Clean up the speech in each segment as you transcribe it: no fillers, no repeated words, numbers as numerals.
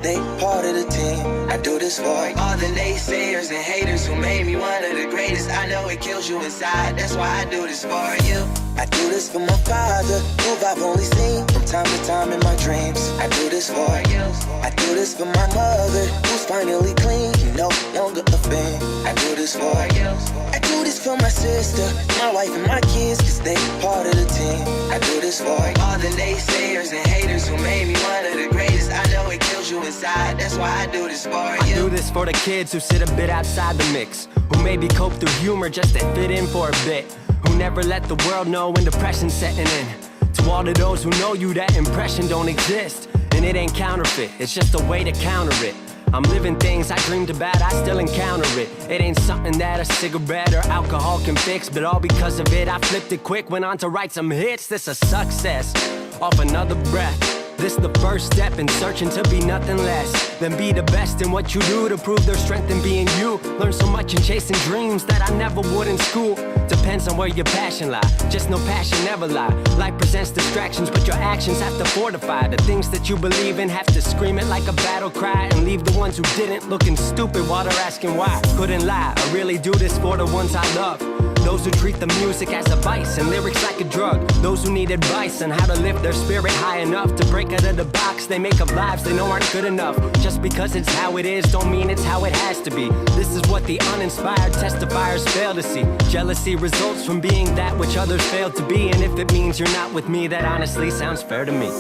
They part of the team. I do this for all the naysayers and haters who made me one of the greatest. I know it kills you inside, that's why I do this for you. I do this for my father, who I've only seen from time to time in my dreams. I do this for you. I do this for my mother, who's finally clean, no longer a fan. I do this for you. I do this for my sister, my wife and my kids, cause they part of the team. I do this for all the naysayers and haters who made me one of the greatest. I know it kills you inside, that's why I do this for you. I do this for the kids who sit a bit outside the mix, who maybe cope through humor just to fit in for a bit, who never let the world know when depression's setting in. To all of those who know you, that impression don't exist, and it ain't counterfeit, it's just a way to counter it. I'm living things I dreamed about, I still encounter it. It ain't something that a cigarette or alcohol can fix, but all because of it, I flipped it quick, went on to write some hits. This a success, off another breath. This the first step in searching to be nothing less than be the best in what you do to prove their strength in being you. Learn so much in chasing dreams that I never would in school. Depends on where your passion lie, just no passion never lie. Life presents distractions, but your actions have to fortify. The things that you believe in have to scream it like a battle cry, and leave the ones who didn't looking stupid while they're asking why. Couldn't lie, I really do this for the ones I love. Those who treat the music as a vice and lyrics like a drug. Those who need advice on how to lift their spirit high enough to break out of the box they make up lives they know aren't good enough. Just because it's how it is don't mean it's how it has to be. This is what the uninspired testifiers fail to see. Jealousy results from being that which others fail to be, and if it means you're not with me, that honestly sounds fair to me.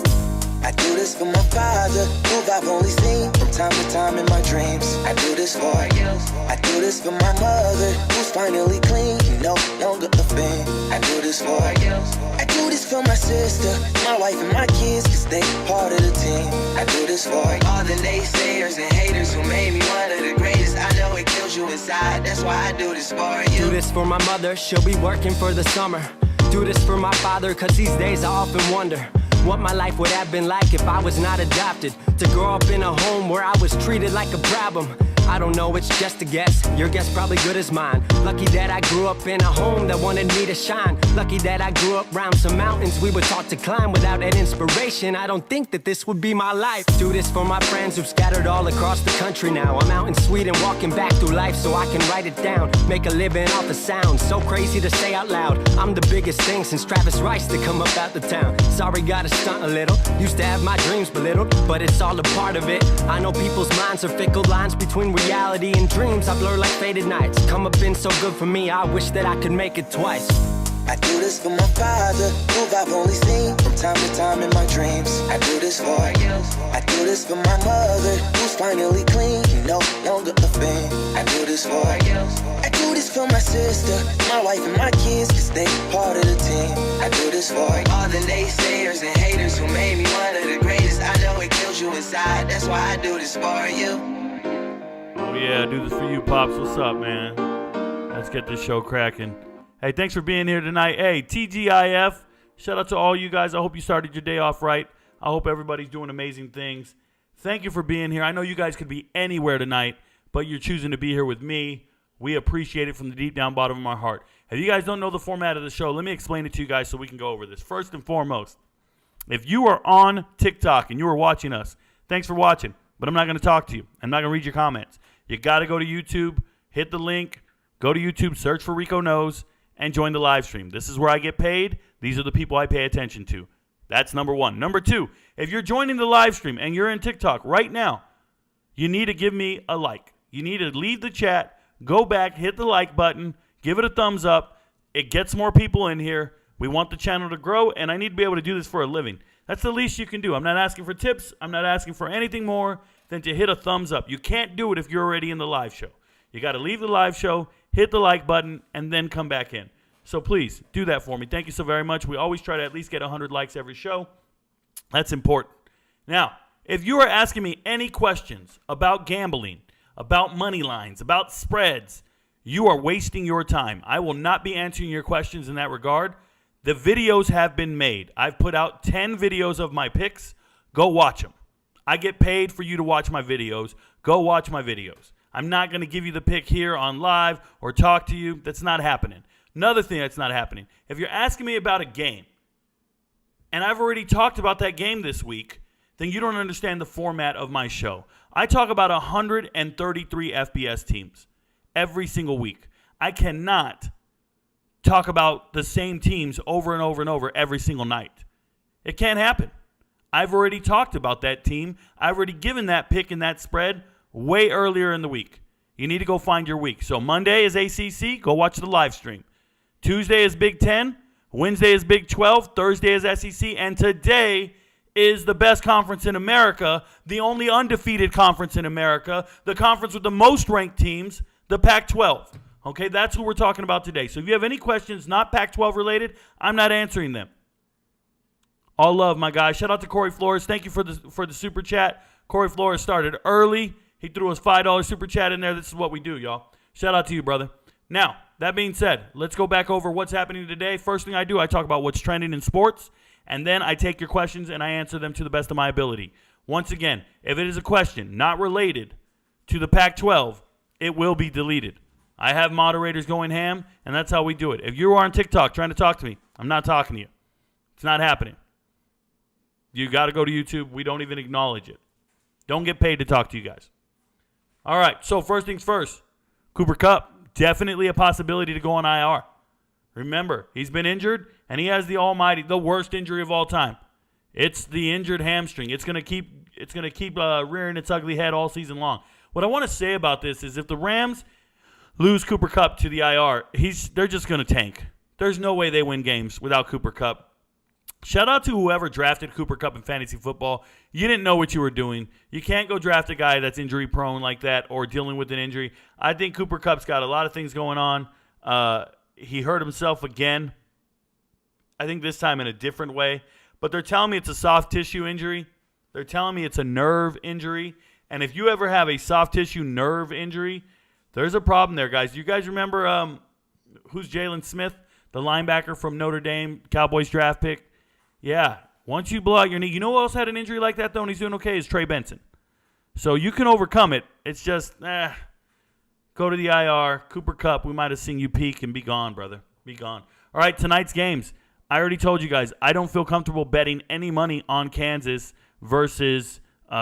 I do this for my father, who I've only seen from time to time in my dreams. I do this for you. I do this for my mother, who's finally clean, no longer a fan. I do this for you. I do this for my sister, my wife and my kids, cause they part of the team. I do this for all the naysayers and haters who made me one of the greatest. I know it kills you inside, that's why I do this for you. Do this for my mother, she'll be working for the summer. Do this for my father, cause these days I often wonder what my life would have been like if I was not adopted. To grow up in a home where I was treated like a problem. I don't know, it's just a guess. Your guess probably good as mine. Lucky that I grew up in a home that wanted me to shine. Lucky that I grew up around some mountains we were taught to climb. Without that inspiration, I don't think that this would be my life. Do this for my friends who've scattered all across the country now. I'm out in Sweden walking back through life so I can write it down. Make a living off the sound, so crazy to say out loud. I'm the biggest thing since Travis Rice to come up out the town. Sorry, gotta stunt a little. Used to have my dreams belittled, but it's all a part of it. I know people's minds are fickle, lines between reality and dreams I blur like faded nights. Come up been so good for me, I wish that I could make it twice. I do this for my father, who I've only seen from time to time in my dreams. I do this for you. I do this for my mother, who's finally clean, no longer a fan. I do this for you. I do this for my sister, my wife and my kids, cause they part of the team. I do this for all the naysayers and haters who made me one of the greatest. I know it kills you inside, that's why I do this for you. Oh yeah, I do this for you, Pops. What's up, man? Let's get this show cracking. Hey, thanks for being here tonight. Hey, TGIF, shout out to all you guys. I hope you started your day off right. I hope everybody's doing amazing things. Thank you for being here. I know you guys could be anywhere tonight, but you're choosing to be here with me. We appreciate it from the deep down bottom of my heart. If you guys don't know the format of the show, let me explain it to you guys so we can go over this. First and foremost, if you are on TikTok and you are watching us, thanks for watching, but I'm not going to talk to you. I'm not going to read your comments. You got to go to YouTube, hit the link, go to YouTube, search for Rico Knows, and join the live stream. This is where I get paid. These are the people I pay attention to. That's number one. Number two, if you're joining the live stream and you're in TikTok right now, you need to give me a like. You need to leave the chat, go back, hit the like button, give it a thumbs up. It gets more people in here. We want the channel to grow, and I need to be able to do this for a living. That's the least you can do. I'm not asking for tips. I'm not asking for anything more than to hit a thumbs up. You can't do it if you're already in the live show. You got to leave the live show, hit the like button, and then come back in. So please do that for me. Thank you so very much. We always try to at least get 100 likes every show. That's important. Now, if you are asking me any questions about gambling, about money lines, about spreads, you are wasting your time. I will not be answering your questions in that regard. The videos have been made. I've put out 10 videos of my picks. Go watch them. I get paid for you to watch my videos. Go watch my videos. I'm not going to give you the pick here on live or talk to you. That's not happening. Another thing that's not happening. If you're asking me about a game, and I've already talked about that game this week, then you don't understand the format of my show. I talk about 133 FBS teams every single week. I cannot talk about the same teams over and over and over every single night. It can't happen. I've already talked about that team. I've already given that pick and that spread way earlier in the week. You need to go find your week. So Monday is ACC. Go watch the live stream. Tuesday is Big 10. Wednesday is Big 12. Thursday is SEC. And today is the best conference in America, the only undefeated conference in America, the conference with the most ranked teams, the Pac12. Okay, that's who we're talking about today. So if you have any questions not Pac-12 related, I'm not answering them. All love, my guy. Shout out to Corey Flores. Thank you for the super chat. Corey Flores started early. He threw us $5 super chat in there. This is what we do, y'all. Shout out to you, brother. Now, that being said, let's go back over what's happening today. First thing I do, I talk about what's trending in sports, and then I take your questions and I answer them to the best of my ability. Once again, if it is a question not related to the Pac-12, it will be deleted. I have moderators going ham, and that's how we do it. If you are on TikTok trying to talk to me, I'm not talking to you. It's not happening. You got to go to YouTube. We don't even acknowledge it. Don't get paid to talk to you guys. All right, so first things first. Cooper Kupp, definitely a possibility to go on IR. Remember, he's been injured, and he has the worst injury of all time. It's the injured hamstring. It's gonna keep rearing its ugly head all season long. What I want to say about this is if the Rams lose Cooper Kupp to the IR, they're just gonna tank. There's no way they win games without Cooper Kupp. Shout out to whoever drafted Cooper Kupp in fantasy football. You didn't know what you were doing. You can't go draft a guy that's injury prone like that or dealing with an injury. I think Cooper Kupp's got a lot of things going on. He hurt himself again. I think this time in a different way. But they're telling me it's a soft tissue injury. They're telling me it's a nerve injury. And if you ever have a soft tissue nerve injury, there's a problem there, guys. You guys remember who's Jalen Smith, the linebacker from Notre Dame, Cowboys draft pick? Yeah, once you blow out your knee, you know who else had an injury like that, though, and he's doing okay, is Trey Benson. So you can overcome it. It's just, go to the IR. Cooper Kupp, we might have seen you peak and be gone, brother. Be gone. All right, tonight's games. I already told you guys, I don't feel comfortable betting any money on Kansas versus, who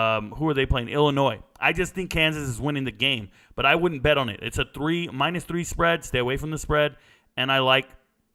are they playing? Illinois. I just think Kansas is winning the game, but I wouldn't bet on it. It's a -3 spread. Stay away from the spread, and I like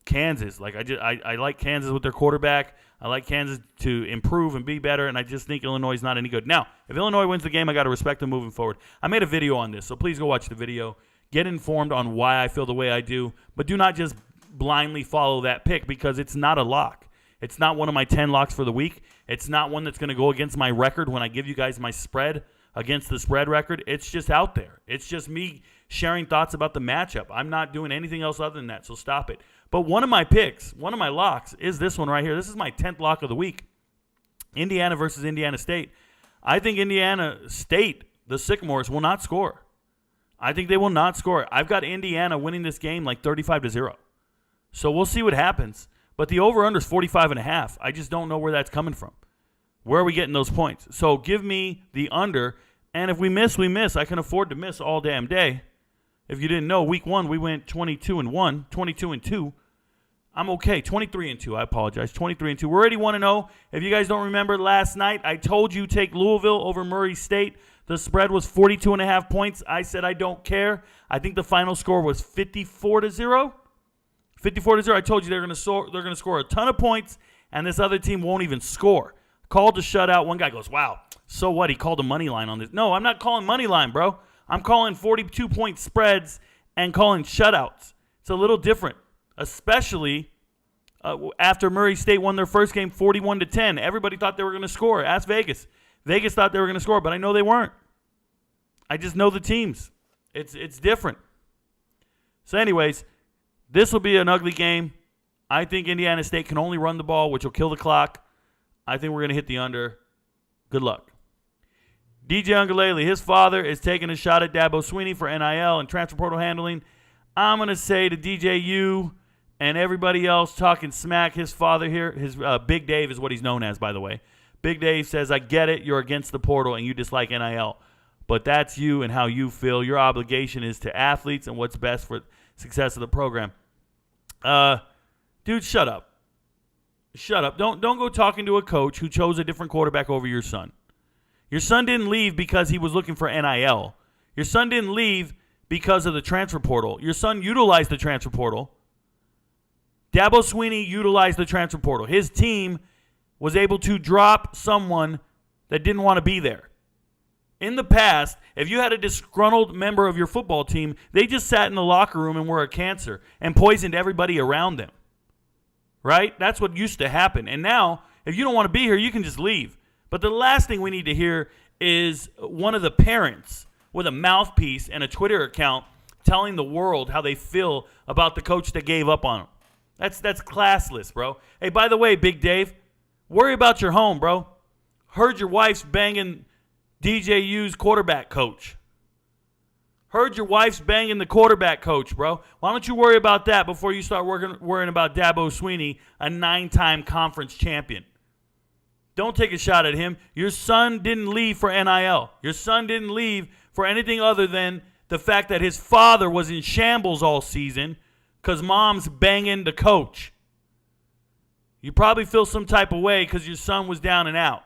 Kansas. I like Kansas with their quarterback. I like Kansas to improve and be better, and I just think Illinois is not any good. Now, if Illinois wins the game, I got to respect them moving forward. I made a video on this, so please go watch the video. Get informed on why I feel the way I do, but do not just blindly follow that pick because it's not a lock. It's not one of my 10 locks for the week. It's not one that's going to go against my record when I give you guys my spread against the spread record. It's just out there. It's just me sharing thoughts about the matchup. I'm not doing anything else other than that, so stop it. But one of my picks, one of my locks, is this one right here. This is my 10th lock of the week. Indiana versus Indiana State. I think Indiana State, the Sycamores, will not score. I think they will not score. I've got Indiana winning this game like 35-0. So we'll see what happens. But the over-under is 45.5. I just don't know where that's coming from. Where are we getting those points? So give me the under. And if we miss, we miss. I can afford to miss all damn day. If you didn't know, week 1, we went 22-1, 22-2. I'm okay. 23-2. I apologize. 23-2. We're already 1-0. If you guys don't remember last night, I told you take Louisville over Murray State. The spread was 42.5 points. I said I don't care. I think the final score was 54-0. 54-0. I told you they're going to score a ton of points, and this other team won't even score. Called a shutout. One guy goes, "Wow, so what? He called a money line on this." No, I'm not calling money line, bro. I'm calling 42-point spreads and calling shutouts. It's a little different. Especially after Murray State won their first game 41-10. Everybody thought they were going to score. Ask Vegas. Vegas thought they were going to score, but I know they weren't. I just know the teams. It's different. So anyways, this will be an ugly game. I think Indiana State can only run the ball, which will kill the clock. I think we're going to hit the under. Good luck. DJ Ungalele, his father is taking a shot at Dabo Swinney for NIL and transfer portal handling. I'm going to say to DJU and everybody else talking smack, his father here, his Big Dave is what he's known as, by the way. Big Dave says, I get it, you're against the portal and you dislike NIL. But that's you and how you feel. Your obligation is to athletes and what's best for success of the program. Dude, shut up. Shut up. Don't go talking to a coach who chose a different quarterback over your son. Your son didn't leave because he was looking for NIL. Your son didn't leave because of the transfer portal. Your son utilized the transfer portal. Dabo Swinney utilized the transfer portal. His team was able to drop someone that didn't want to be there. In the past, if you had a disgruntled member of your football team, they just sat in the locker room and were a cancer and poisoned everybody around them. Right? That's what used to happen. And now, if you don't want to be here, you can just leave. But the last thing we need to hear is one of the parents with a mouthpiece and a Twitter account telling the world how they feel about the coach that gave up on him. That's classless, bro. Hey, by the way, Big Dave, worry about your home, bro. Heard your wife's banging DJU's quarterback coach. Heard your wife's banging the quarterback coach, bro. Why don't you worry about that before you start worrying about Dabo Swinney, a 9-time conference champion? Don't take a shot at him. Your son didn't leave for NIL. Your son didn't leave for anything other than the fact that his father was in shambles all season because mom's banging the coach. You probably feel some type of way because your son was down and out.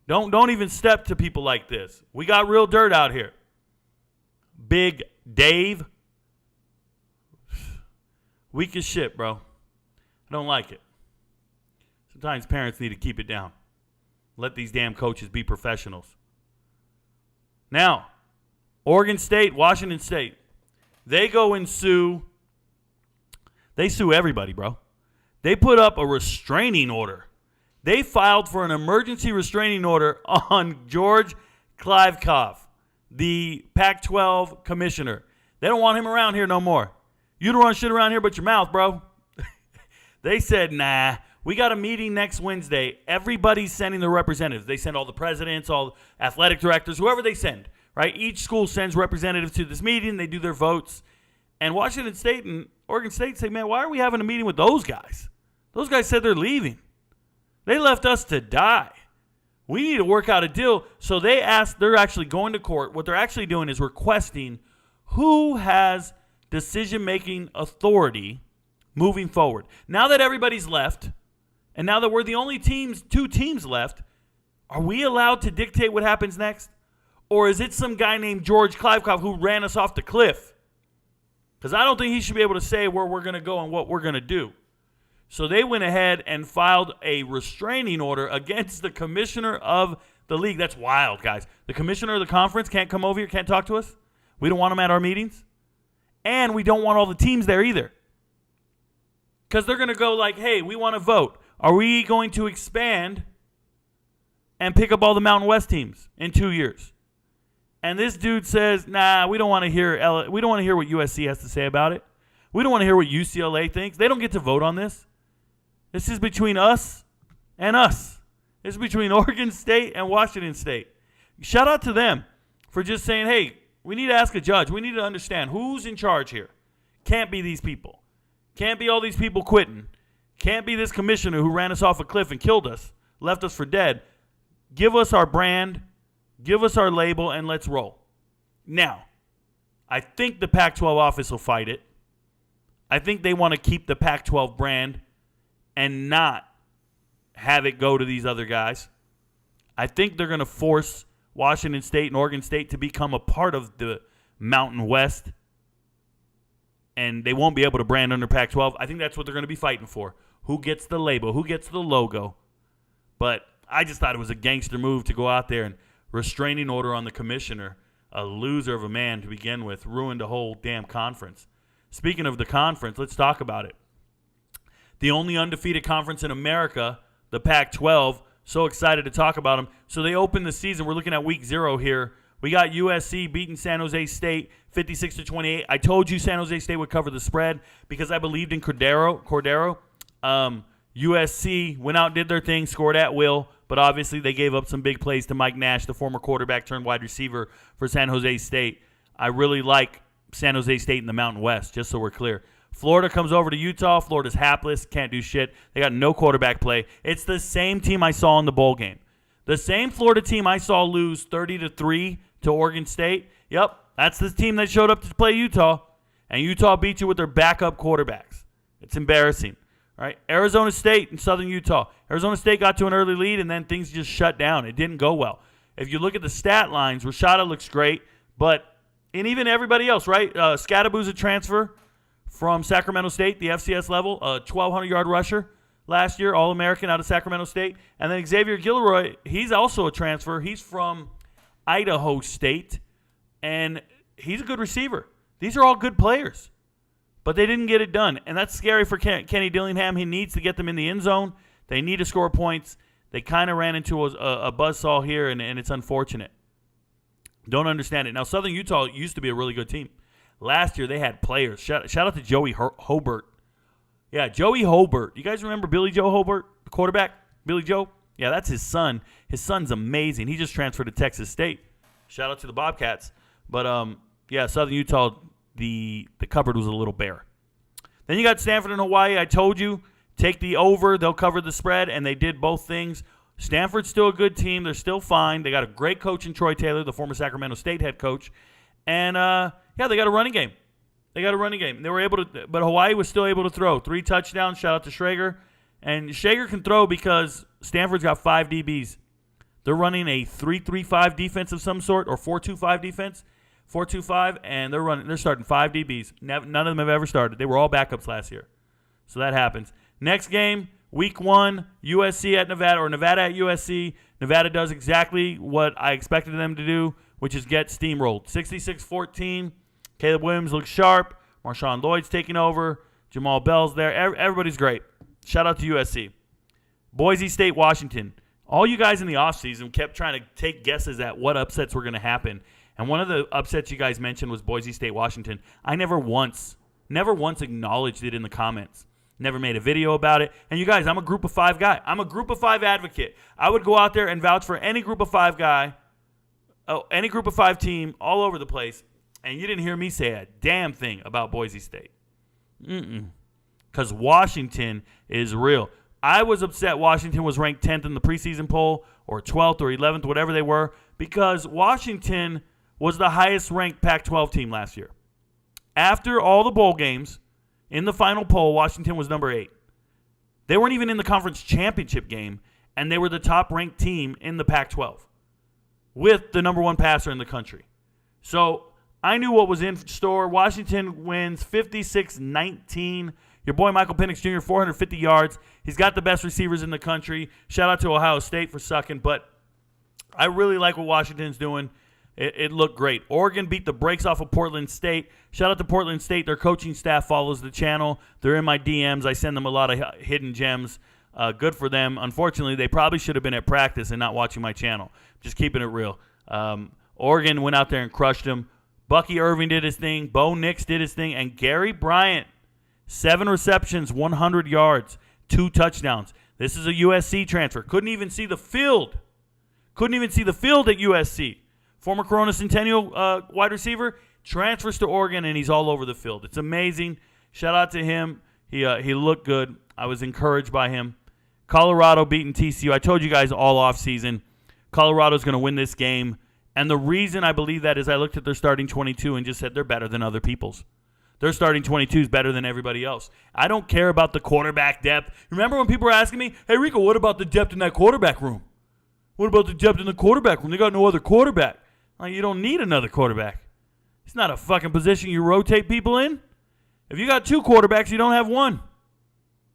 Don't even step to people like this. We got real dirt out here. Big Dave. Weak as shit, bro. I don't like it. Sometimes parents need to keep it down. Let these damn coaches be professionals. Now, Oregon State, Washington State. They go and sue. They sue everybody, bro. They put up a restraining order. They filed for an emergency restraining order on George Kliavkoff, the Pac-12 commissioner. They don't want him around here no more. You don't run shit around here but your mouth, bro. They said, nah, we got a meeting next Wednesday. Everybody's sending their representatives. They send all the presidents, all athletic directors, whoever they send, right? Each school sends representatives to this meeting. They do their votes. And Washington State and Oregon State say, man, why are we having a meeting with those guys? Those guys said they're leaving. They left us to die. We need to work out a deal. So they're actually going to court. What they're actually doing is requesting who has decision-making authority moving forward. Now that everybody's left, and now that we're the only two teams left, are we allowed to dictate what happens next? Or is it some guy named George Kliavkoff who ran us off the cliff? Because I don't think he should be able to say where we're going to go and what we're going to do. So they went ahead and filed a restraining order against the commissioner of the league. That's wild, guys. The commissioner of the conference can't come over here, can't talk to us. We don't want him at our meetings. And we don't want all the teams there either. Because they're going to go like, hey, we want to vote. Are we going to expand and pick up all the Mountain West teams in 2 years? And this dude says, nah, we don't want to hear what USC has to say about it. We don't want to hear what UCLA thinks. They don't get to vote on this. This is between us and us. This is between Oregon State and Washington State. Shout out to them for just saying, hey, we need to ask a judge. We need to understand who's in charge here. Can't be these people. Can't be all these people quitting. Can't be this commissioner who ran us off a cliff and killed us, left us for dead. Give us our brand, give us our label, and let's roll. Now, I think the Pac-12 office will fight it. I think they want to keep the Pac-12 brand and not have it go to these other guys. I think they're going to force Washington State and Oregon State to become a part of the Mountain West, and they won't be able to brand under Pac-12. I think that's what they're going to be fighting for. Who gets the label? Who gets the logo? But I just thought it was a gangster move to go out there and restraining order on the commissioner, a loser of a man to begin with, ruined the whole damn conference. Speaking of the conference, let's talk about it. The only undefeated conference in America, the Pac-12. So excited to talk about them. So they opened the season. We're looking at week 0 here. We got USC beating San Jose State 56-28. I told you San Jose State would cover the spread because I believed in Cordero. USC went out, did their thing, scored at will, but obviously they gave up some big plays to Mike Nash, the former quarterback turned wide receiver for San Jose State. I really like San Jose State in the Mountain West, just so we're clear. Florida comes over to Utah. Florida's hapless, can't do shit. They got no quarterback play. It's the same team I saw in the bowl game. The same Florida team I saw lose 30-3 to Oregon State. Yep, that's the team that showed up to play Utah. And Utah beat you with their backup quarterbacks. It's embarrassing. All right, Arizona State and Southern Utah. Arizona State got to an early lead, and then things just shut down. It didn't go well. If you look at the stat lines, Rashada looks great, and even everybody else, right? Scadaboo's a transfer from Sacramento State, the FCS level, a 1,200-yard rusher last year, All-American out of Sacramento State. And then Xavier Gilroy, he's also a transfer. He's from Idaho State, and he's a good receiver. These are all good players, but they didn't get it done. And that's scary for Kenny Dillingham. He needs to get them in the end zone. They need to score points. They kind of ran into a buzzsaw here, and it's unfortunate. Don't understand it. Now, Southern Utah used to be a really good team. Last year, they had players. Shout out to Joey Hobart. Yeah, Joey Hobart. You guys remember Billy Joe Hobart, the quarterback? Billy Joe? Yeah, that's his son. His son's amazing. He just transferred to Texas State. Shout out to the Bobcats. But, yeah, Southern Utah, the cupboard was a little bare. Then you got Stanford and Hawaii. I told you, take the over. They'll cover the spread, and they did both things. Stanford's still a good team. They're still fine. They got a great coach in Troy Taylor, the former Sacramento State head coach. And, yeah, they got a running game. They were able to, but Hawaii was still able to throw. 3 touchdowns. Shout out to Schrager. And Schrager can throw because Stanford's got 5 DBs. They're running a 3-3-5 defense of some sort, or 4-2-5 defense. 4-2-5, and they're starting 5 DBs. None of them have ever started. They were all backups last year. So that happens. Next game, Week 1, USC at Nevada, or Nevada at USC. Nevada does exactly what I expected them to do, which is get steamrolled. 66-14. Caleb Williams looks sharp. Marshawn Lloyd's taking over. Jamal Bell's there. Everybody's great. Shout out to USC. Boise State, Washington. All you guys in the offseason kept trying to take guesses at what upsets were going to happen. And one of the upsets you guys mentioned was Boise State, Washington. I never once acknowledged it in the comments. Never made a video about it. And you guys, I'm a group of 5 guy. I'm a group of 5 advocate. I would go out there and vouch for any group of 5 guy, any group of 5 team all over the place. And you didn't hear me say a damn thing about Boise State. Because Washington is real. I was upset Washington was ranked 10th in the preseason poll, or 12th or 11th, whatever they were, because Washington was the highest ranked Pac-12 team last year. After all the bowl games, in the final poll, Washington was number 8. They weren't even in the conference championship game, and they were the top-ranked team in the Pac-12 with the number 1 passer in the country. So I knew what was in store. Washington wins 56-19. Your boy Michael Penix Jr., 450 yards. He's got the best receivers in the country. Shout out to Ohio State for sucking, but I really like what Washington's doing. It looked great. Oregon beat the brakes off of Portland State. Shout out to Portland State. Their coaching staff follows the channel. They're in my DMs. I send them a lot of hidden gems. Good for them. Unfortunately, they probably should have been at practice and not watching my channel. Just keeping it real. Oregon went out there and crushed them. Bucky Irving did his thing. Bo Nix did his thing. And Gary Bryant, 7 receptions, 100 yards, 2 touchdowns. This is a USC transfer. Couldn't even see the field. At USC. Former Corona Centennial wide receiver, transfers to Oregon, and he's all over the field. It's amazing. Shout out to him. He looked good. I was encouraged by him. Colorado beating TCU. I told you guys all offseason, Colorado's going to win this game. And the reason I believe that is I looked at their starting 22 and just said they're better than other people's. Their starting 22 is better than everybody else. I don't care about the quarterback depth. Remember when people were asking me, hey, Rico, what about the depth in that quarterback room? What about the depth in the quarterback room? They got no other quarterback. Like, you don't need another quarterback. It's not a fucking position you rotate people in. If you got 2 quarterbacks, you don't have 1.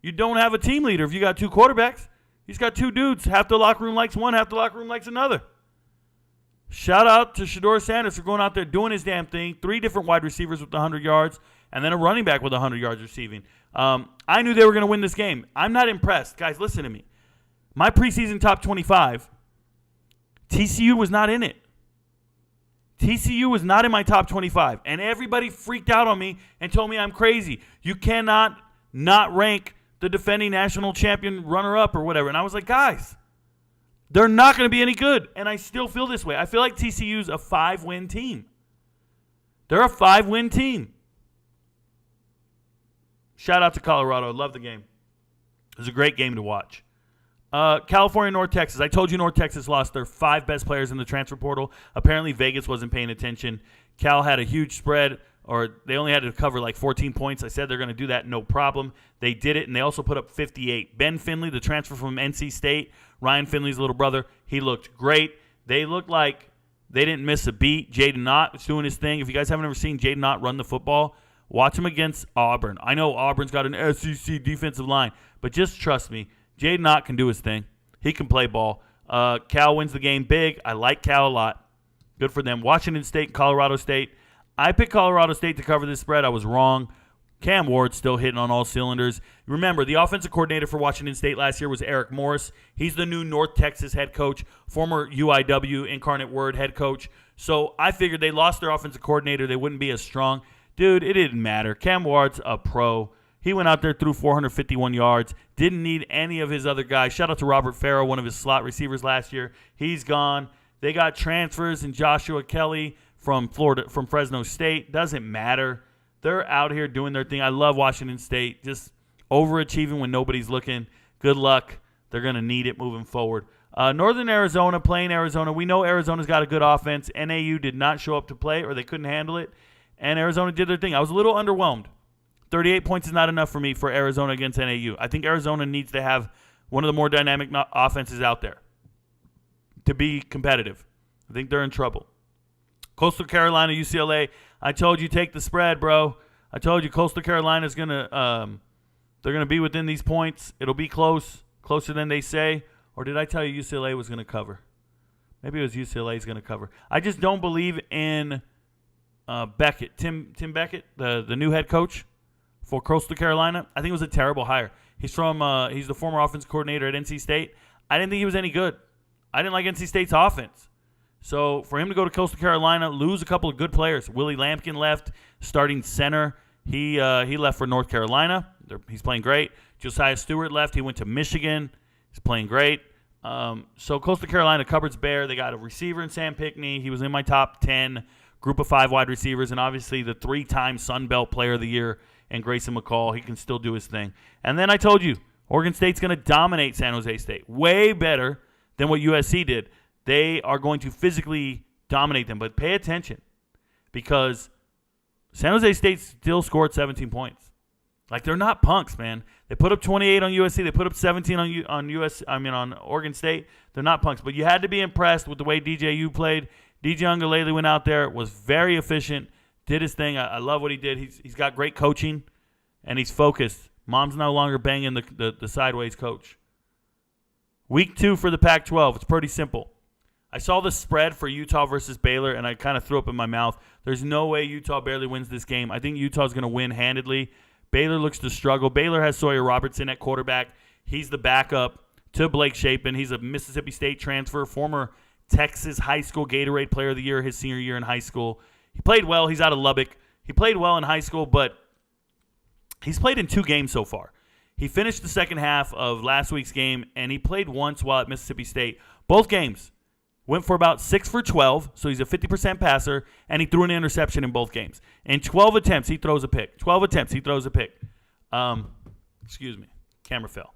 You don't have a team leader if you got 2 quarterbacks. He's got 2 dudes. Half the locker room likes one, half the locker room likes another. Shout out to Shedeur Sanders for going out there doing his damn thing. 3 different wide receivers with 100 yards, and then a running back with 100 yards receiving. I knew they were going to win this game. I'm not impressed. Guys, listen to me. My preseason top 25, TCU was not in it. TCU was not in my top 25, and everybody freaked out on me and told me I'm crazy. You cannot not rank the defending national champion runner-up or whatever. And I was like, guys, they're not going to be any good. And I still feel this way. I feel like TCU's a 5-win team. They're a 5-win team. Shout out to Colorado. I love the game. It was a great game to watch. California, North Texas. I told you North Texas lost their 5 best players in the transfer portal. Apparently Vegas wasn't paying attention. Cal had a huge spread, or they only had to cover like 14 points. I said they're going to do that, no problem. They did it, and they also put up 58. Ben Finley, the transfer from NC State, Ryan Finley's little brother, he looked great. They look like they didn't miss a beat. Jaden Knott was doing his thing. If you guys haven't ever seen Jaden Knott run the football, watch him against Auburn. I know Auburn's got an SEC defensive line, but just trust me, Jaden Knott can do his thing. He can play ball. Cal wins the game big. I like Cal a lot. Good for them. Washington State and Colorado State. I picked Colorado State to cover this spread. I was wrong. Cam Ward's still hitting on all cylinders. Remember, the offensive coordinator for Washington State last year was Eric Morris. He's the new North Texas head coach, former UIW Incarnate Word head coach. So I figured they lost their offensive coordinator. They wouldn't be as strong. Dude, it didn't matter. Cam Ward's a pro. He went out there, threw 451 yards, didn't need any of his other guys. Shout out to Robert Farrell, one of his slot receivers last year. He's gone. They got transfers in Joshua Kelly from Fresno State. Doesn't matter. They're out here doing their thing. I love Washington State. Just overachieving when nobody's looking. Good luck. They're going to need it moving forward. Northern Arizona playing Arizona. We know Arizona's got a good offense. NAU did not show up to play, or they couldn't handle it. And Arizona did their thing. I was a little underwhelmed. 38 points is not enough for me for Arizona against NAU. I think Arizona needs to have one of the more dynamic offenses out there to be competitive. I think they're in trouble. Coastal Carolina, UCLA. I told you take the spread, bro. I told you Coastal Carolina's gonna they're gonna be within these points. It'll be close, closer than they say. Or did I tell you UCLA was gonna cover? Maybe it was UCLA's gonna cover. I just don't believe in Beckett, Tim Beckett, the new head coach for Coastal Carolina. I think it was a terrible hire. He's the former offensive coordinator at NC State. I didn't think he was any good. I didn't like NC State's offense. So for him to go to Coastal Carolina, lose a couple of good players. Willie Lampkin left, starting center. He left for North Carolina. He's playing great. Josiah Stewart left. He went to Michigan. He's playing great. So Coastal Carolina cupboard's bare. They got a receiver in Sam Pinkney. He was in my top 10 group of 5 wide receivers, and obviously the 3-time Sun Belt Player of the Year and Grayson McCall. He can still do his thing. And then I told you, Oregon State's going to dominate San Jose State. Way better than what USC did. They are going to physically dominate them. But pay attention, because San Jose State still scored 17 points. Like, they're not punks, man. They put up 28 on USC. They put up 17 on Oregon State. They're not punks. But you had to be impressed with the way DJU played. DJ Ungalele went out there, was very efficient, did his thing. I love what he did. He's got great coaching, and he's focused. Mom's no longer banging the sideways coach. Week 2 for the Pac-12. It's pretty simple. I saw the spread for Utah versus Baylor, and I kind of threw up in my mouth. There's no way Utah barely wins this game. I think Utah's going to win handedly. Baylor looks to struggle. Baylor has Sawyer Robertson at quarterback. He's the backup to Blake Shapen. He's a Mississippi State transfer, former Texas high school Gatorade Player of the Year his senior year in high school. He played well. He's out of Lubbock. He played well in high school, but he's played in 2 games so far. He finished the second half of last week's game, and he played once while at Mississippi State. Both games went for about 6 for 12, so he's a 50% passer, and he threw an interception in both games. In 12 attempts, he throws a pick. 12 attempts, he throws a pick. Excuse me. Camera fell.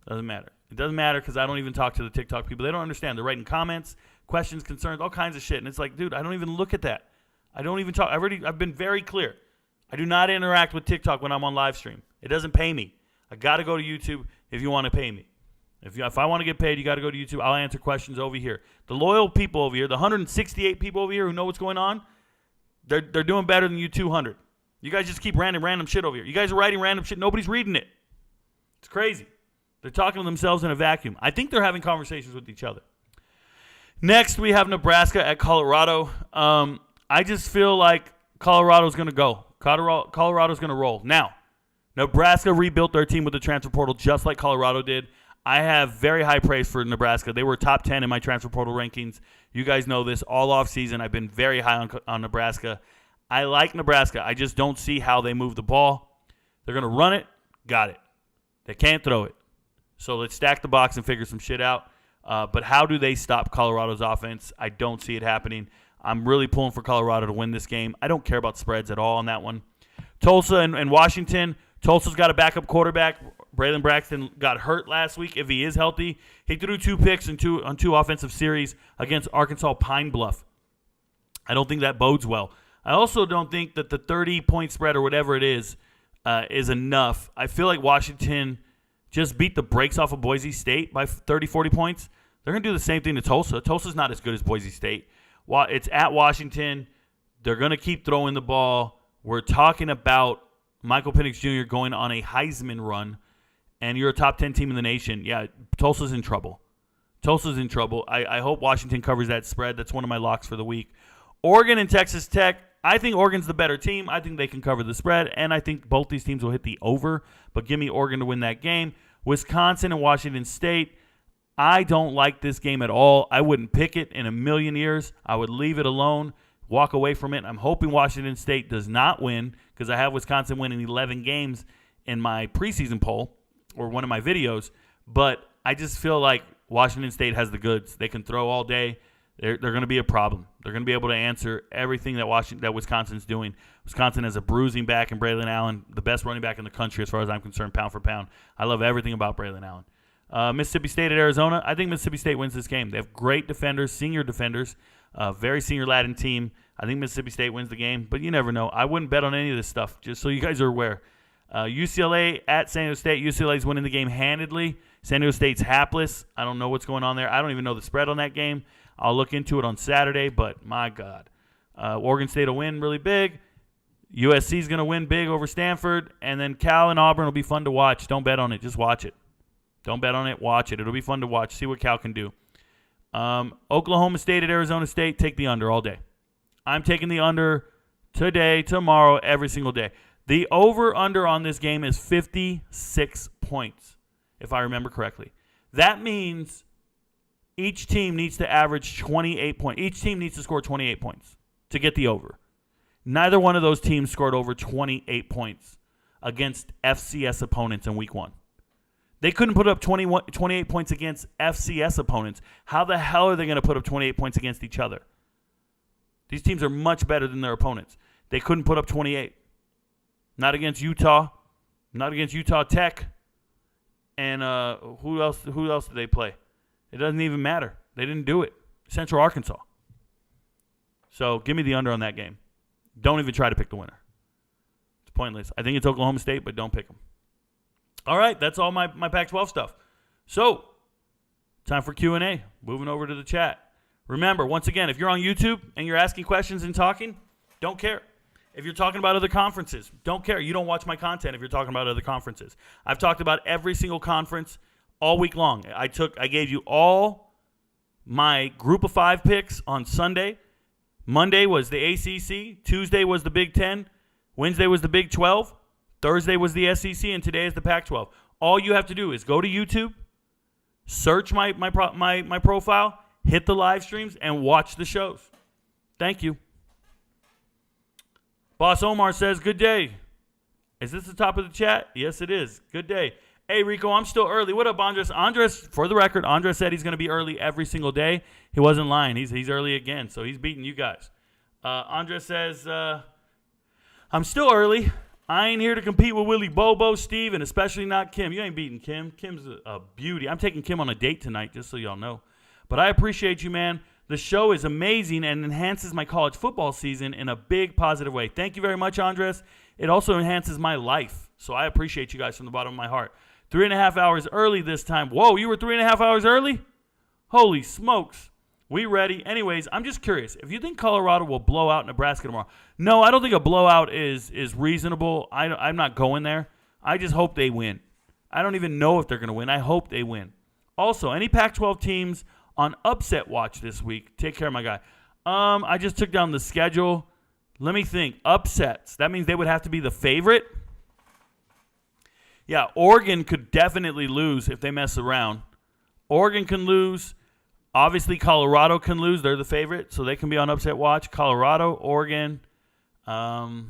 Doesn't matter. It doesn't matter because I don't even talk to the TikTok people. They don't understand. They're writing comments, questions, concerns, all kinds of shit. And it's like, dude, I don't even look at that. I don't even talk. I've been very clear. I do not interact with TikTok when I'm on live stream. It doesn't pay me. I got to go to YouTube if you want to pay me. If I want to get paid, you got to go to YouTube. I'll answer questions over here. The loyal people over here, the 168 people over here who know what's going on, they're doing better than you 200. You guys just keep random shit over here. You guys are writing random shit. Nobody's reading it. It's crazy. They're talking to themselves in a vacuum. I think they're having conversations with each other. Next, we have Nebraska at Colorado. I just feel like Colorado's going to go. Colorado's going to roll. Now, Nebraska rebuilt their team with the transfer portal just like Colorado did. I have very high praise for Nebraska. They were top 10 in my transfer portal rankings. You guys know this. All off season, I've been very high on Nebraska. I like Nebraska. I just don't see how they move the ball. They're going to run it. Got it. They can't throw it. So let's stack the box and figure some shit out. But how do they stop Colorado's offense? I don't see it happening. I'm really pulling for Colorado to win this game. I don't care about spreads at all on that one. Tulsa and Washington. Tulsa's got a backup quarterback. Braylon Braxton got hurt last week. If he is healthy, he threw 2 picks on two offensive series against Arkansas Pine Bluff. I don't think that bodes well. I also don't think that the 30-point spread or whatever it is enough. I feel like Washington just beat the brakes off of Boise State by 30, 40 points. They're going to do the same thing to Tulsa. Tulsa's not as good as Boise State. It's at Washington. They're going to keep throwing the ball. We're talking about Michael Penix Jr. going on a Heisman run, and you're a top 10 team in the nation. Yeah, Tulsa's in trouble. Tulsa's in trouble. I hope Washington covers that spread. That's one of my locks for the week. Oregon and Texas Tech. I think Oregon's the better team. I think they can cover the spread, and I think both these teams will hit the over, but give me Oregon to win that game. Wisconsin and Washington State. I don't like this game at all. I wouldn't pick it in a million years. I would leave it alone, walk away from it. I'm hoping Washington State does not win because I have Wisconsin winning 11 games in my preseason poll or one of my videos, but I just feel like Washington State has the goods. They can throw all day. They're going to be a problem. They're going to be able to answer everything that Wisconsin's doing. Wisconsin has a bruising back in Braylon Allen, the best running back in the country as far as I'm concerned, pound for pound. I love everything about Braylon Allen. Mississippi State at Arizona. I think Mississippi State wins this game. They have great defenders, senior defenders, very senior laden team. I think Mississippi State wins the game, but you never know. I wouldn't bet on any of this stuff, just so you guys are aware. UCLA at San Diego State. UCLA's winning the game handedly. San Diego State's hapless. I don't know what's going on there. I don't even know the spread on that game. I'll look into it on Saturday, but my God. Oregon State will win really big. USC's going to win big over Stanford, and then Cal and Auburn will be fun to watch. Don't bet on it. Just watch it. Don't bet on it. Watch it. It'll be fun to watch. See what Cal can do. Oklahoma State at Arizona State. Take the under all day. I'm taking the under today, tomorrow, every single day. The over-under on this game is 56 points, if I remember correctly. That means each team needs to average 28 points. Each team needs to score 28 points to get the over. Neither one of those teams scored over 28 points against FCS opponents in week one. They couldn't put up 28 points against FCS opponents. How the hell are they going to put up 28 points against each other? These teams are much better than their opponents. They couldn't put up 28. Not against Utah. Not against Utah Tech. And who else did they play? It doesn't even matter. They didn't do it. Central Arkansas. So give me the under on that game. Don't even try to pick the winner. It's pointless. I think it's Oklahoma State, but don't pick them. All right, that's all my Pac-12 stuff. So, time for Q&A. Moving over to the chat. Remember, once again, if you're on YouTube and you're asking questions and talking, don't care. If you're talking about other conferences, don't care. You don't watch my content if you're talking about other conferences. I've talked about every single conference all week long. I gave you all my group of 5 picks on Sunday. Monday was the ACC. Tuesday was the Big 10. Wednesday was the Big 12. Thursday was the SEC, and today is the Pac-12. All you have to do is go to YouTube, search my profile, hit the live streams, and watch the shows. Thank you. Boss Omar says, good day. Is this the top of the chat? Yes, it is. Good day. Hey, Rico, I'm still early. What up, Andres? Andres, for the record, Andres said he's going to be early every single day. He wasn't lying. He's early again, so he's beating you guys. Andres says, I'm still early. I ain't here to compete with Willie Bobo, Steve, and especially not Kim. You ain't beating Kim. Kim's a beauty. I'm taking Kim on a date tonight, just so y'all know. But I appreciate you, man. The show is amazing and enhances my college football season in a big positive way. Thank you very much, Andres. It also enhances my life, so I appreciate you guys from the bottom of my heart. 3.5 hours early this time. Whoa, you were 3.5 hours early? Holy smokes. We ready? Anyways, I'm just curious. If you think Colorado will blow out Nebraska tomorrow. No, I don't think a blowout is reasonable. I'm not going there. I just hope they win. I don't even know if they're going to win. I hope they win. Also, any Pac-12 teams on upset watch this week? Take care, my guy. I just took down the schedule. Let me think. Upsets. That means they would have to be the favorite? Yeah, Oregon could definitely lose if they mess around. Oregon can lose. Obviously, Colorado can lose. They're the favorite, so they can be on upset watch. Colorado, Oregon. I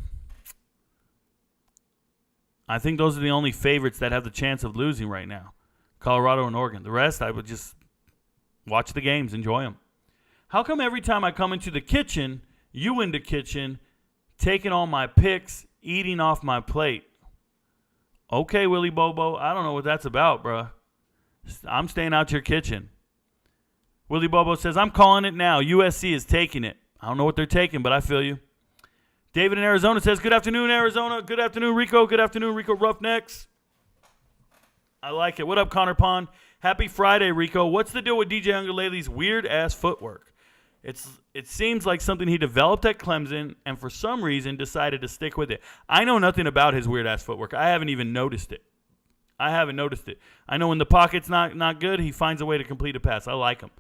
think those are the only favorites that have the chance of losing right now. Colorado and Oregon. The rest, I would just watch the games, enjoy them. How come every time I come into the kitchen, you in the kitchen, taking all my picks, eating off my plate? Okay, Willie Bobo, I don't know what that's about, bro. I'm staying out your kitchen. Willie Bobo says, I'm calling it now. USC is taking it. I don't know what they're taking, but I feel you. David in Arizona says, good afternoon, Arizona. Good afternoon, Rico. Good afternoon, Rico Roughnecks. I like it. What up, Connor Pond? Happy Friday, Rico. What's the deal with DJ Uiagalelei's weird-ass footwork? It seems like something he developed at Clemson and for some reason decided to stick with it. I know nothing about his weird-ass footwork. I haven't even noticed it. I know when the pocket's not good, he finds a way to complete a pass. I like him.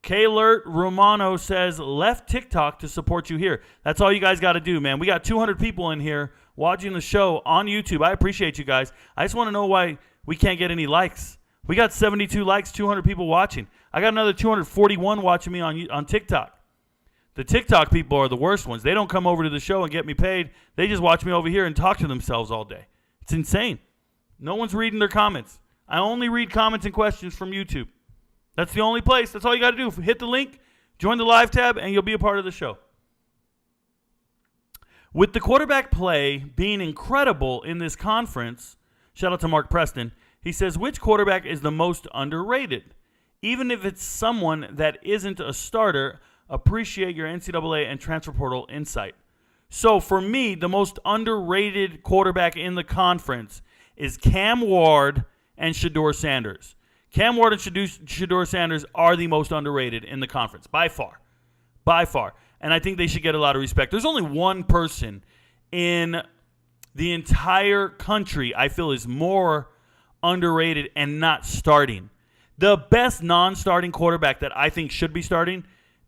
Kaylert Romano says, left TikTok to support you here. That's all you guys got to do, man. We got 200 people in here watching the show on YouTube. I appreciate you guys. I just want to know why we can't get any likes. We got 72 likes, 200 people watching. I got another 241 watching me on TikTok. The TikTok people are the worst ones. They don't come over to the show and get me paid. They just watch me over here and talk to themselves all day. It's insane. No one's reading their comments. I only read comments and questions from YouTube. That's the only place. That's all you got to do. Hit the link, join the live tab, and you'll be a part of the show. With the quarterback play being incredible in this conference, shout out to Mark Preston, he says, which quarterback is the most underrated? Even if it's someone that isn't a starter, appreciate your NCAA and transfer portal insight. So for me, the most underrated quarterback in the conference is Cam Ward and Shedeur Sanders. Cam Ward and Shedeur Sanders are the most underrated in the conference, by far. By far. And I think they should get a lot of respect. There's only one person in the entire country I feel is more underrated and not starting. The best non-starting quarterback that I think should be starting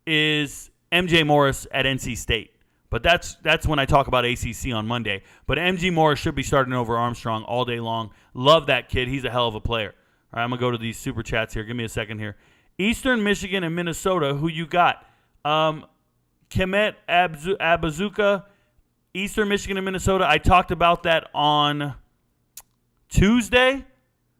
is MJ Morris at NC State. But that's when I talk about ACC on Monday. But MJ Morris should be starting over Armstrong all day long. Love that kid. He's a hell of a player. All right, I'm going to go to these super chats here. Give me a second here. Eastern Michigan and Minnesota, who you got? Kemet Abazuka, Eastern Michigan and Minnesota. I talked about that on Tuesday.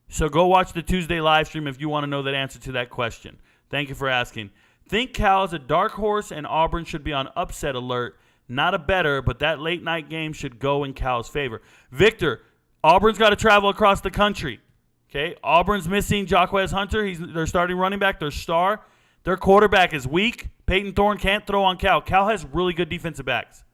So go watch the Tuesday live stream if you want to know that answer to that question. Thank you for asking. Think Cal is a dark horse and Auburn should be on upset alert. Not a better, but that late night game should go in Cal's favor. Victor, Auburn's got to travel across the country. Okay, Auburn's missing Jacquez Hunter. They're starting running back, their star. Their quarterback is weak. Peyton Thorne can't throw on Cal. Cal has really good defensive backs.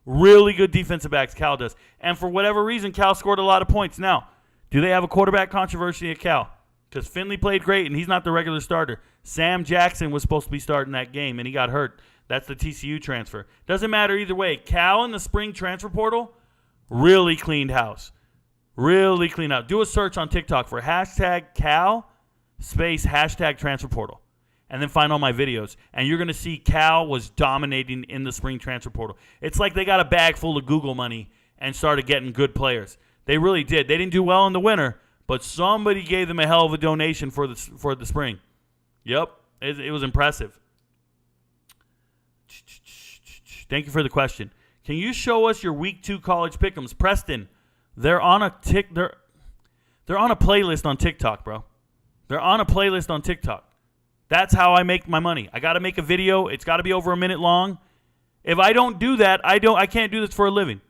Really good defensive backs, Cal does. And for whatever reason, Cal scored a lot of points. Now, do they have a quarterback controversy at Cal? Because Finley played great, and he's not the regular starter. Sam Jackson was supposed to be starting that game, and he got hurt. That's the TCU transfer. Doesn't matter either way. Cal in the spring transfer portal really cleaned house. Really clean out. Do a search on TikTok for hashtag Cal space hashtag transfer portal. And then find all my videos. And you're going to see Cal was dominating in the spring transfer portal. It's like they got a bag full of Google money and started getting good players. They really did. They didn't do well in the winter, but somebody gave them a hell of a donation for the spring. Yep. It was impressive. Thank you for the question. Can you show us your week 2 college pick'ems? Preston, they're on a playlist on TikTok, bro. They're on a playlist on TikTok. That's how I make my money. I got to make a video. It's got to be over a minute long. If I don't do that, I can't do this for a living.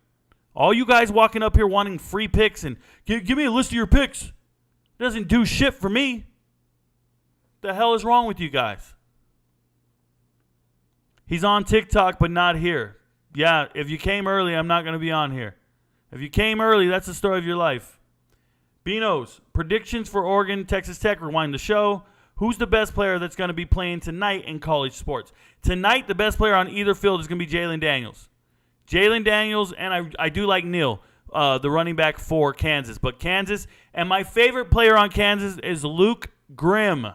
All you guys walking up here wanting free picks and give me a list of your picks. It doesn't do shit for me. The hell is wrong with you guys? He's on TikTok but not here. Yeah, if you came early, I'm not going to be on here. If you came early, that's the story of your life. Beano's, predictions for Oregon, Texas Tech, rewind the show. Who's the best player that's going to be playing tonight in college sports? Tonight, the best player on either field is going to be Jalen Daniels. Jalen Daniels, and I do like Neal, the running back for Kansas. But Kansas, and my favorite player on Kansas is Luke Grimm.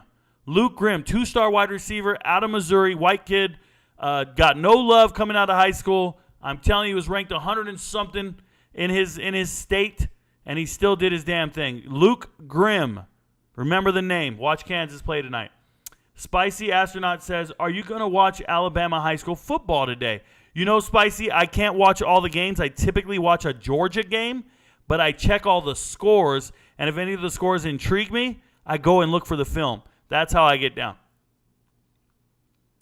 Luke Grimm, 2-star wide receiver out of Missouri, white kid, got no love coming out of high school. I'm telling you, he was ranked 100 and something in his state, and he still did his damn thing. Luke Grimm. Remember the name. Watch Kansas play tonight. Spicy Astronaut says, are you going to watch Alabama high school football today? You know, Spicy, I can't watch all the games. I typically watch a Georgia game, but I check all the scores, and if any of the scores intrigue me, I go and look for the film. That's how I get down.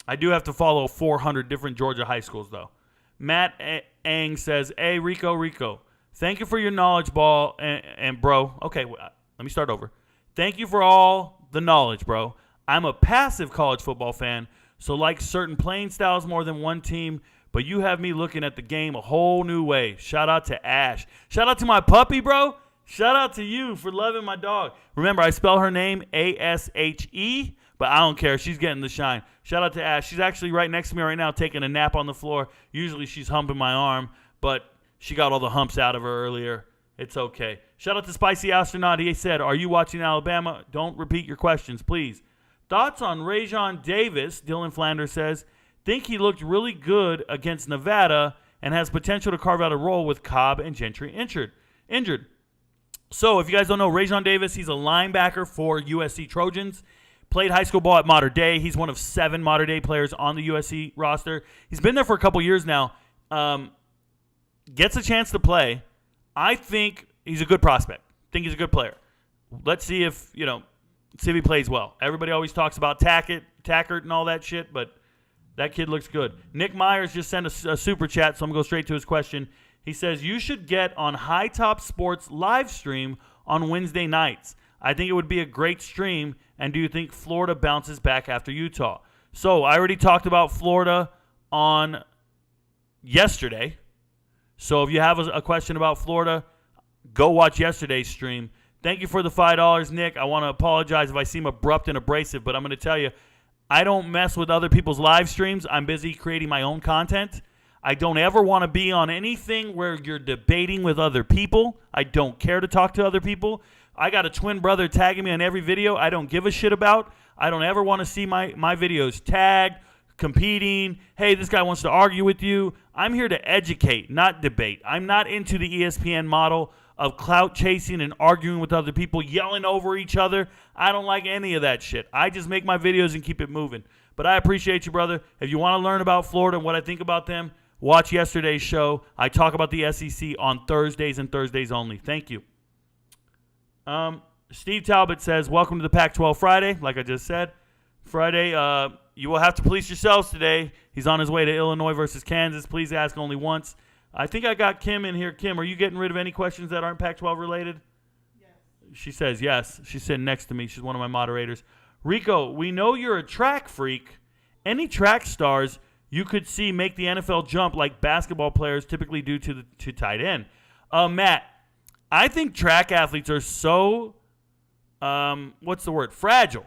I do have to follow 400 different Georgia high schools, though. Matt Ang says, hey, Rico, thank you for your knowledge, ball, and bro. Okay, let me start over. Thank you for all the knowledge, bro. I'm a passive college football fan, so like certain playing styles more than one team, but you have me looking at the game a whole new way. Shout out to Ash. Shout out to my puppy, bro. Shout out to you for loving my dog. Remember, I spell her name Ashe, but I don't care. She's getting the shine. Shout out to Ash. She's actually right next to me right now taking a nap on the floor. Usually she's humping my arm, but she got all the humps out of her earlier. It's okay. Shout out to Spicy Astronaut. He said, are you watching Alabama? Don't repeat your questions, please. Thoughts on Rajon Davis? Dylan Flanders says, think he looked really good against Nevada and has potential to carve out a role with Cobb and Gentry injured. So, if you guys don't know, Rajon Davis, he's a linebacker for USC Trojans. Played high school ball at Mater Dei. He's one of 7 Mater Dei players on the USC roster. He's been there for a couple years now. Gets a chance to play. I think he's a good prospect. Think he's a good player. Let's see if he plays well. Everybody always talks about Tackert and all that shit, but that kid looks good. Nick Myers just sent a super chat, so I'm going to go straight to his question. He says, you should get on High Top Sports live stream on Wednesday nights. I think it would be a great stream. And do you think Florida bounces back after Utah? So I already talked about Florida on yesterday. So if you have a question about Florida, go watch yesterday's stream. Thank you for the $5, Nick. I want to apologize if I seem abrupt and abrasive, but I'm going to tell you, I don't mess with other people's live streams. I'm busy creating my own content. I don't ever want to be on anything where you're debating with other people. I don't care to talk to other people. I got a twin brother tagging me on every video I don't give a shit about. I don't ever want to see my videos tagged, competing. Hey, this guy wants to argue with you. I'm here to educate, not debate. I'm not into the ESPN model of clout chasing and arguing with other people, yelling over each other. I don't like any of that shit. I just make my videos and keep it moving. But I appreciate you, brother. If you want to learn about Florida and what I think about them, watch yesterday's show. I talk about the SEC on Thursdays and Thursdays only. Thank you. Steve Talbot says, welcome to the Pac-12 Friday. Like I just said, Friday, you will have to police yourselves today. He's on his way to Illinois versus Kansas. Please ask only once. I think I got Kim in here. Kim, are you getting rid of any questions that aren't Pac-12 related? Yes. She says yes. She's sitting next to me. She's one of my moderators. Rico, we know you're a track freak. Any track stars you could see make the NFL jump like basketball players typically do to tight end? Matt, I think track athletes are so, fragile.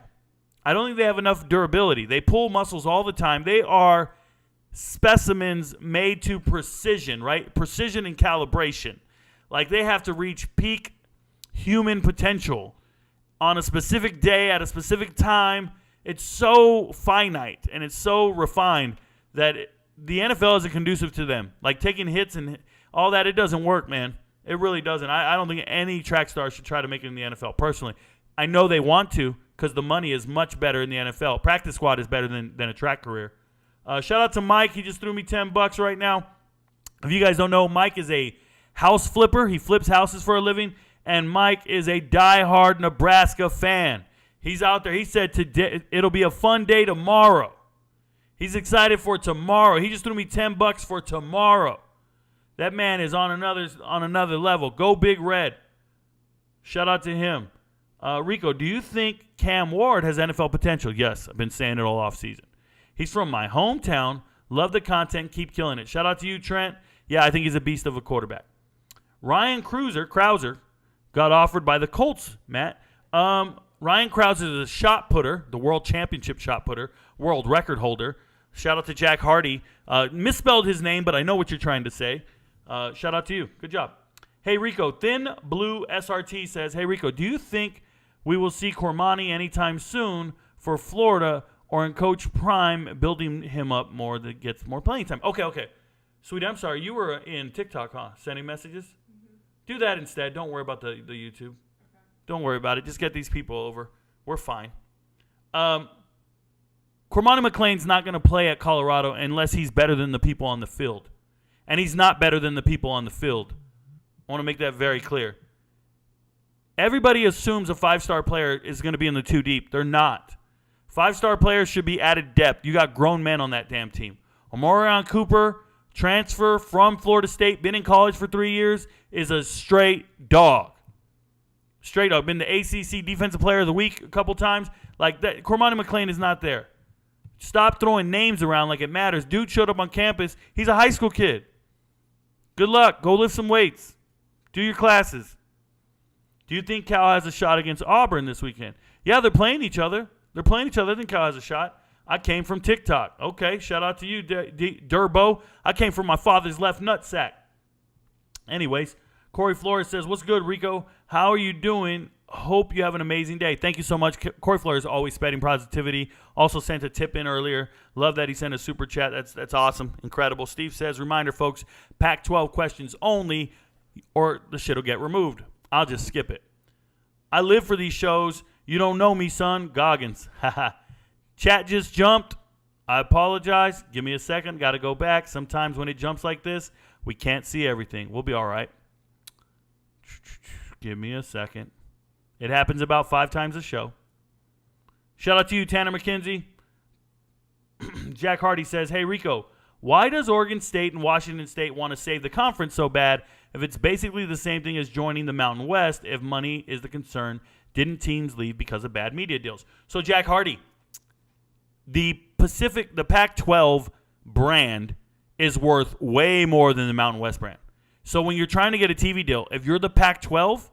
I don't think they have enough durability. They pull muscles all the time. They are specimens made to precision, right? Precision and calibration. Like they have to reach peak human potential on a specific day at a specific time. It's so finite and it's so refined that the NFL isn't conducive to them. Like taking hits and all that, it doesn't work, man. It really doesn't. I don't think any track star should try to make it in the NFL, personally. I know they want to because the money is much better in the NFL. Practice squad is better than a track career. Shout out to Mike. He just threw me $10 right now. If you guys don't know, Mike is a house flipper. He flips houses for a living. And Mike is a diehard Nebraska fan. He's out there. He said today it'll be a fun day tomorrow. He's excited for tomorrow. He just threw me $10 for tomorrow. That man is on another level. Go Big Red. Shout out to him. Rico, do you think Cam Ward has NFL potential? Yes, I've been saying it all offseason. He's from my hometown. Love the content. Keep killing it. Shout out to you, Trent. Yeah, I think he's a beast of a quarterback. Ryan Krauser got offered by the Colts, Matt. Ryan Krauser is a shot putter, the world championship shot putter, world record holder. Shout out to Jack Hardy. Misspelled his name, but I know what you're trying to say. Shout out to you. Good job. Hey, Rico. Thin Blue SRT says, hey, Rico, do you think we will see Cormani anytime soon for Florida or in Coach Prime building him up more that gets more playing time? Okay. Sweetie, I'm sorry. You were in TikTok, huh? Sending messages? Mm-hmm. Do that instead. Don't worry about the YouTube. Okay. Don't worry about it. Just get these people over. We're fine. Cormani McClain's not going to play at Colorado unless he's better than the people on the field. And he's not better than the people on the field. I want to make that very clear. Everybody assumes a five-star player is going to be in the two deep. They're not. Five-star players should be added depth. You got grown men on that damn team. Omarion Cooper, transfer from Florida State, been in college for 3 years, is a straight dog. Straight dog. Been the ACC Defensive Player of the Week a couple times. Like that. Cormani McClain is not there. Stop throwing names around like it matters. Dude showed up on campus. He's a high school kid. Good luck. Go lift some weights. Do your classes. Do you think Cal has a shot against Auburn this weekend? Yeah, they're playing each other. I think Cal has a shot. I came from TikTok. Okay, shout out to you, Durbo. I came from my father's left nutsack. Anyways, Corey Flores says, what's good, Rico? How are you doing? Hope you have an amazing day. Thank you so much. Corey Flores always spreading positivity. Also sent a tip in earlier. Love that he sent a super chat. That's awesome. Incredible. Steve says, reminder, folks, Pac-12 questions only or the shit will get removed. I'll just skip it. I live for these shows. You don't know me, son. Goggins. Haha. Chat just jumped. I apologize. Give me a second. Got to go back. Sometimes when it jumps like this, we can't see everything. We'll be all right. Give me a second. It happens about 5 times a show. Shout out to you, Tanner McKenzie. Jack Hardy says, hey, Rico, why does Oregon State and Washington State want to save the conference so bad if it's basically the same thing as joining the Mountain West if money is the concern? Didn't teams leave because of bad media deals? So, Jack Hardy, the Pac-12 brand is worth way more than the Mountain West brand. So when you're trying to get a TV deal, if you're the Pac-12,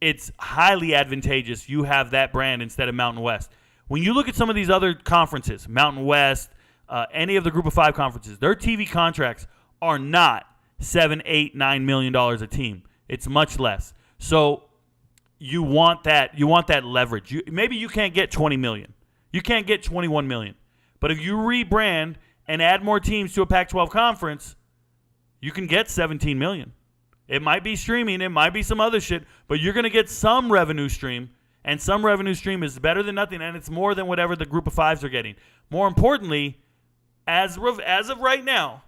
it's highly advantageous you have that brand instead of Mountain West. When you look at some of these other conferences, Mountain West, any of the Group of 5 conferences, their TV contracts are not $7, $8, $9 million a team. It's much less. So you want that leverage. Maybe you can't get $20 million. You can't get $21 million. But if you rebrand and add more teams to a Pac-12 conference, you can get $17 million. It might be streaming. It might be some other shit. But you're going to get some revenue stream. And some revenue stream is better than nothing. And it's more than whatever the Group of 5s are getting. More importantly, as of right now,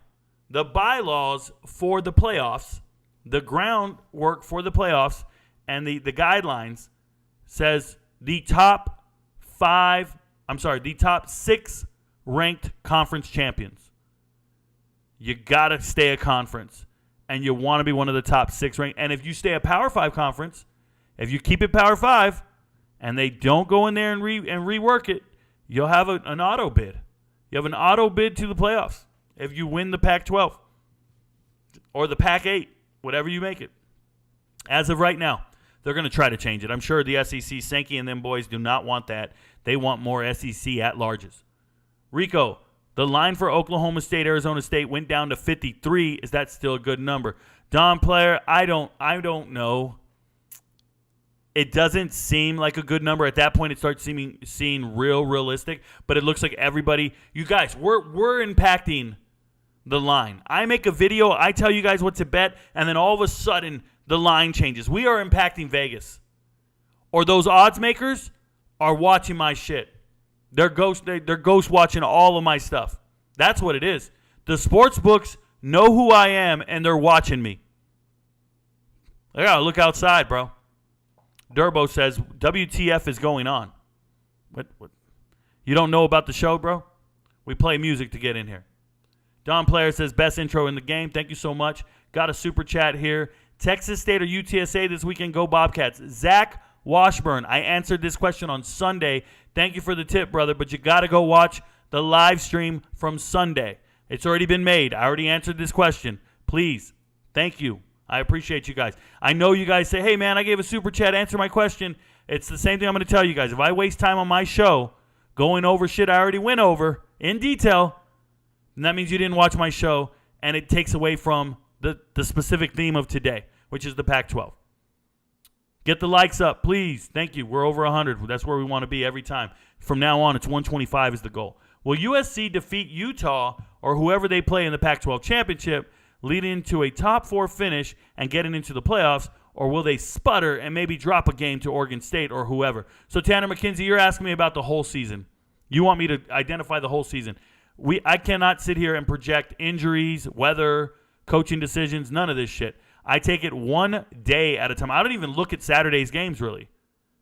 the bylaws for the playoffs, the groundwork for the playoffs, and the guidelines says the top 6 ranked conference champions. You got to stay a conference, and you want to be one of the top 6 ranked. And if you stay a Power 5 conference, if you keep it Power 5, and they don't go in there and rework it, you'll have an auto bid. You have an auto bid to the playoffs if you win the Pac-12 or the Pac-8, whatever you make it. As of right now, they're going to try to change it. I'm sure the SEC, Sankey and them boys do not want that. They want more SEC at-larges. Rico, the line for Oklahoma State, Arizona State went down to 53. Is that still a good number? Don Player, I don't know. It doesn't seem like a good number. At that point, it starts seeming realistic. But it looks like everybody, you guys, we're impacting the line. I make a video, I tell you guys what to bet, and then all of a sudden the line changes. We are impacting Vegas. Or those odds makers are watching my shit. They're ghost watching all of my stuff. That's what it is. The sports books know who I am, and they're watching me. I gotta look outside, bro. Durbo says, WTF is going on. What? You don't know about the show, bro? We play music to get in here. Don Player says, best intro in the game. Thank you so much. Got a super chat here. Texas State or UTSA this weekend? Go Bobcats. Zach Washburn, I answered this question on Sunday. Thank you for the tip, brother, but you got to go watch the live stream from Sunday. It's already been made. I already answered this question. Please. Thank you. I appreciate you guys. I know you guys say, hey, man, I gave a super chat. Answer my question. It's the same thing I'm going to tell you guys. If I waste time on my show going over shit I already went over in detail, then that means you didn't watch my show, and it takes away from the specific theme of today, which is the Pac-12. Get the likes up, please. Thank you. We're over 100. That's where we want to be every time. From now on, it's 125 is the goal. Will USC defeat Utah or whoever they play in the Pac-12 championship, leading to a top 4 finish and getting into the playoffs, or will they sputter and maybe drop a game to Oregon State or whoever? So, Tanner McKenzie, you're asking me about the whole season. You want me to identify the whole season. I cannot sit here and project injuries, weather, coaching decisions, none of this shit. I take it one day at a time. I don't even look at Saturday's games, really.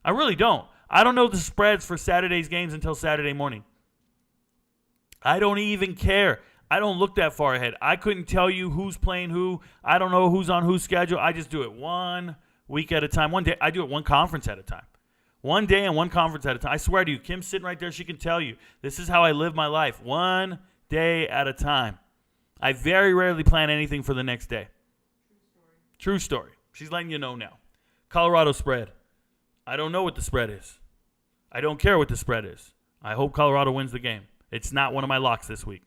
I really don't. I don't know the spreads for Saturday's games until Saturday morning. I don't even care. I don't look that far ahead. I couldn't tell you who's playing who. I don't know who's on whose schedule. I just do it 1 week at a time. One day. I do it one conference at a time. One day and one conference at a time. I swear to you, Kim's sitting right there. She can tell you. This is how I live my life. One day at a time. I very rarely plan anything for the next day. True story. She's letting you know now. Colorado spread. I don't know what the spread is. I don't care what the spread is. I hope Colorado wins the game. It's not one of my locks this week.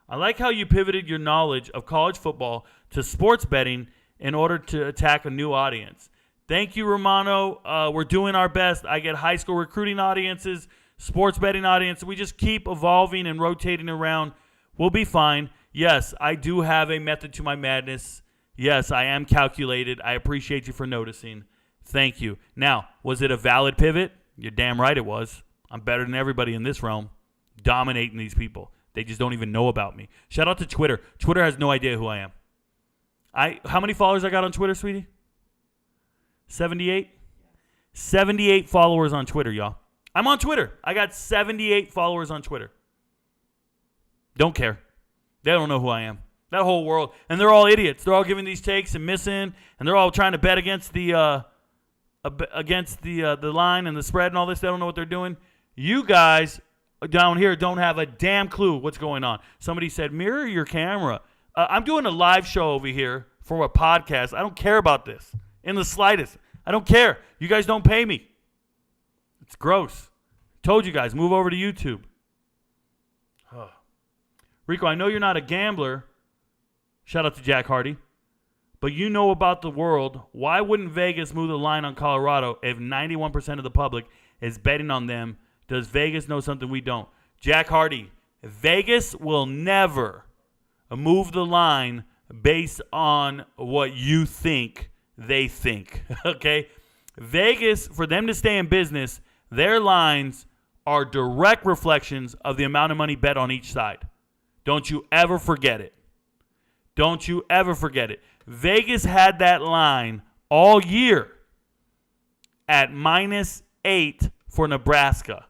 I like how you pivoted your knowledge of college football to sports betting in order to attack a new audience. Thank you, Romano. We're doing our best. I get high school recruiting audiences, sports betting audiences. We just keep evolving and rotating around. We'll be fine. Yes, I do have a method to my madness. Yes, I am calculated. I appreciate you for noticing. Thank you. Now, was it a valid pivot? You're damn right it was. I'm better than everybody in this realm, dominating these people. They just don't even know about me. Shout out to Twitter. Twitter has no idea who I am. How many followers I got on Twitter, sweetie? 78? 78 followers on Twitter, y'all. I'm on Twitter. I got 78 followers on Twitter. Don't care. They don't know who I am. That whole world. And they're all idiots. They're all giving these takes and missing. And they're all trying to bet against the line and the spread and all this. They don't know what they're doing. You guys down here don't have a damn clue what's going on. Somebody said, mirror your camera. I'm doing a live show over here for a podcast. I don't care about this in the slightest. I don't care. You guys don't pay me. It's gross. Told you guys, move over to YouTube. Rico, I know you're not a gambler. Shout out to Jack Hardy. But you know about the world. Why wouldn't Vegas move the line on Colorado if 91% of the public is betting on them? Does Vegas know something we don't? Jack Hardy, Vegas will never move the line based on what you think they think, okay? Vegas, for them to stay in business, their lines are direct reflections of the amount of money bet on each side. Don't you ever forget it. Don't you ever forget it. Vegas had that line all year at -8 for Nebraska.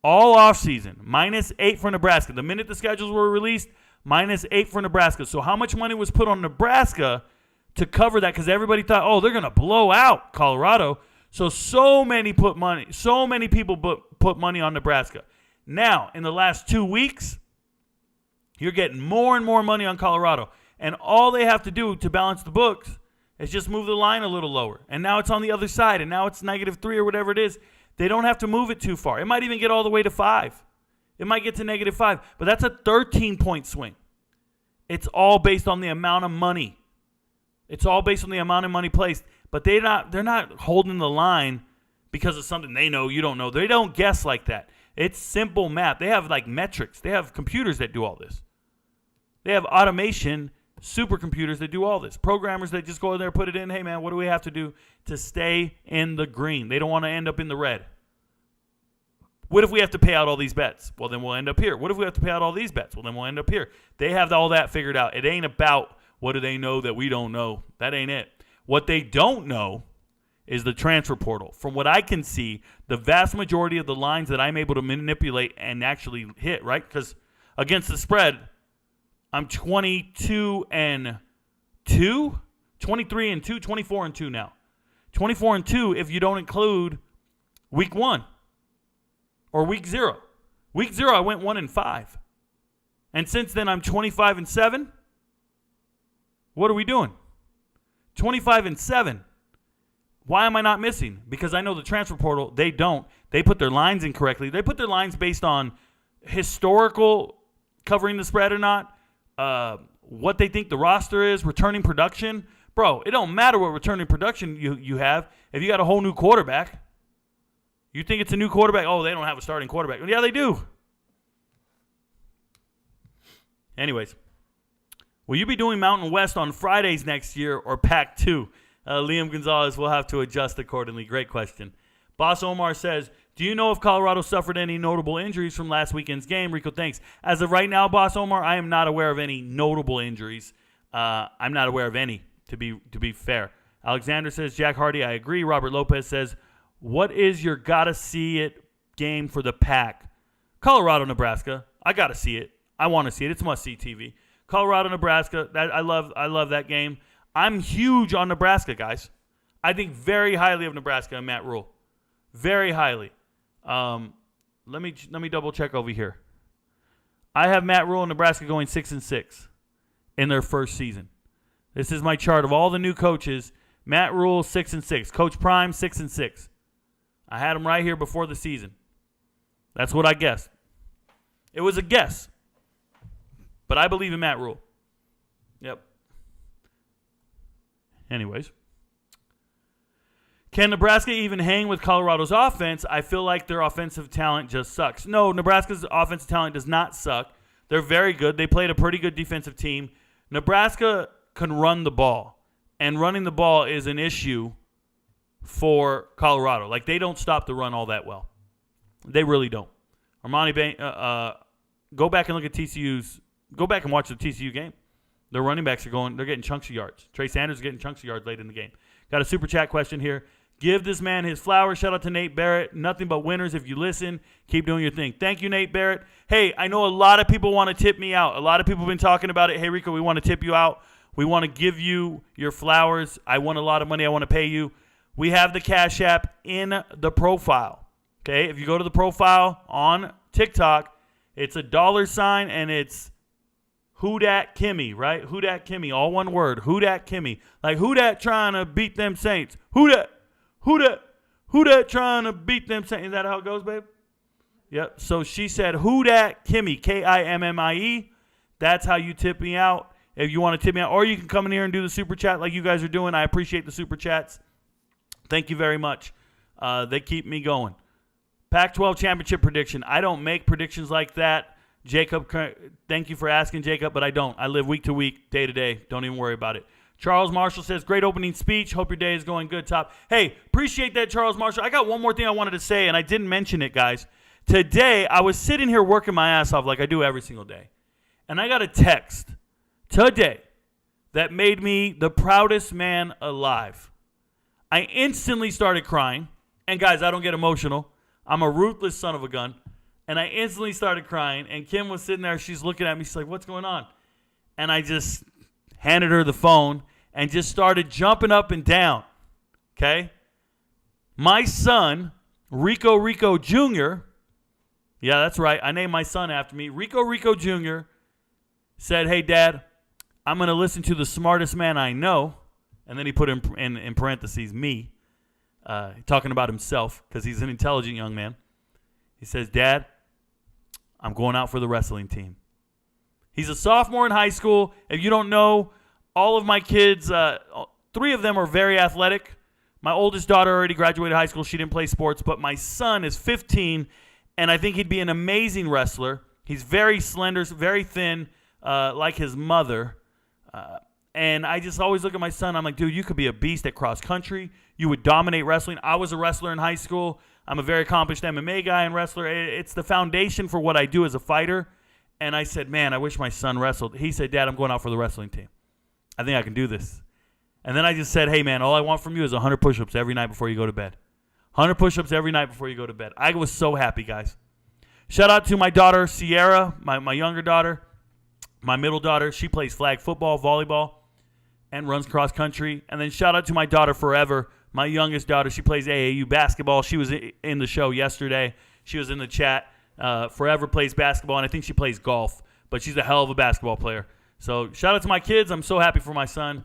All offseason, -8 for Nebraska. The minute the schedules were released, -8 for Nebraska. So how much money was put on Nebraska to cover that? Because everybody thought, oh, they're going to blow out Colorado. So many people put money on Nebraska. Now, in the last 2 weeks, you're getting more and more money on Colorado. And all they have to do to balance the books is just move the line a little lower. And now it's on the other side. And now it's -3 or whatever it is. They don't have to move it too far. It might even get all the way to 5. It might get to -5. But that's a 13-point swing. It's all based on the amount of money. It's all based on the amount of money placed. But they're not holding the line because of something they know you don't know. They don't guess like that. It's simple math. They have like metrics. They have computers that do all this. They have automation supercomputers that do all this. Programmers that just go in there, put it in. Hey, man, what do we have to do to stay in the green? They don't want to end up in the red. What if we have to pay out all these bets? Well, then we'll end up here. What if we have to pay out all these bets? Well, then we'll end up here. They have all that figured out. It ain't about what do they know that we don't know. That ain't it. What they don't know is the transfer portal. From what I can see, the vast majority of the lines that I'm able to manipulate and actually hit, right? Because against the spread, I'm 22-2, 23-2, 24-2 now. 24-2 if you don't include week 1 or week 0. Week 0, I went 1-5. And since then, I'm 25-7. What are we doing? 25-7. Why am I not missing? Because I know the transfer portal, they don't. They put their lines incorrectly. They put their lines based on historical covering the spread or not. What they think the roster is, returning production. Bro, it don't matter what returning production you have if you got a whole new quarterback. You think it's a new quarterback? Oh, they don't have a starting quarterback. Yeah, they do. Anyways, will you be doing Mountain West on Fridays next year or Pac-2? Liam Gonzalez will have to adjust accordingly. Great question. Boss Omar says, do you know if Colorado suffered any notable injuries from last weekend's game? Rico, thanks. As of right now, Boss Omar, I am not aware of any notable injuries. I'm not aware of any, to be fair. Alexander says, Jack Hardy, I agree. Robert Lopez says, what is your gotta see it game for the Pac? Colorado, Nebraska. I gotta see it. I want to see it. It's must see TV. Colorado, Nebraska. I love that game. I'm huge on Nebraska, guys. I think very highly of Nebraska and Matt Rule. Very highly. Let me double check over here. I have Matt Rule and Nebraska going 6-6 in their first season. This is my chart of all the new coaches. Matt Rule 6-6. Coach Prime 6-6. I had him right here before the season. That's what I guessed. It was a guess. But I believe in Matt Rule. Yep. Anyways. Can Nebraska even hang with Colorado's offense? I feel like their offensive talent just sucks. No, Nebraska's offensive talent does not suck. They're very good. They played a pretty good defensive team. Nebraska can run the ball, and running the ball is an issue for Colorado. Like, they don't stop the run all that well. They really don't. Go back and look at TCU's. Go back and watch the TCU game. Their running backs they're getting chunks of yards. Trey Sanders is getting chunks of yards late in the game. Got a super chat question here. Give this man his flowers. Shout out to Nate Barrett. Nothing but winners if you listen. Keep doing your thing. Thank you, Nate Barrett. Hey, I know a lot of people want to tip me out. A lot of people have been talking about it. Hey, Rico, we want to tip you out. We want to give you your flowers. I want a lot of money. I want to pay you. We have the Cash App in the profile. Okay, if you go to the profile on TikTok, it's a $ and it's Who Dat Kimmy, right? Who Dat Kimmy, all one word. Who Dat Kimmy. Like, who dat trying to beat them Saints? Who dat trying to beat them Saints? Is that how it goes, babe? Yep. So she said, who dat Kimmy, Kimmie. That's how you tip me out if you want to tip me out. Or you can come in here and do the super chat like you guys are doing. I appreciate the super chats. Thank you very much. They keep me going. Pac-12 championship prediction. I don't make predictions like that. Jacob, thank you for asking, Jacob, but I don't. I live week to week, day to day. Don't even worry about it. Charles Marshall says, great opening speech. Hope your day is going good, Top. Hey, appreciate that, Charles Marshall. I got one more thing I wanted to say, and I didn't mention it, guys. Today, I was sitting here working my ass off like I do every single day, and I got a text today that made me the proudest man alive. I instantly started crying, and guys, I don't get emotional. I'm a ruthless son of a gun. And I instantly started crying, and Kim was sitting there. She's looking at me. She's like, what's going on? And I just handed her the phone and just started jumping up and down, okay? My son, Rico Jr., yeah, that's right. I named my son after me. Rico Jr. said, hey, Dad, I'm going to listen to the smartest man I know. And then he put in parentheses, me, talking about himself because he's an intelligent young man. He says, Dad, I'm going out for the wrestling team. He's a sophomore in high school. If you don't know, all of my kids, 3 of them are very athletic. My oldest daughter already graduated high school. She didn't play sports. But my son is 15, and I think he'd be an amazing wrestler. He's very slender, very thin, like his mother. And I just always look at my son. I'm like, dude, you could be a beast at cross country. You would dominate wrestling. I was a wrestler in high school. I'm a very accomplished MMA guy and wrestler. It's the foundation for what I do as a fighter. And I said, man, I wish my son wrestled. He said, Dad, I'm going out for the wrestling team. I think I can do this. And then I just said, hey, man, all I want from you is 100 push-ups every night before you go to bed. 100 push-ups every night before you go to bed. I was so happy, guys. Shout out to my daughter, Sierra, my younger daughter, my middle daughter. She plays flag football, volleyball, and runs cross country. And then shout out to my daughter, Forever, my youngest daughter. She plays AAU basketball. She was in the show yesterday. She was in the chat. Forever plays basketball, and I think she plays golf. But she's a hell of a basketball player. So shout out to my kids. I'm so happy for my son.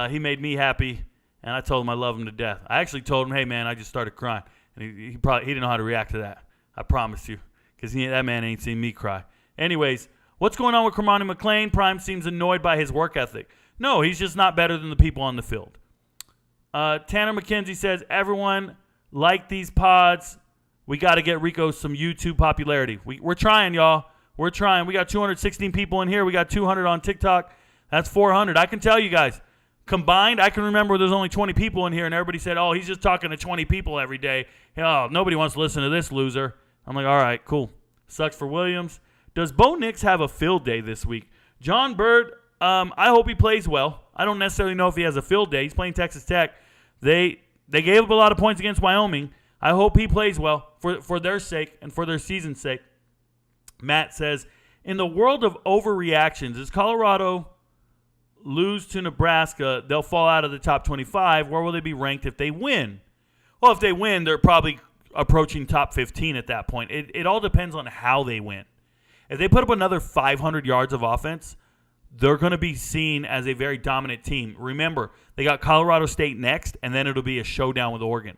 He made me happy, and I told him I love him to death. I actually told him, hey, man, I just started crying. And he didn't know how to react to that. I promise you. Because that man ain't seen me cry. Anyways, what's going on with Kermani McLean? Prime seems annoyed by his work ethic. No, he's just not better than the people on the field. Tanner McKenzie says, everyone like these pods. We got to get Rico some YouTube popularity. We're trying, y'all. We're trying. We got 216 people in here. We got 200 on TikTok. That's 400. I can tell you guys, combined, I can remember there's only 20 people in here, and everybody said, oh, he's just talking to 20 people every day. Oh, nobody wants to listen to this loser. I'm like, all right, cool. Sucks for Williams. Does Bo Nix have a field day this week? John Bird, I hope he plays well. I don't necessarily know if he has a field day. He's playing Texas Tech. They gave up a lot of points against Wyoming. I hope he plays well for their sake and for their season's sake. Matt says, in the world of overreactions, as Colorado lose to Nebraska, they'll fall out of the top 25. Where will they be ranked if they win? Well, if they win, they're probably approaching top 15 at that point. It all depends on how they win. If they put up another 500 yards of offense, they're going to be seen as a very dominant team. Remember, they got Colorado State next, and then it'll be a showdown with Oregon.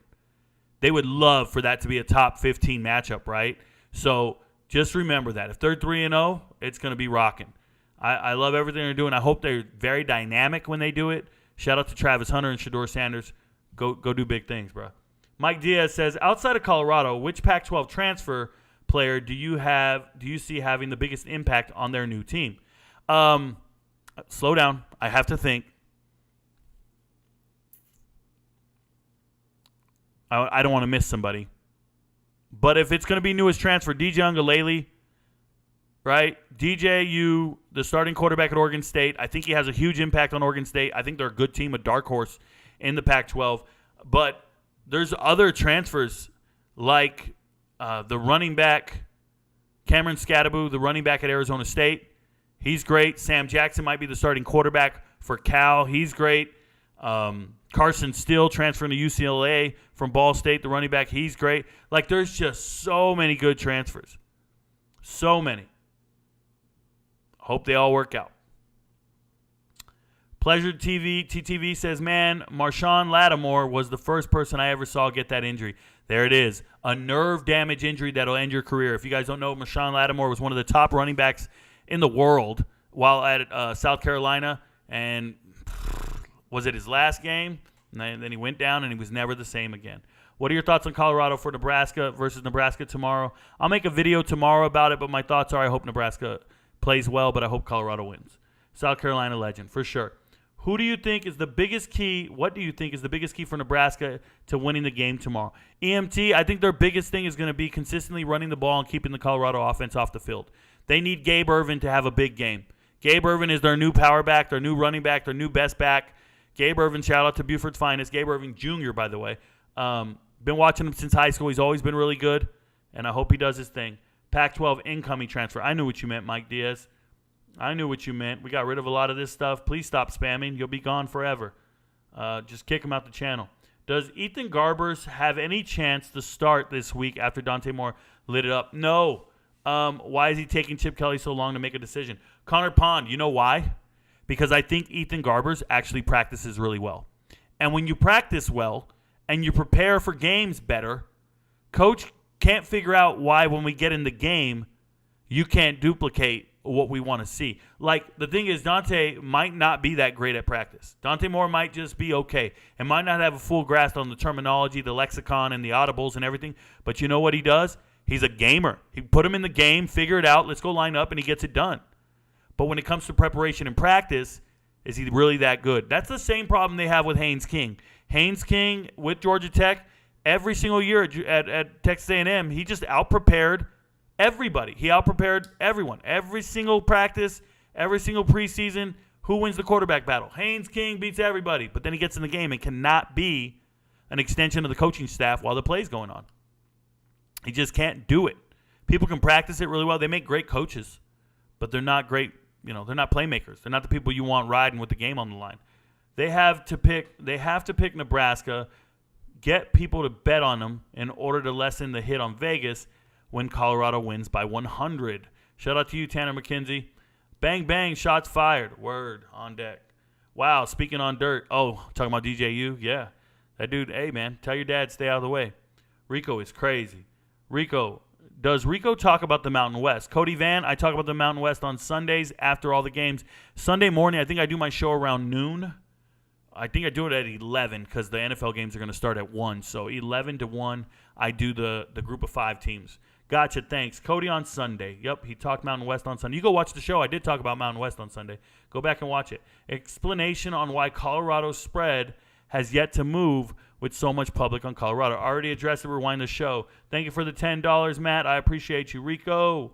They would love for that to be a top 15 matchup, right? So just remember that. If they're 3-0, it's going to be rocking. I love everything they're doing. I hope they're very dynamic when they do it. Shout out to Travis Hunter and Shedeur Sanders. Go do big things, bro. Mike Diaz says, outside of Colorado, which Pac-12 transfer player do you see having the biggest impact on their new team? Slow down. I have to think. I don't want to miss somebody. But if it's going to be newest transfer, DJ Uiagalelei, right? DJU, the starting quarterback at Oregon State. I think he has a huge impact on Oregon State. I think they're a good team, a dark horse in the Pac-12. But there's other transfers like the running back, Cameron Scadaboo, the running back at Arizona State. He's great. Sam Jackson might be the starting quarterback for Cal. He's great. Carson Steele transferring to UCLA from Ball State, the running back. He's great. Like, there's just so many good transfers. So many. Hope they all work out. Pleasure TV, TTV says, man, Marshawn Lattimore was the first person I ever saw get that injury. There it is. A nerve damage injury that'll end your career. If you guys don't know, Marshawn Lattimore was one of the top running backs in the world while at South Carolina. And was it his last game? And then he went down and he was never the same again. What are your thoughts on Colorado for Nebraska versus Nebraska tomorrow? I'll make a video tomorrow about it, but my thoughts are I hope Nebraska plays well, but I hope Colorado wins. South Carolina legend, for sure. Who do you think is the biggest key? What do you think is the biggest key for Nebraska to winning the game tomorrow? EMT, I think their biggest thing is going to be consistently running the ball and keeping the Colorado offense off the field. They need Gabe Ervin to have a big game. Gabe Ervin is their new power back, their new running back, their new best back. Gabe Ervin, shout out to Buford's finest. Gabe Ervin Jr., by the way. Been watching him since high school. He's always been really good, and I hope he does his thing. Pac-12 incoming transfer. I knew what you meant, Mike Diaz. I knew what you meant. We got rid of a lot of this stuff. Please stop spamming. You'll be gone forever. Just kick him out the channel. Does Ethan Garbers have any chance to start this week after Dante Moore lit it up? No. Why is he taking Chip Kelly so long to make a decision? Connor Pond, you know why? Because I think Ethan Garbers actually practices really well. And when you practice well and you prepare for games better, coach can't figure out why when we get in the game, you can't duplicate what we want to see. Like, the thing is, Dante might not be that great at practice. Dante Moore might just be okay and might not have a full grasp on the terminology, the lexicon, and the audibles and everything. But you know what he does? He's a gamer. He put him in the game, figure it out, let's go line up, and he gets it done. But when it comes to preparation and practice, is he really that good? That's the same problem they have with Haynes King. Haynes King with Georgia Tech, every single year at Texas A&M, he just out-prepared everybody. He out-prepared everyone. Every single practice, every single preseason, who wins the quarterback battle? Haynes King beats everybody. But then he gets in the game and cannot be an extension of the coaching staff while the play's going on. He just can't do it. People can practice it really well. They make great coaches, but they're not great. They're not playmakers. They're not the people you want riding with the game on the line. They have to pick Nebraska, get people to bet on them in order to lessen the hit on Vegas when Colorado wins by 100. Shout out to you, Tanner McKenzie. Bang, bang, shots fired. Word on deck. Wow, speaking on dirt. Oh, talking about DJU? Yeah. That dude, hey, man, tell your dad stay out of the way. Rico is crazy. Does Rico talk about the Mountain West? Cody Van, I talk about the Mountain West on Sundays after all the games. Sunday morning, I think I do my show around noon. I think I do it at 11 because the NFL games are going to start at 1. So 11 to 1, I do the group of 5 teams. Gotcha, thanks. Cody on Sunday. Yep, he talked Mountain West on Sunday. You go watch the show. I did talk about Mountain West on Sunday. Go back and watch it. Explanation on why Colorado's spread has yet to move with so much public on Colorado. Already addressed it. Rewind the show. Thank you for the $10, Matt. I appreciate you. Rico,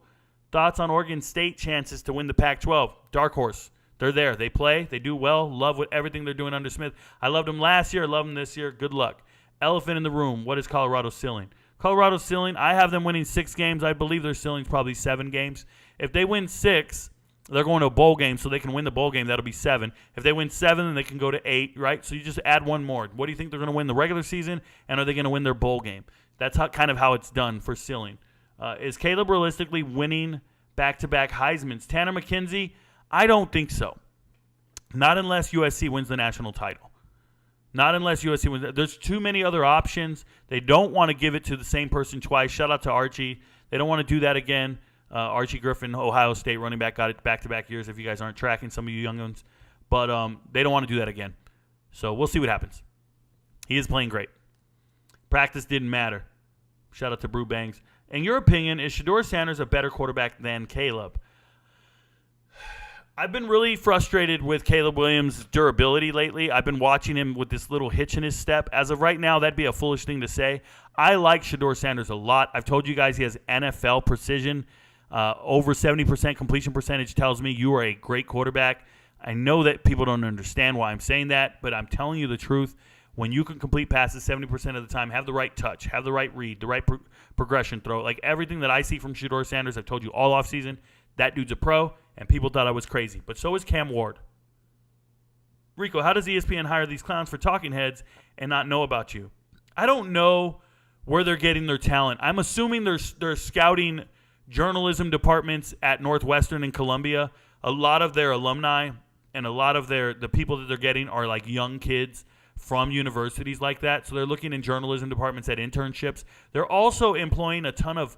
thoughts on Oregon State chances to win the Pac-12? Dark horse. They're there. They play. They do well. Love everything they're doing under Smith. I loved them last year. I love them this year. Good luck. Elephant in the room. What is Colorado's ceiling? Colorado's ceiling, I have them winning 6 games. I believe their ceiling's probably 7 games. If they win 6, they're going to a bowl game, so they can win the bowl game. That'll be 7. If they win 7, then they can go to 8, right? So you just add one more. What do you think they're going to win the regular season, and are they going to win their bowl game? That's kind of how it's done for ceiling. Is Caleb realistically winning back-to-back Heismans? Tanner McKenzie, I don't think so. Not unless USC wins the national title. Not unless USC wins. There's too many other options. They don't want to give it to the same person twice. Shout out to Archie. They don't want to do that again. Archie Griffin, Ohio State running back, got it back-to-back years if you guys aren't tracking, some of you young ones. But they don't want to do that again. So we'll see what happens. He is playing great. Practice didn't matter. Shout out to Brew Bangs. In your opinion, is Shedeur Sanders a better quarterback than Caleb? I've been really frustrated with Caleb Williams' durability lately. I've been watching him with this little hitch in his step. As of right now, that'd be a foolish thing to say. I like Shedeur Sanders a lot. I've told you guys he has NFL precision. Over 70% completion percentage tells me you are a great quarterback. I know that people don't understand why I'm saying that, but I'm telling you the truth. When you can complete passes 70% of the time, have the right touch, have the right read, the right progression throw, like everything that I see from Shedeur Sanders, I've told you all offseason, that dude's a pro, and people thought I was crazy. But so is Cam Ward. Rico, how does ESPN hire these clowns for talking heads and not know about you? I don't know where they're getting their talent. I'm assuming they're scouting journalism departments at Northwestern and Columbia. A lot of their alumni and a lot of the people that they're getting are like young kids from universities like that. So they're looking in journalism departments at internships. They're also employing a ton of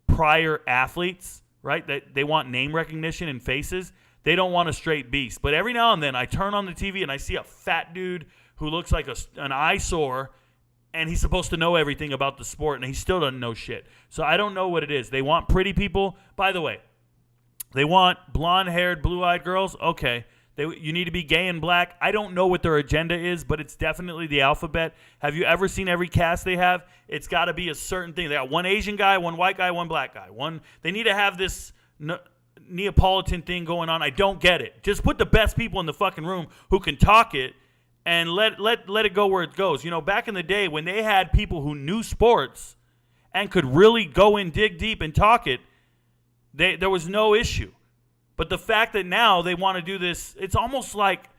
prior athletes, right? That they want name recognition and faces. They don't want a straight beast. But every now and then I turn on the TV and I see a fat dude who looks like an eyesore, and he's supposed to know everything about the sport, and he still doesn't know shit. So I don't know what it is. They want pretty people. By the way, they want blonde-haired, blue-eyed girls. Okay. You need to be gay and black. I don't know what their agenda is, but it's definitely the alphabet. Have you ever seen every cast they have? It's got to be a certain thing. They got one Asian guy, one white guy, one black guy. They need to have this Neapolitan thing going on. I don't get it. Just put the best people in the fucking room who can talk it and let it go where it goes. You know, back in the day when they had people who knew sports and could really go in, dig deep, and talk it, there was no issue. But the fact that now they want to do this, it's almost like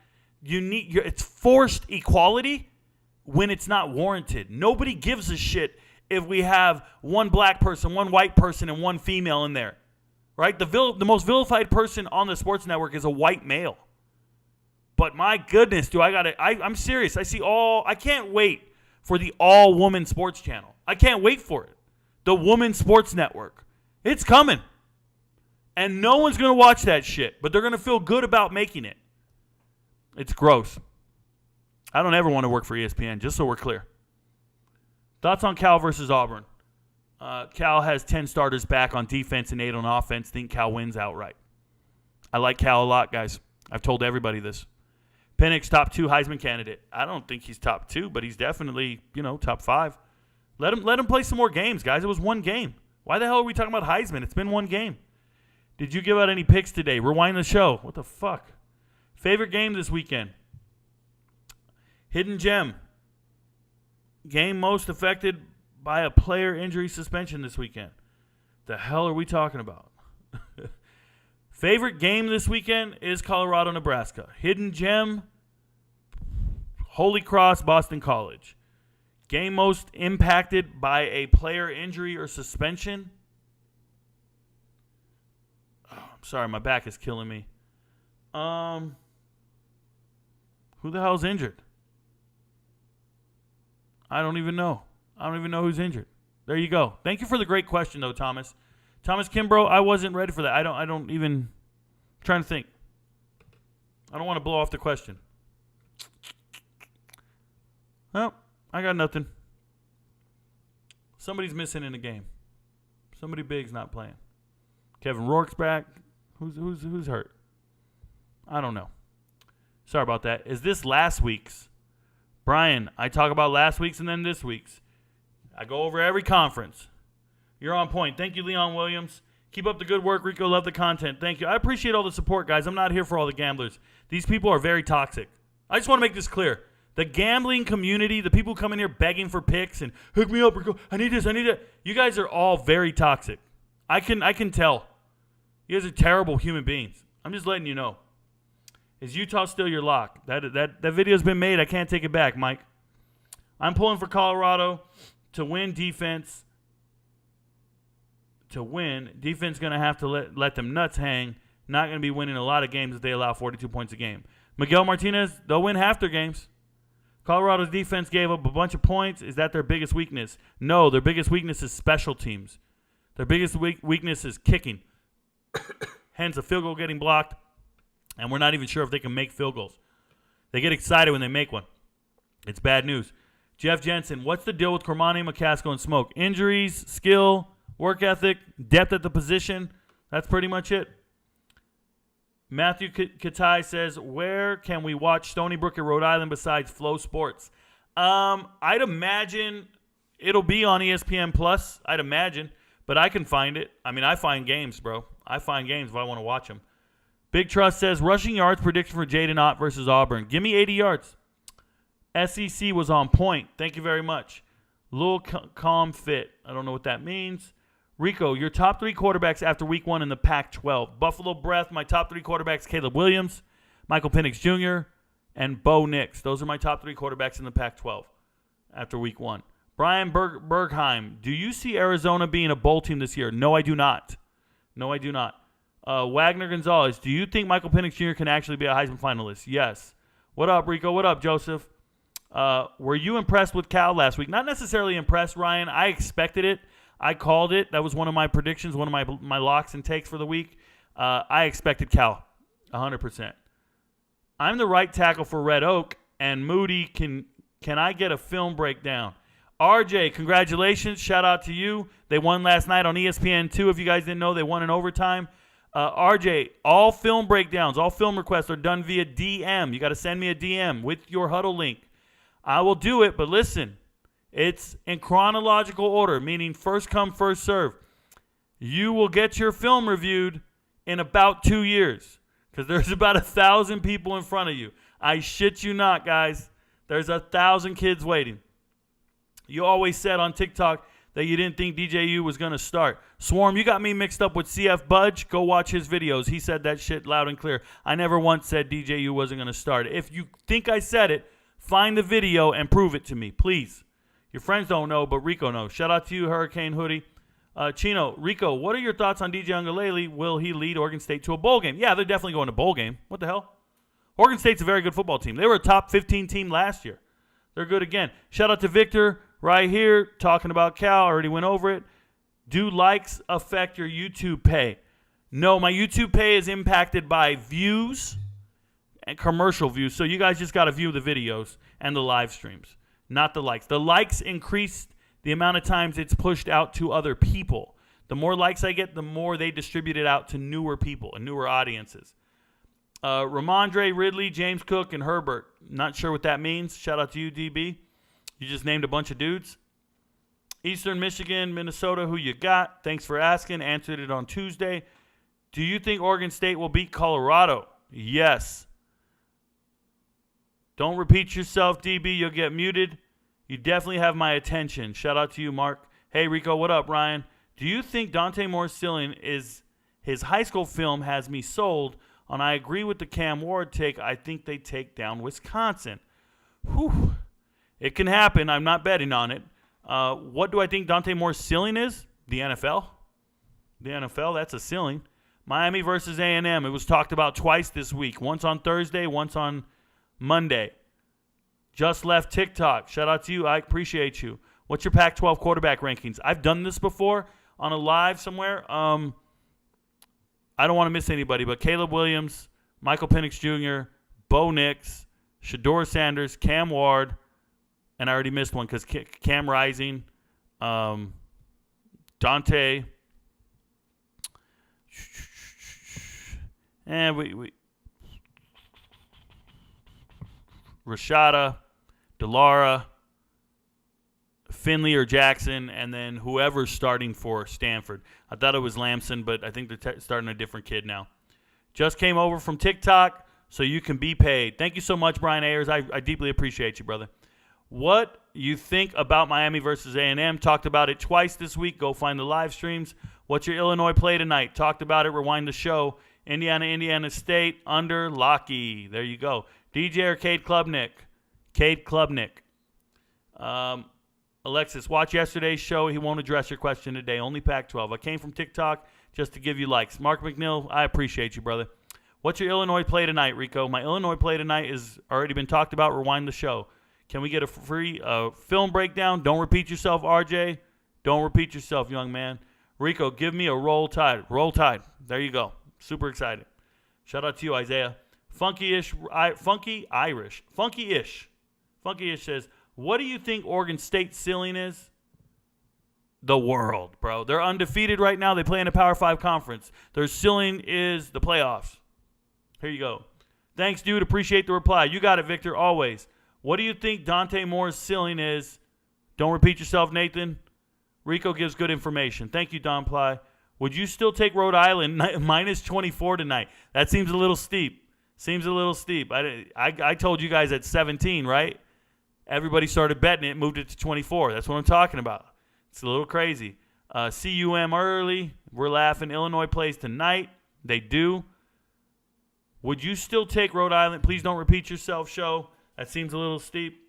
it's forced equality when it's not warranted. Nobody gives a shit if we have one black person, one white person, and one female in there, right? The most vilified person on the sports network is a white male. But my goodness, I'm serious. I can't wait for the all-woman sports channel. I can't wait for it. The Woman Sports Network. It's coming. And no one's going to watch that shit, but they're going to feel good about making it. It's gross. I don't ever want to work for ESPN, just so we're clear. Thoughts on Cal versus Auburn? Cal has 10 starters back on defense and 8 on offense. Think Cal wins outright. I like Cal a lot, guys. I've told everybody this. Penix, top 2 Heisman candidate. I don't think he's top 2, but he's definitely, top 5. Let him play some more games, guys. It was one game. Why the hell are we talking about Heisman? It's been one game. Did you give out any picks today? Rewind the show. What the fuck? Favorite game this weekend? Hidden gem. Game most affected by a player injury suspension this weekend. The hell are we talking about? Favorite game this weekend is Colorado, Nebraska. Hidden gem, Holy Cross, Boston College. Game most impacted by a player injury or suspension. Sorry, my back is killing me. Who the hell's injured? I don't even know. I don't even know who's injured. There you go. Thank you for the great question, though, Thomas. Thomas Kimbrough, I wasn't ready for that. I don't even... I'm trying to think. I don't want to blow off the question. Well, I got nothing. Somebody's missing in the game. Somebody big's not playing. Kevin Rourke's back. Who's hurt? I don't know. Sorry about that. Is this last week's? Brian, I talk about last week's and then this week's. I go over every conference. You're on point. Thank you, Leon Williams. Keep up the good work, Rico. Love the content. Thank you. I appreciate all the support, guys. I'm not here for all the gamblers. These people are very toxic. I just want to make this clear. The gambling community, the people who come in here begging for picks and hook me up, Rico. I need this. I need that. You guys are all very toxic. I can tell. You guys are terrible human beings. I'm just letting you know. Is Utah still your lock? That video's been made. I can't take it back, Mike. I'm pulling for Colorado to win defense. To win, defense going to have to let them nuts hang. not going to be winning a lot of games if they allow 42 points a game. Miguel Martinez, they'll win half their games. Colorado's defense gave up a bunch of points. Is that their biggest weakness? No, their biggest weakness is special teams. Their biggest weakness is kicking. Hence, a field goal getting blocked, and we're not even sure if they can make field goals. They get excited when they make one. It's bad news. Jeff Jensen, what's the deal with Cormani, McCaskill, and Smoke? Injuries, skill, work ethic, depth at the position. That's pretty much it. Matthew Katai says, where can we watch Stony Brook at Rhode Island besides Flow Sports? I'd imagine it'll be on ESPN Plus. I'd imagine, but I can find it. I mean, I find games, bro. I find games if I want to watch them. Big Trust says, rushing yards prediction for Jaden Ott versus Auburn. Give me 80 yards. SEC was on point. Thank you very much. Lil Calm Fit. I don't know what that means. Rico, your top 3 quarterbacks after week 1 in the Pac-12. Buffalo Breath, my top 3 quarterbacks, Caleb Williams, Michael Penix Jr., and Bo Nix. Those are my top 3 quarterbacks in the Pac-12 after week 1. Brian Bergheim, do you see Arizona being a bowl team this year? No, I do not. No, I do not. Wagner Gonzalez, do you think Michael Penix Jr. can actually be a Heisman finalist? Yes. What up, Rico? What up, Joseph? Were you impressed with Cal last week? Not necessarily impressed, Ryan. I expected it. I called it. That was one of my predictions, one of my locks and takes for the week. I expected Cal, 100%. I'm the right tackle for Red Oak, and Moody, can I get a film breakdown? RJ, congratulations. Shout out to you. They won last night on ESPN2. If you guys didn't know, they won in overtime. RJ, all film breakdowns, all film requests are done via DM. You got to send me a DM with your huddle link. I will do it, but listen. It's in chronological order, meaning first come, first serve. You will get your film reviewed in about 2 years because there's about 1,000 people in front of you. I shit you not, guys. There's 1,000 kids waiting. You always said on TikTok that you didn't think DJU was going to start. Swarm, you got me mixed up with CF Budge. Go watch his videos. He said that shit loud and clear. I never once said DJU wasn't going to start. If you think I said it, find the video and prove it to me, please. Your friends don't know, but Rico knows. Shout out to you, Hurricane Hoodie. Chino, Rico, what are your thoughts on DJ Uiagalelei? Will he lead Oregon State to a bowl game? Yeah, they're definitely going to bowl game. What the hell? Oregon State's a very good football team. They were a top 15 team last year. They're good again. Shout out to Victor right here talking about Cal. I already went over it. Do likes affect your YouTube pay? No, my YouTube pay is impacted by views and commercial views. So you guys just got to view the videos and the live streams. Not the likes. The likes increase the amount of times it's pushed out to other people. The more likes I get, the more they distribute it out to newer people and newer audiences. Ramondre, Ridley, James Cook, and Herbert. Not sure what that means. Shout out to you, DB. You just named a bunch of dudes. Eastern Michigan, Minnesota, who you got? Thanks for asking. Answered it on Tuesday. Do you think Oregon State will beat Colorado? Yes. Don't repeat yourself, DB. You'll get muted. You definitely have my attention. Shout out to you, Mark. Hey, Rico, what up, Ryan? Do you think Dante Moore's ceiling is his high school film has me sold on I agree with the Cam Ward take. I think they take down Wisconsin. Whew. It can happen. I'm not betting on it. What do I think Dante Moore's ceiling is? The NFL. The NFL, that's a ceiling. Miami versus A&M. It was talked about twice this week. Once on Thursday, once on Monday. Just left TikTok. Shout out to you. I appreciate you. What's your Pac-12 quarterback rankings? I've done this before on a live somewhere. I don't want to miss anybody, but Caleb Williams, Michael Penix Jr., Bo Nix, Shedeur Sanders, Cam Ward, and I already missed one because Cam Rising, Dante, and we Rashada, Delara, Finley or Jackson, and then whoever's starting for Stanford. I thought it was Lamson, but I think they're starting a different kid now. Just came over from TikTok, so you can be paid. Thank you so much, Brian Ayers. I deeply appreciate you, brother. What you think about Miami versus A&M? Talked about it twice this week. Go find the live streams. What's your Illinois play tonight? Talked about it. Rewind the show. Indiana State under Lockheed. There you go. DJ or Cade Klubnik? Cade Klubnik. Alexis, watch yesterday's show. He won't address your question today. Only Pac-12. I came from TikTok just to give you likes. Mark McNeil, I appreciate you, brother. What's your Illinois play tonight, Rico? My Illinois play tonight is already been talked about. Rewind the show. Can we get a free film breakdown? Don't repeat yourself, RJ. Don't repeat yourself, young man. Rico, give me a Roll Tide. Roll Tide. There you go. Super excited. Shout out to you, Isaiah. Funky-ish says, what do you think Oregon State's ceiling is? The world, bro. They're undefeated right now. They play in a Power 5 conference. Their ceiling is the playoffs. Here you go. Thanks, dude. Appreciate the reply. You got it, Victor, always. What do you think Dante Moore's ceiling is? Don't repeat yourself, Nathan. Rico gives good information. Thank you, Don Ply. Would you still take Rhode Island minus 24 tonight? That seems a little steep. I told you guys at 17, right? Everybody started betting it, moved it to 24. That's what I'm talking about. It's a little crazy. CUM early. We're laughing. Illinois plays tonight. They do. Would you still take Rhode Island? Please don't repeat yourself, show. That seems a little steep.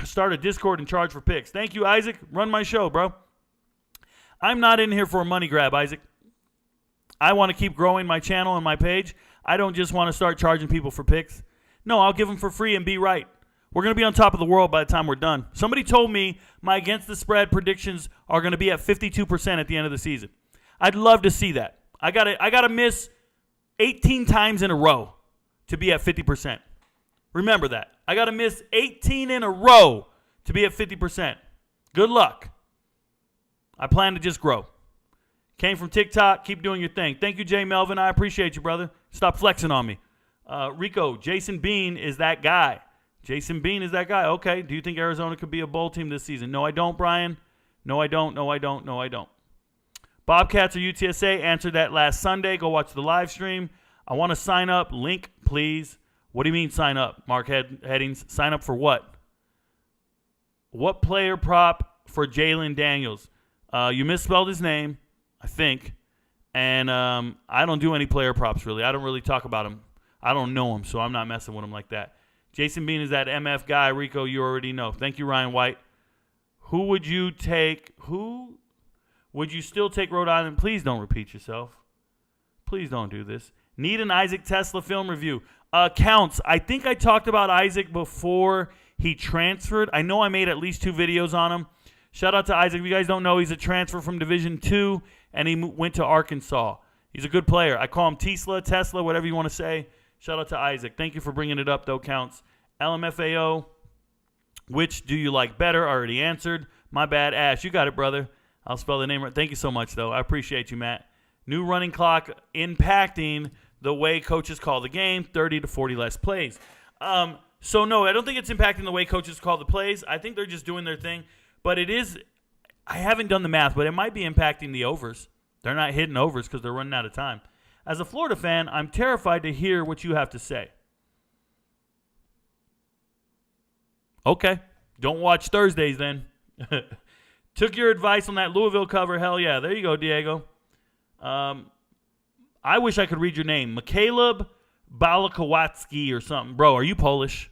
Start a Discord and charge for picks. Thank you, Isaac. Run my show, bro. I'm not in here for a money grab, Isaac. I want to keep growing my channel and my page. I don't just want to start charging people for picks. No, I'll give them for free and be right. We're going to be on top of the world by the time we're done. Somebody told me my against the spread predictions are going to be at 52% at the end of the season. I'd love to see that. I got to miss 18 times in a row to be at 50%. Remember that. I got to miss 18 in a row to be at 50%. Good luck. I plan to just grow. Came from TikTok. Keep doing your thing. Thank you, Jay Melvin. I appreciate you, brother. Stop flexing on me. Rico, Jason Bean is that guy. Jason Bean is that guy. Okay. Do you think Arizona could be a bowl team this season? No, I don't, Brian. No, I don't. Bobcats or UTSA? Answered that last Sunday. Go watch the live stream. I want to sign up. Link, please. What do you mean sign up, Mark Headings? Sign up for what? What player prop for Jalen Daniels? You misspelled his name, I think. And I don't do any player props, really. I don't really talk about him. I don't know him, so I'm not messing with him like that. Jason Bean is that MF guy. Rico, you already know. Thank you, Ryan White. Who would you take? Who would you still take Rhode Island? Please don't repeat yourself. Please don't do this. Need an Isaac Tesla film review. Counts. I think I talked about Isaac before he transferred. I know I made at least 2 videos on him. Shout out to Isaac. If you guys don't know, he's a transfer from Division II, and he went to Arkansas. He's a good player. I call him Tesla, whatever you want to say. Shout out to Isaac. Thank you for bringing it up, though, Counts. LMFAO, which do you like better? Already answered. My bad, Ash. You got it, brother. I'll spell the name right. Thank you so much, though. I appreciate you, Matt. New running clock impacting the way coaches call the game, 30 to 40 less plays. So, no, I don't think it's impacting the way coaches call the plays. I think they're just doing their thing. But it is – I haven't done the math, but it might be impacting the overs. They're not hitting overs because they're running out of time. As a Florida fan, I'm terrified to hear what you have to say. Okay. Don't watch Thursdays then. Took your advice on that Louisville cover. Hell yeah. There you go, Diego. I wish I could read your name. Michaela Balakowacki or something. Bro, are you Polish?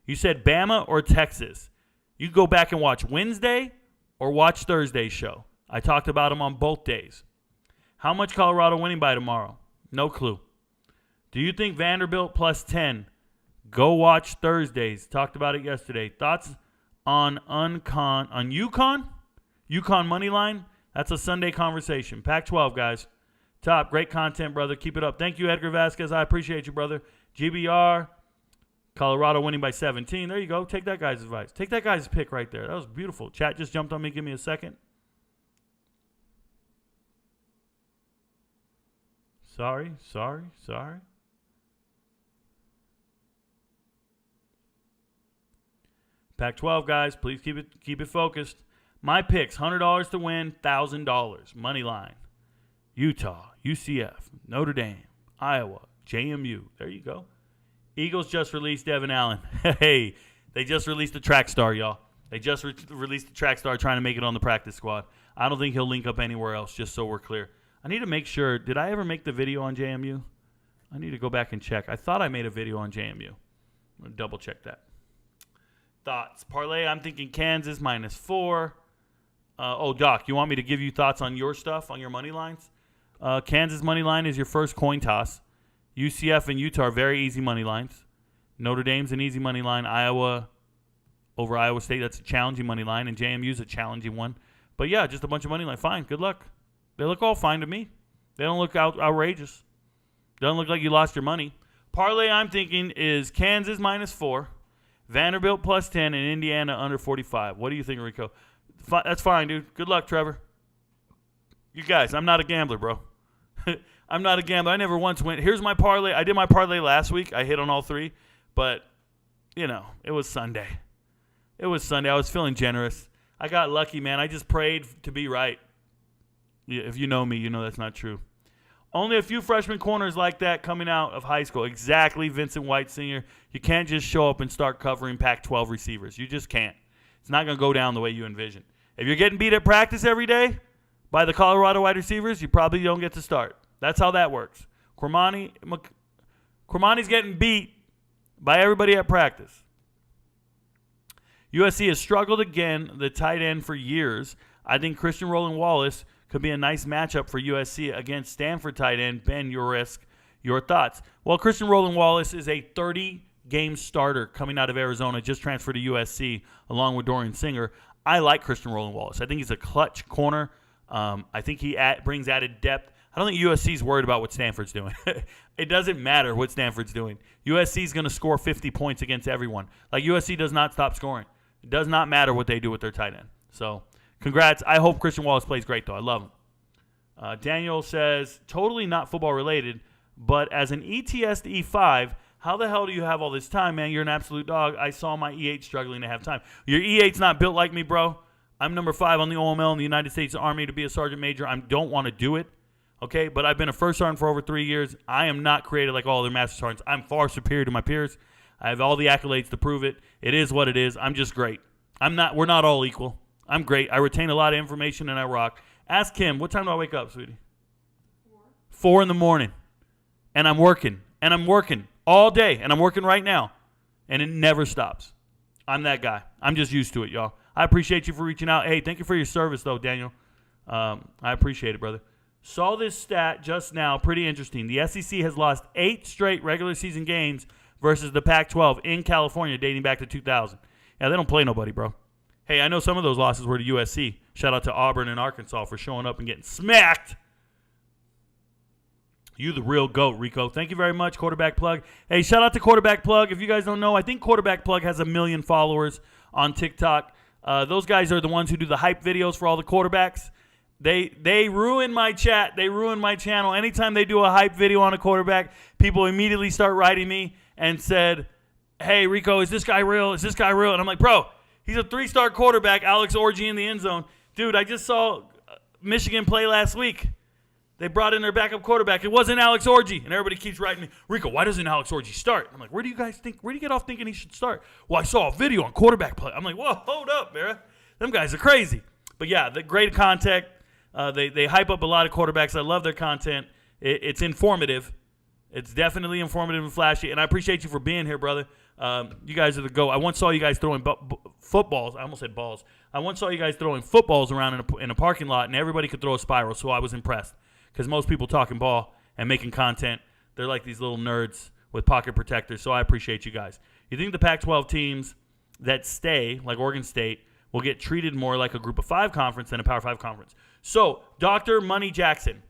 You said Bama or Texas. You go back and watch Wednesday or watch Thursday's show. I talked about them on both days. How much Colorado winning by tomorrow? No clue. Do you think Vanderbilt plus 10? Go watch Thursdays. Talked about it yesterday. Thoughts on UConn? UConn money line? That's a Sunday conversation. Pac-12, guys. Top. Great content, brother. Keep it up. Thank you, Edgar Vasquez. I appreciate you, brother. GBR. Colorado winning by 17. There you go. Take that guy's advice. Take that guy's pick right there. That was beautiful. Chat just jumped on me. Give me a second. Sorry. Pac-12, guys. Please keep it focused. My picks, $100 to win, $1,000. Money line. Utah, UCF, Notre Dame, Iowa, JMU. There you go. Eagles just released Devin Allen. Hey, they just released the track star, y'all. They just released the track star trying to make it on the practice squad. I don't think he'll link up anywhere else, just so we're clear. I need to make sure. Did I ever make the video on JMU? I need to go back and check. I thought I made a video on JMU. I'm going to double check that. Thoughts. Parlay, I'm thinking Kansas -4. Doc, you want me to give you thoughts on your stuff, on your money lines? Kansas money line is your first coin toss. UCF and Utah are very easy money lines. Notre Dame's an easy money line. Iowa over Iowa State, that's a challenging money line, and JMU's a challenging one. But yeah, just a bunch of money line. Fine, good luck. They look all fine to me. They don't look outrageous. They don't look like you lost your money. Parlay I'm thinking is Kansas -4, Vanderbilt +10, and Indiana under 45. What do you think, Rico? That's fine, dude. Good luck, Trevor. You guys, I'm not a gambler, bro. I'm not a gambler. I never once went. Here's my parlay. I did my parlay last week. I hit on all 3. But, it was Sunday. It was Sunday. I was feeling generous. I got lucky, man. I just prayed to be right. If you know me, you know that's not true. Only a few freshman corners like that coming out of high school. Exactly, Vincent White Sr. You can't just show up and start covering Pac-12 receivers. You just can't. It's not going to go down the way you envision. If you're getting beat at practice every day by the Colorado wide receivers, you probably don't get to start. That's how that works. Cormani's getting beat by everybody at practice. USC has struggled again, the tight end, for years. I think Christian Roland Wallace could be a nice matchup for USC against Stanford tight end Ben Yurisk. Your thoughts? Well, Christian Roland Wallace is a 30-game starter coming out of Arizona, just transferred to USC along with Dorian Singer. I like Christian Roland Wallace. I think he's a clutch corner. I think he brings added depth. I don't think USC's worried about what Stanford's doing. It doesn't matter what Stanford's doing. USC's going to score 50 points against everyone. Like, USC does not stop scoring. It does not matter what they do with their tight end. So, congrats. I hope Christian Wallace plays great, though. I love him. Daniel says, totally not football related, but as an ETS to E5, how the hell do you have all this time, man? You're an absolute dog. I saw my E8 struggling to have time. Your E8's not built like me, bro. I'm number 5 on the OML in the United States Army to be a sergeant major. I don't want to do it, okay? But I've been a first sergeant for over 3 years. I am not created like all other master sergeants. I'm far superior to my peers. I have all the accolades to prove it. It is what it is. I'm just great. We're not all equal. I'm great. I retain a lot of information and I rock. Ask Kim, what time do I wake up, sweetie? 4 in the morning. And I'm working. And I'm working all day. And I'm working right now. And it never stops. I'm that guy. I'm just used to it, y'all. I appreciate you for reaching out. Hey, thank you for your service, though, Daniel. I appreciate it, brother. Saw this stat just now. Pretty interesting. The SEC has lost 8 straight regular season games versus the Pac-12 in California dating back to 2000. Yeah, they don't play nobody, bro. Hey, I know some of those losses were to USC. Shout out to Auburn and Arkansas for showing up and getting smacked. You the real GOAT, Rico. Thank you very much, Quarterback Plug. Hey, shout out to Quarterback Plug. If you guys don't know, I think Quarterback Plug has 1 million followers on TikTok. Those guys are the ones who do the hype videos for all the quarterbacks. They ruin my chat. They ruin my channel. Anytime they do a hype video on a quarterback, people immediately start writing me and said, hey, Rico, is this guy real? Is this guy real? And I'm like, bro, he's a 3-star quarterback, Alex Orji in the end zone. Dude, I just saw Michigan play last week. They brought in their backup quarterback. It wasn't Alex Orji. And everybody keeps writing me, Rico, why doesn't Alex Orji start? I'm like, where do you get off thinking he should start? Well, I saw a video on quarterback play. I'm like, whoa, hold up, man. Them guys are crazy. But yeah, the great content. They hype up a lot of quarterbacks. I love their content. It's informative. It's definitely informative and flashy. And I appreciate you for being here, brother. You guys are the GOAT. I once saw you guys throwing footballs. I almost said balls. I once saw you guys throwing footballs around in a parking lot, and everybody could throw a spiral, so I was impressed. Because most people talking ball and making content, they're like these little nerds with pocket protectors, so I appreciate you guys. You think the Pac-12 teams that stay, like Oregon State, will get treated more like a Group of 5 conference than a Power 5 conference? So, Dr. Money Jackson,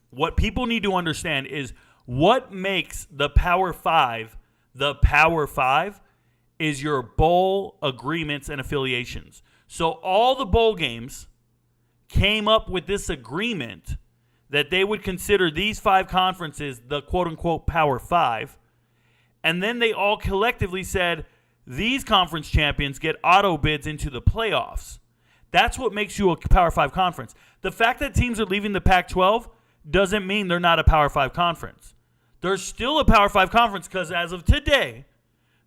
what people need to understand is what makes the Power 5 the Power 5 is your bowl agreements and affiliations. So all the bowl games came up with this agreement that they would consider these 5 conferences the quote-unquote Power 5, and then they all collectively said these conference champions get auto bids into the playoffs. That's what makes you a Power 5 conference. The fact that teams are leaving the Pac-12 doesn't mean they're not a Power 5 conference. They're still a Power 5 conference because as of today,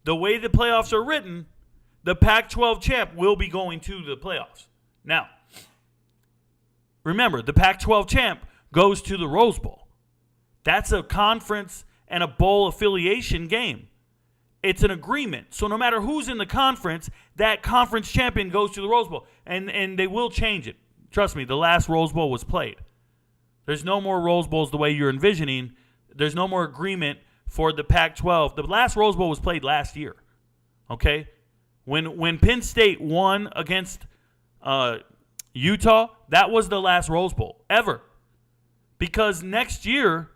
the way the playoffs are written, the Pac-12 champ will be going to the playoffs. Now, remember, the Pac-12 champ goes to the Rose Bowl. That's a conference and a bowl affiliation game. It's an agreement. So no matter who's in the conference, that conference champion goes to the Rose Bowl. And they will change it. Trust me, the last Rose Bowl was played. There's no more Rose Bowls the way you're envisioning. There's no more agreement for the Pac-12. The last Rose Bowl was played last year. Okay? When Penn State won against Utah, that was the last Rose Bowl ever. Because next year,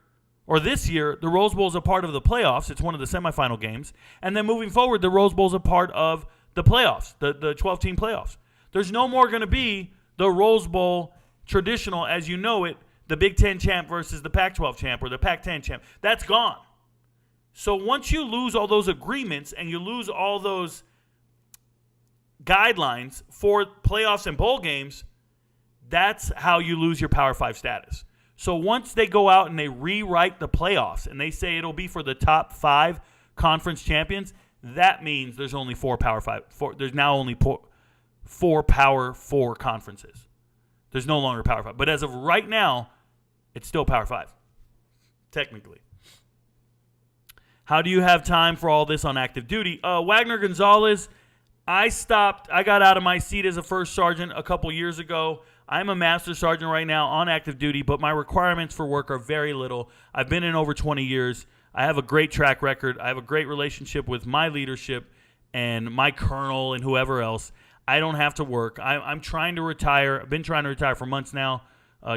or this year, the Rose Bowl is a part of the playoffs. It's one of the semifinal games. And then moving forward, the Rose Bowl is a part of the playoffs, the 12-team playoffs. There's no more going to be the Rose Bowl traditional as you know it, the Big Ten champ versus the Pac-12 champ or the Pac-10 champ. That's gone. So once you lose all those agreements and you lose all those guidelines for playoffs and bowl games, that's how you lose your Power 5 status. So once they go out and they rewrite the playoffs and they say it'll be for the top 5 conference champions, that means there's only 4 Power 5. There's now only 4 Power 4 conferences. There's no longer Power 5. But as of right now, it's still Power 5, technically. How do you have time for all this on active duty? Wagner Gonzalez, I got out of my seat as a first sergeant a couple years ago. I'm a master sergeant right now on active duty, but my requirements for work are very little. I've been in over 20 years. I have a great track record. I have a great relationship with my leadership and my colonel and whoever else. I don't have to work. I'm trying to retire. I've been trying to retire for months now,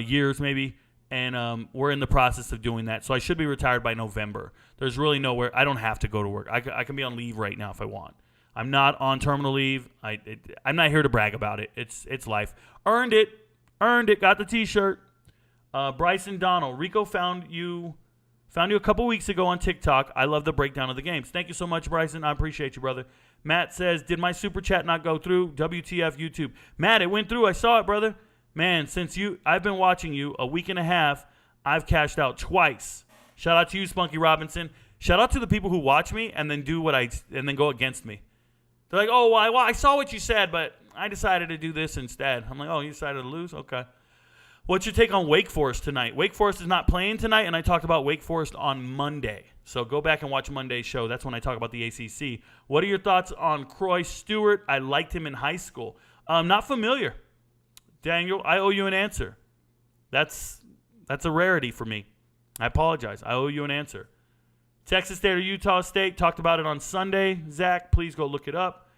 years maybe, and we're in the process of doing that. So I should be retired by November. There's really nowhere. I don't have to go to work. I can be on leave right now if I want. I'm not on terminal leave. I'm not here to brag about it. It's life. Earned it. Got the T-shirt. Bryson Donald. Rico found you a couple weeks ago on TikTok. I love the breakdown of the games. Thank you so much, Bryson. I appreciate you, brother. Matt says, did my super chat not go through? WTF YouTube. Matt, it went through. I saw it, brother. Man, I've been watching you a week and a half. I've cashed out twice. Shout out to you, Spunky Robinson. Shout out to the people who watch me and then go against me. They're like, oh, well, I saw what you said, but I decided to do this instead. I'm like, oh, you decided to lose? Okay. What's your take on Wake Forest tonight? Wake Forest is not playing tonight, and I talked about Wake Forest on Monday. So go back and watch Monday's show. That's when I talk about the ACC. What are your thoughts on Croy Stewart? I liked him in high school. Not familiar. Daniel, I owe you an answer. That's a rarity for me. I apologize. I owe you an answer. Texas State or Utah State, talked about it on Sunday. Zach, please go look it up.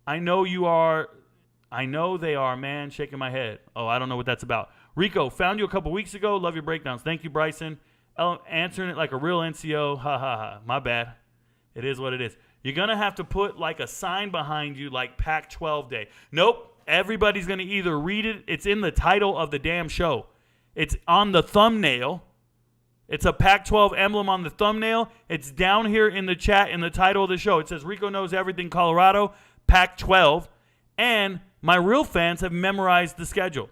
I know they are, man, shaking my head. Oh, I don't know what that's about. Rico, found you a couple weeks ago. Love your breakdowns. Thank you, Bryson. Answering it like a real NCO. Ha, ha, ha. My bad. It is what it is. You're going to have to put like a sign behind you like Pac-12 Day. Nope. Everybody's going to either read it. It's in the title of the damn show. It's on the thumbnail. It's a Pac-12 emblem on the thumbnail. It's down here in the chat in the title of the show. It says Rico Knows Everything Colorado, Pac-12. And my real fans have memorized the schedule.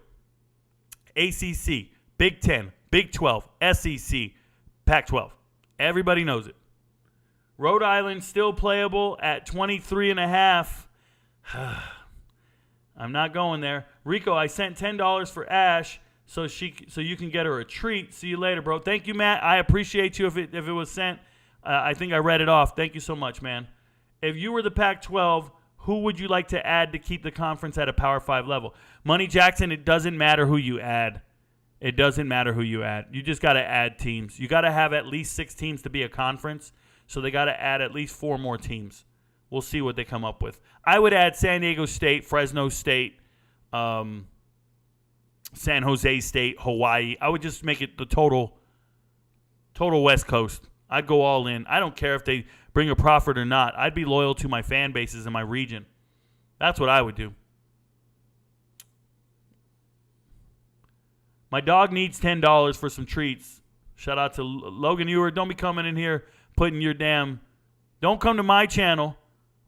ACC, Big 10, Big 12, SEC, Pac-12. Everybody knows it. Rhode Island still playable at 23.5. I'm not going there. Rico, I sent $10 for Ash so you can get her a treat. See you later, bro. Thank you, Matt. I appreciate you if it was sent. I think I read it off. Thank you so much, man. If you were the Pac-12, who would you like to add to keep the conference at a Power 5 level? Money Jackson, it doesn't matter who you add. It doesn't matter who you add. You just got to add teams. You got to have at least 6 teams to be a conference, so they got to add at least 4 more teams. We'll see what they come up with. I would add San Diego State, Fresno State, San Jose State, Hawaii. I would just make it the total West Coast. I'd go all in. I don't care if they bring a profit or not. I'd be loyal to my fan bases in my region. That's what I would do. My dog needs $10 for some treats. Shout out to Logan Ewer. Don't be coming in here putting your don't come to my channel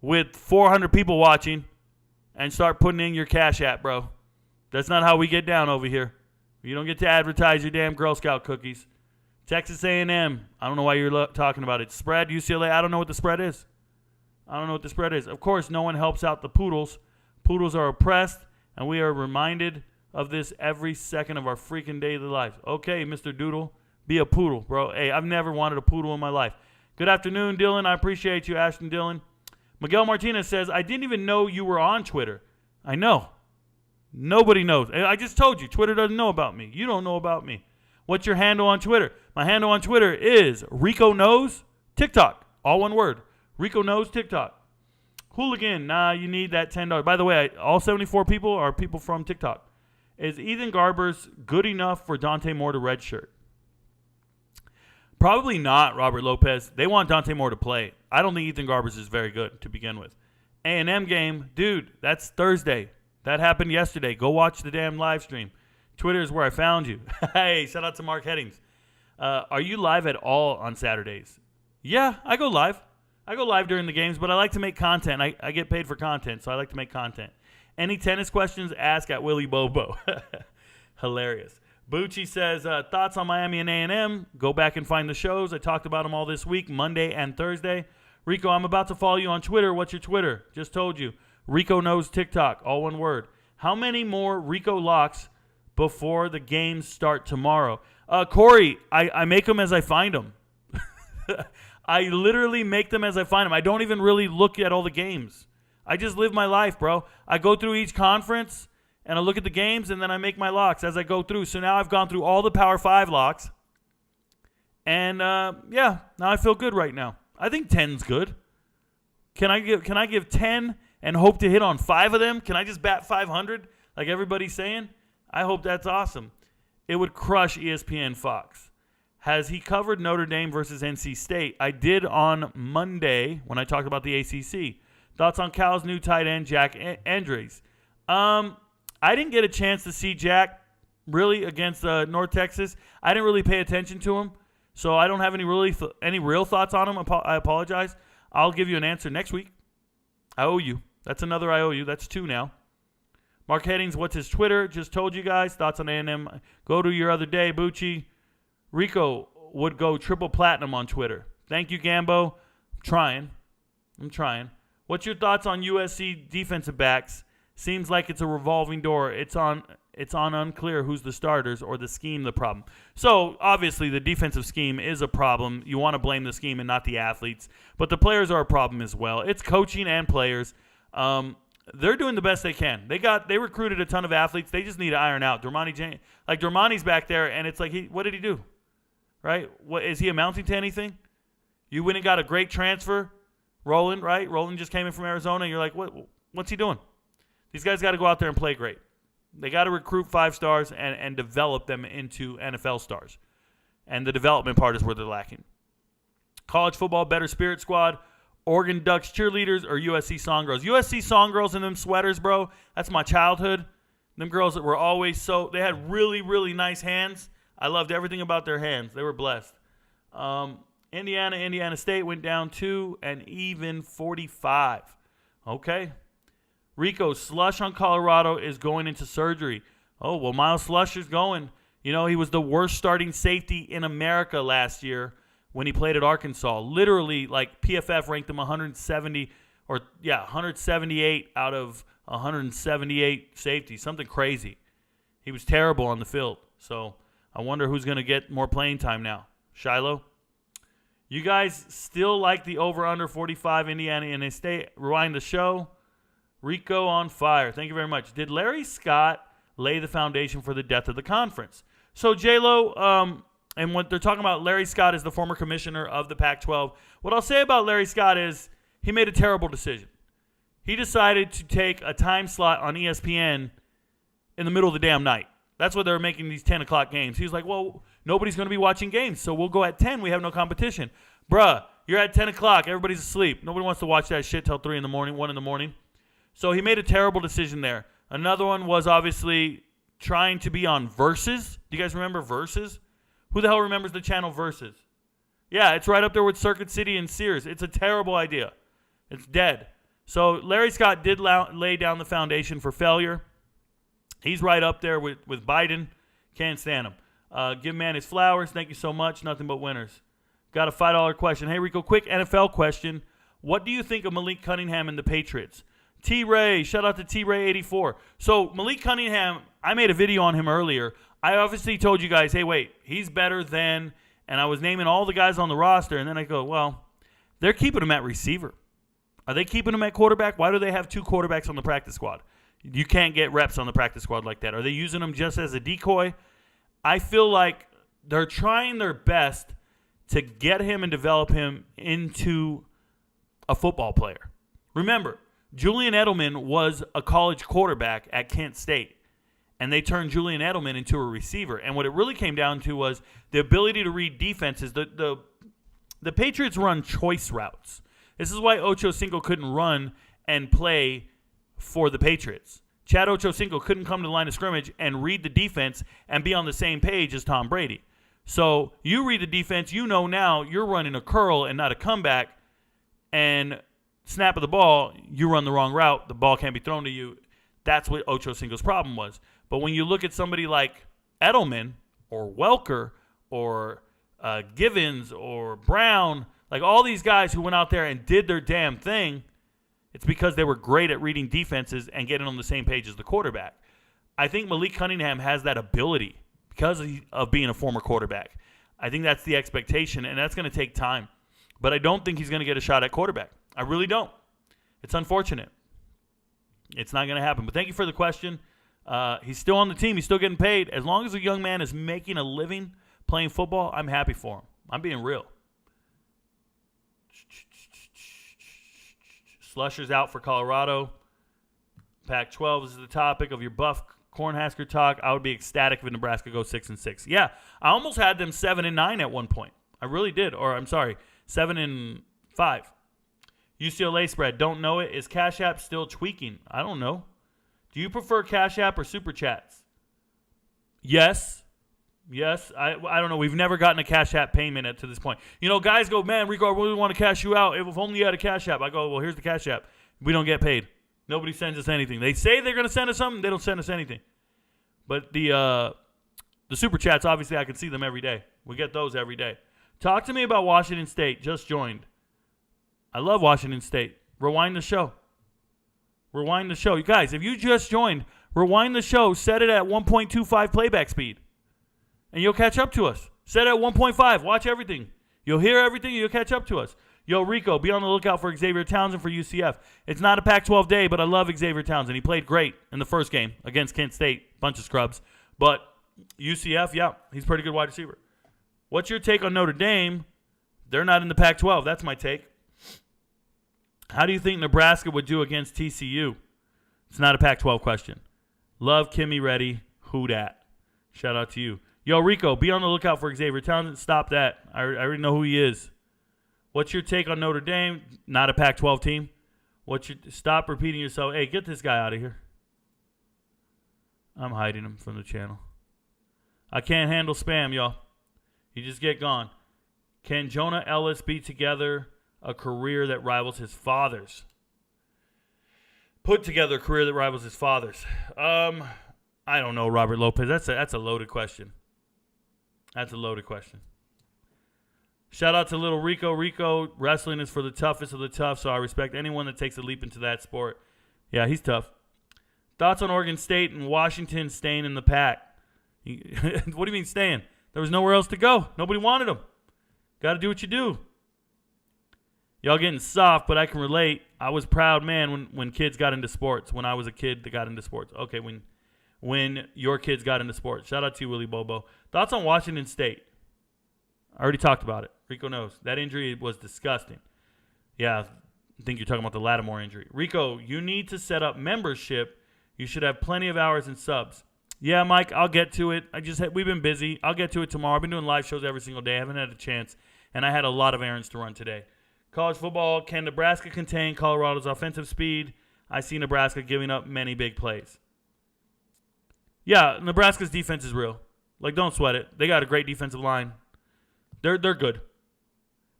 with 400 people watching and start putting in your Cash App, bro. That's not how we get down over here. You don't get to advertise your damn Girl Scout cookies. Texas A&M, I don't know why you're talking about it. Spread, UCLA, I don't know what the spread is. Of course, no one helps out the Poodles. Poodles are oppressed, and we are reminded of this every second of our freaking daily life. Okay, Mr. Doodle, be a poodle, bro. Hey, I've never wanted a poodle in my life. Good afternoon, Dylan. I appreciate you, Ashton Dylan. Miguel Martinez says, I didn't even know you were on Twitter. I know. Nobody knows. I just told you, Twitter doesn't know about me. You don't know about me. What's your handle on Twitter? My handle on Twitter is Rico Knows TikTok. All one word. Rico Knows TikTok. Hooligan, nah, you need that $10. By the way, all 74 people are people from TikTok. Is Ethan Garbers good enough for Dante Moore to redshirt? Probably not, Robert Lopez. They want Dante Moore to play. I don't think Ethan Garbers is very good to begin with. A&M game, dude, that's Thursday. That happened yesterday. Go watch the damn live stream. Twitter is where I found you. Hey, shout out to Mark Headings. Are you live at all on Saturdays? Yeah, I go live. I go live during the games, but I like to make content. I get paid for content, so I like to make content. Any tennis questions, ask at Willie Bobo. Hilarious. Bucci says, thoughts on Miami and A&M? Go back and find the shows. I talked about them all this week, Monday and Thursday. Rico, I'm about to follow you on Twitter. What's your Twitter? Just told you. Rico Knows TikTok, all one word. How many more Rico locks before the games start tomorrow? Corey, I make them as I find them. I literally make them as I find them. I don't even really look at all the games. I just live my life, bro. I go through each conference, and I look at the games, and then I make my locks as I go through. So now I've gone through all the Power 5 locks. And, yeah, now I feel good right now. I think 10's good. Can I give 10 and hope to hit on 5 of them? Can I just bat 500 like everybody's saying? I hope that's awesome. It would crush ESPN Fox. Has he covered Notre Dame versus NC State? I did on Monday when I talked about the ACC. Thoughts on Cal's new tight end, Jack Andres? I didn't get a chance to see Jack really against North Texas. I didn't really pay attention to him, so I don't have any real thoughts on him. I apologize. I'll give you an answer next week. I owe you. That's another I owe you. That's 2 now. Mark Headings, what's his Twitter? Just told you guys. Thoughts on A&M? Go to your other day, Bucci. Rico would go triple platinum on Twitter. Thank you, Gambo. I'm trying. What's your thoughts on USC defensive backs? Seems like it's a revolving door. It's on unclear who's the starters or the scheme the problem. So, obviously, the defensive scheme is a problem. You want to blame the scheme and not the athletes. But the players are a problem as well. It's coaching and players. They're doing the best they can. They recruited a ton of athletes. They just need to iron out. Dermani's back there, and it's like, what did he do? Right? What is he amounting to anything? You went and got a great transfer, Roland, right? Roland just came in from Arizona, and you're like, what's he doing? These guys got to go out there and play great. They got to recruit 5 stars and develop them into NFL stars. And the development part is where they're lacking. College football, better spirit squad, Oregon Ducks cheerleaders, or USC Song Girls. USC Song Girls in them sweaters, bro. That's my childhood. Them girls that were always they had really, really nice hands. I loved everything about their hands. They were blessed. Indiana State went down 2 and even 45. Okay. Rico, Slush on Colorado is going into surgery. Oh, well, Miles Slush is going. You know, he was the worst starting safety in America last year when he played at Arkansas. Literally, like, PFF ranked him 178 out of 178 safeties. Something crazy. He was terrible on the field. So I wonder who's going to get more playing time now. Shiloh? You guys still like the over-under 45 Indiana State? Rewind the show. Rico on fire. Thank you very much. Did Larry Scott lay the foundation for the death of the conference? So, J-Lo, and what they're talking about, Larry Scott is the former commissioner of the Pac-12. What I'll say about Larry Scott is he made a terrible decision. He decided to take a time slot on ESPN in the middle of the damn night. That's why they're making these 10 o'clock games. He was like, well, nobody's going to be watching games, so we'll go at 10. We have no competition. Bruh, you're at 10 o'clock. Everybody's asleep. Nobody wants to watch that shit till 3 in the morning, 1 in the morning. So he made a terrible decision there. Another one was obviously trying to be on Versus. Do you guys remember Versus? Who the hell remembers the channel Versus? Yeah, it's right up there with Circuit City and Sears. It's a terrible idea. It's dead. So Larry Scott did lay down the foundation for failure. He's right up there with Biden. Can't stand him. Give man his flowers. Thank you so much. Nothing but winners. Got a $5 question. Hey, Rico, quick NFL question. What do you think of Malik Cunningham and the Patriots? T-Ray, shout out to T-Ray84. So Malik Cunningham, I made a video on him earlier. I obviously told you guys, hey, wait, he's better than, and I was naming all the guys on the roster, and then I go, well, they're keeping him at receiver. Are they keeping him at quarterback? Why do they have 2 quarterbacks on the practice squad? You can't get reps on the practice squad like that. Are they using him just as a decoy? I feel like they're trying their best to get him and develop him into a football player. Remember, Julian Edelman was a college quarterback at Kent State, and they turned Julian Edelman into a receiver. And what it really came down to was the ability to read defenses. The Patriots run choice routes. This is why Ocho Cinco couldn't run and play for the Patriots. Chad Ochocinco couldn't come to the line of scrimmage and read the defense and be on the same page as Tom Brady. So you read the defense, you know now you're running a curl and not a comeback, and snap of the ball, you run the wrong route, the ball can't be thrown to you. That's what Ochocinco's problem was. But when you look at somebody like Edelman or Welker or Givens or Brown, like all these guys who went out there and did their damn thing, it's because they were great at reading defenses and getting on the same page as the quarterback. I think Malik Cunningham has that ability because of being a former quarterback. I think that's the expectation, and that's going to take time. But I don't think he's going to get a shot at quarterback. I really don't. It's unfortunate. It's not going to happen. But thank you for the question. He's still on the team. He's still getting paid. As long as a young man is making a living playing football, I'm happy for him. I'm being real. Slusher's out for Colorado. Pac-12 is the topic of your Buff Cornhusker talk. I would be ecstatic if Nebraska goes 6-6. Yeah, I almost had them 7-9 at one point. I really did. Or I'm sorry, 7-5. UCLA spread. Don't know it. Is Cash App still tweaking? I don't know. Do you prefer Cash App or Super Chats? Yes. Yes. I don't know. We've never gotten a Cash App payment to this point. You know, guys go, man, Rico, I really want to cash you out. If only you had a Cash App. I go, well, here's the Cash App. We don't get paid. Nobody sends us anything. They say they're going to send us something. They don't send us anything. But the Super Chats, obviously, I can see them every day. We get those every day. Talk to me about Washington State. Just joined. I love Washington State. Rewind the show. Rewind the show. You guys, if you just joined, rewind the show. Set it at 1.25 playback speed. And you'll catch up to us. Set it at 1.5. Watch everything. You'll hear everything. You'll catch up to us. Yo, Rico, be on the lookout for Xavier Townsend for UCF. It's not a Pac-12 day, but I love Xavier Townsend. He played great in the first game against Kent State. Bunch of scrubs. But UCF, yeah, he's a pretty good wide receiver. What's your take on Notre Dame? They're not in the Pac-12. That's my take. How do you think Nebraska would do against TCU? It's not a Pac-12 question. Love Kimmy Reddy. Who dat? Shout out to you. Yo, Rico, be on the lookout for Xavier Townsend. Stop that. I already know who he is. What's your take on Notre Dame? Not a Pac-12 team. Stop repeating yourself. Hey, get this guy out of here. I'm hiding him from the channel. I can't handle spam, y'all. You just get gone. Can Jonah Ellis be together a career that rivals his father's? Put together a career that rivals his father's. I don't know, Robert Lopez. That's a loaded question. That's a loaded question. Shout out to little Rico. Rico, wrestling is for the toughest of the tough, so I respect anyone that takes a leap into that sport. Yeah, he's tough. Thoughts on Oregon State and Washington staying in the pack? What do you mean staying? There was nowhere else to go. Nobody wanted them. Got to do what you do. Y'all getting soft, but I can relate. I was a proud man when kids got into sports. When I was a kid that got into sports. Okay, when your kids got into sports. Shout out to you, Willie Bobo. Thoughts on Washington State? I already talked about it. Rico knows. That injury was disgusting. Yeah, I think you're talking about the Lattimore injury. Rico, you need to set up membership. You should have plenty of hours and subs. Yeah, Mike, I'll get to it. We've been busy. I'll get to it tomorrow. I've been doing live shows every single day. I haven't had a chance, and I had a lot of errands to run today. College football, can Nebraska contain Colorado's offensive speed? I see Nebraska giving up many big plays. Yeah, Nebraska's defense is real. Like, don't sweat it. They got a great defensive line. They're good.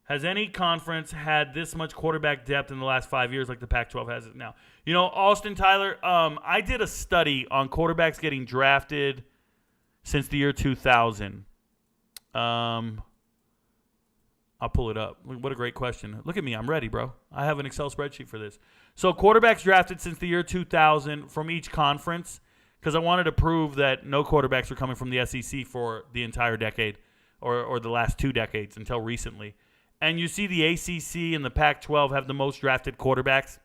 Has any conference had this much quarterback depth in the last 5 years like the Pac-12 has it now? You know, Austin Tyler, I did a study on quarterbacks getting drafted since the year 2000. I'll pull it up. What a great question. Look at me. I'm ready, bro. I have an Excel spreadsheet for this. So quarterbacks drafted since the year 2000 from each conference, because I wanted to prove that no quarterbacks were coming from the SEC for the entire decade or the last 2 decades until recently. And you see the ACC and the Pac-12 have the most drafted quarterbacks.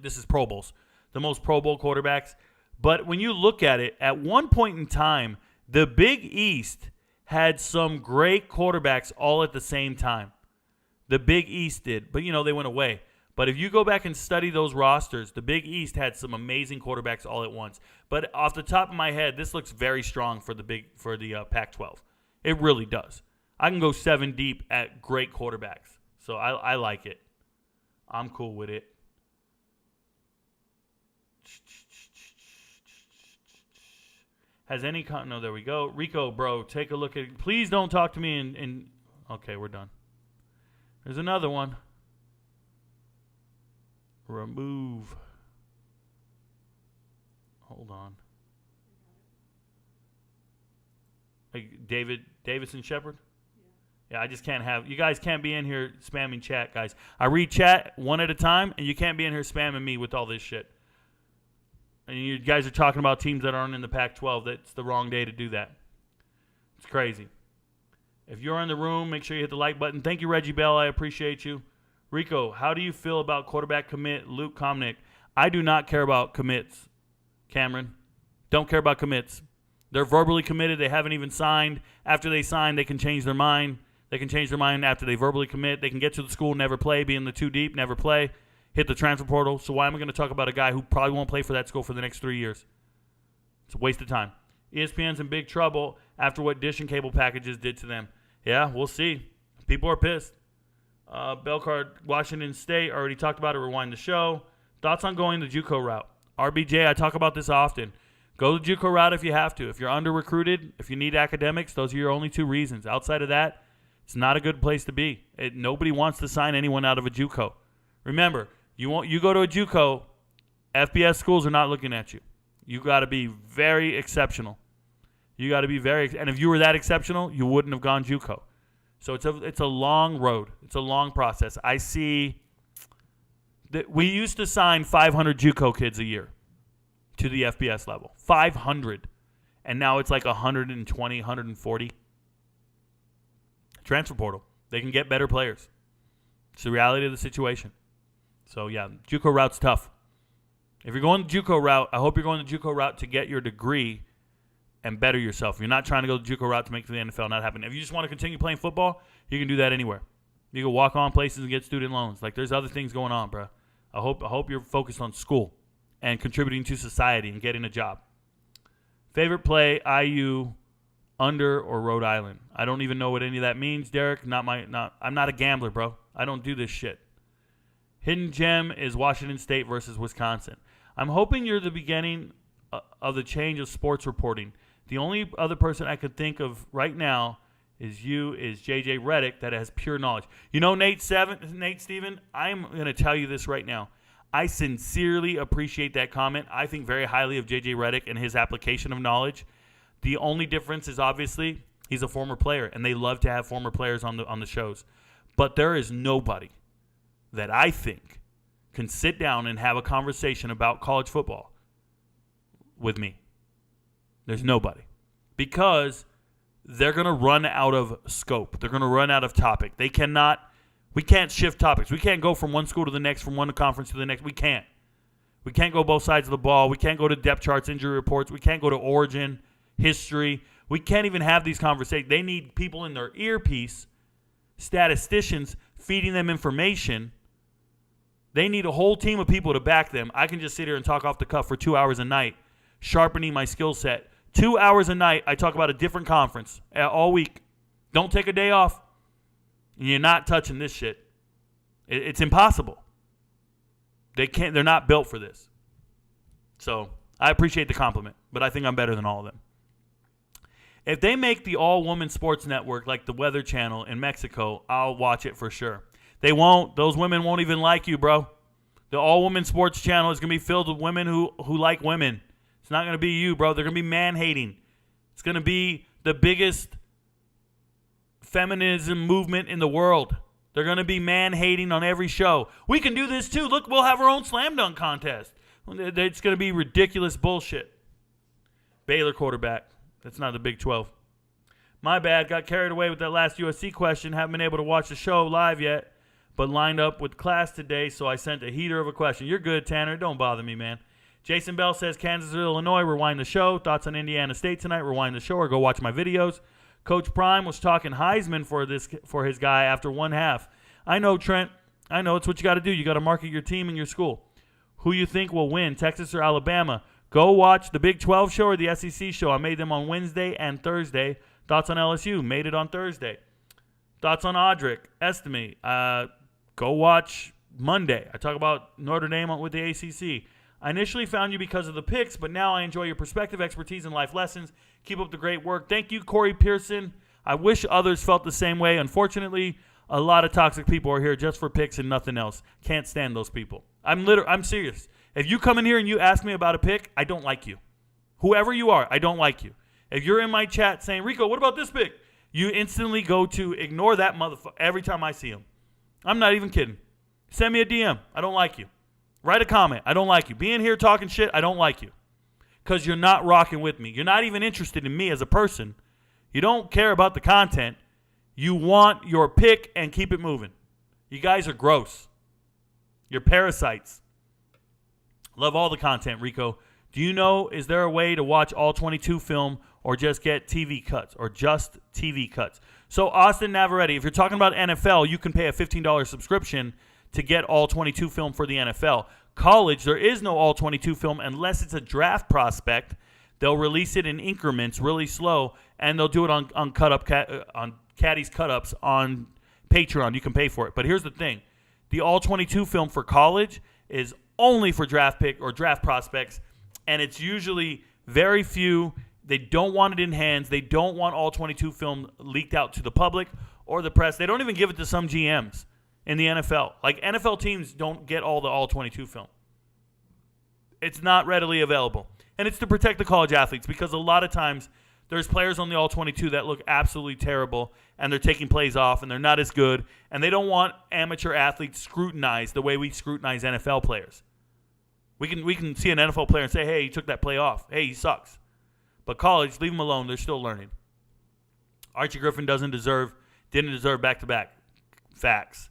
This is Pro Bowls. The most Pro Bowl quarterbacks. But when you look at it, at one point in time, The Big East had some great quarterbacks all at the same time. The Big East did, but they went away. But if you go back and study those rosters, the Big East had some amazing quarterbacks all at once. But off the top of my head, this looks very strong for the Pac-12. It really does. I can go 7 deep at great quarterbacks. So I like it. I'm cool with it. Has any no, there we go. Rico, bro, take a look at it. Please don't talk to me in okay, we're done. There's another one. Remove. Hold on. Hey, Davidson Shepherd? Yeah, I just can't have, you guys can't be in here spamming chat, guys. I read chat one at a time, and you can't be in here spamming me with all this shit. And you guys are talking about teams that aren't in the Pac-12. That's the wrong day to do that. It's crazy. If you're in the room, make sure you hit the like button. Thank you, Reggie Bell. I appreciate you. Rico, how do you feel about quarterback commit Luke Komnick? I do not care about commits, Cameron. Don't care about commits. They're verbally committed. They haven't even signed. After they sign, they can change their mind. They can change their mind after they verbally commit. They can get to the school, never play, be in the 2 deep, never play, hit the transfer portal. So why am I going to talk about a guy who probably won't play for that school for the next 3 years? It's a waste of time. ESPN's in big trouble after what Dish and cable packages did to them. Yeah, we'll see. People are pissed. Belcard, Washington State, already talked about it. Rewind the show. Thoughts on going the JUCO route? RBJ, I talk about this often. Go the JUCO route if you have to. If you're under-recruited, if you need academics, those are your only 2 reasons. Outside of that, it's not a good place to be. Nobody wants to sign anyone out of a JUCO. Remember, you go to a JUCO, FBS schools are not looking at you. You got to be very exceptional. And if you were that exceptional, you wouldn't have gone JUCO. So it's a long road. It's a long process. I see that we used to sign 500 JUCO kids a year to the FBS level. 500. And now it's like 120, 140. Transfer portal. They can get better players. It's the reality of the situation. So, yeah, JUCO route's tough. If you're going the JUCO route, I hope you're going the JUCO route to get your degree and better yourself. You're not trying to go the JUCO route to make the NFL not happen. If you just want to continue playing football, you can do that anywhere. You can walk on places and get student loans. Like, there's other things going on, bro. I hope you're focused on school and contributing to society and getting a job. Favorite play, IU, under, or Rhode Island? I don't even know what any of that means, Derek. I'm not a gambler, bro. I don't do this shit. Hidden gem is Washington State versus Wisconsin. I'm hoping you're the beginning of the change of sports reporting. The only other person I could think of right now is JJ Redick that has pure knowledge. Nate Steven, I'm going to tell you this right now. I sincerely appreciate that comment. I think very highly of JJ Redick and his application of knowledge. The only difference is obviously he's a former player, and they love to have former players on the shows. But there is nobody that I think can sit down and have a conversation about college football with me. There's nobody. Because they're going to run out of scope. They're going to run out of topic. We can't shift topics. We can't go from one school to the next, from one conference to the next. We can't. We can't go both sides of the ball. We can't go to depth charts, injury reports. We can't go to origin, history. We can't even have these conversations. They need people in their earpiece, statisticians, feeding them information. They need a whole team of people to back them. I can just sit here and talk off the cuff for 2 hours a night, sharpening my skill set. 2 hours a night, I talk about a different conference all week. Don't take a day off. You're not touching this shit. It's impossible. They're not built for this. So I appreciate the compliment, but I think I'm better than all of them. If they make the all-woman sports network like the Weather Channel in Mexico, I'll watch it for sure. They won't. Those women won't even like you, bro. The all-woman sports channel is going to be filled with women who like women. It's not going to be you, bro. They're going to be man-hating. It's going to be the biggest feminism movement in the world. They're going to be man-hating on every show. We can do this too. Look, we'll have our own slam dunk contest. It's going to be ridiculous bullshit. Baylor quarterback. That's not the Big 12. My bad. Got carried away with that last USC question. Haven't been able to watch the show live yet, but lined up with class today, so I sent a heater of a question. You're good, Tanner. Don't bother me, man. Jason Bell says, Kansas or Illinois, rewind the show. Thoughts on Indiana State tonight, rewind the show or go watch my videos. Coach Prime was talking Heisman for his guy after one half. I know, Trent. I know it's what you got to do. You got to market your team and your school. Who you think will win, Texas or Alabama? Go watch the Big 12 show or the SEC show. I made them on Wednesday and Thursday. Thoughts on LSU? Made it on Thursday. Thoughts on Audric? Estimate. Go watch Monday. I talk about Notre Dame with the ACC. I initially found you because of the picks, but now I enjoy your perspective, expertise, and life lessons. Keep up the great work. Thank you, Corey Pearson. I wish others felt the same way. Unfortunately, a lot of toxic people are here just for picks and nothing else. Can't stand those people. I'm serious. If you come in here and you ask me about a pick, I don't like you. Whoever you are, I don't like you. If you're in my chat saying, Rico, what about this pick? You instantly go to ignore that motherfucker every time I see him. I'm not even kidding. Send me a DM. I don't like you. Write a comment. I don't like you. Being here talking shit, I don't like you. Because you're not rocking with me. You're not even interested in me as a person. You don't care about the content. You want your pick and keep it moving. You guys are gross. You're parasites. Love all the content, Rico. Do you know, is there a way to watch all 22 film or just get TV cuts or just TV cuts? So Austin Navarrete, if you're talking about NFL, you can pay a $15 subscription to get all 22 film for the NFL. College, there is no all 22 film unless it's a draft prospect. They'll release it in increments really slow, and they'll do it on Caddy's cut-ups on Patreon. You can pay for it. But here's the thing. The all 22 film for college is only for draft pick or draft prospects, and it's usually very few. They don't want it in hands. They don't want all 22 film leaked out to the public or the press. They don't even give it to some GMs in the NFL. Like, NFL teams don't get all the all 22 film. It's not readily available. And it's to protect the college athletes because a lot of times there's players on the all 22 that look absolutely terrible and they're taking plays off and they're not as good, and they don't want amateur athletes scrutinized the way we scrutinize NFL players. We can see an NFL player and say, hey, he took that play off. Hey, he sucks. But college, leave them alone. They're still learning. Archie Griffin didn't deserve back-to-back. Facts.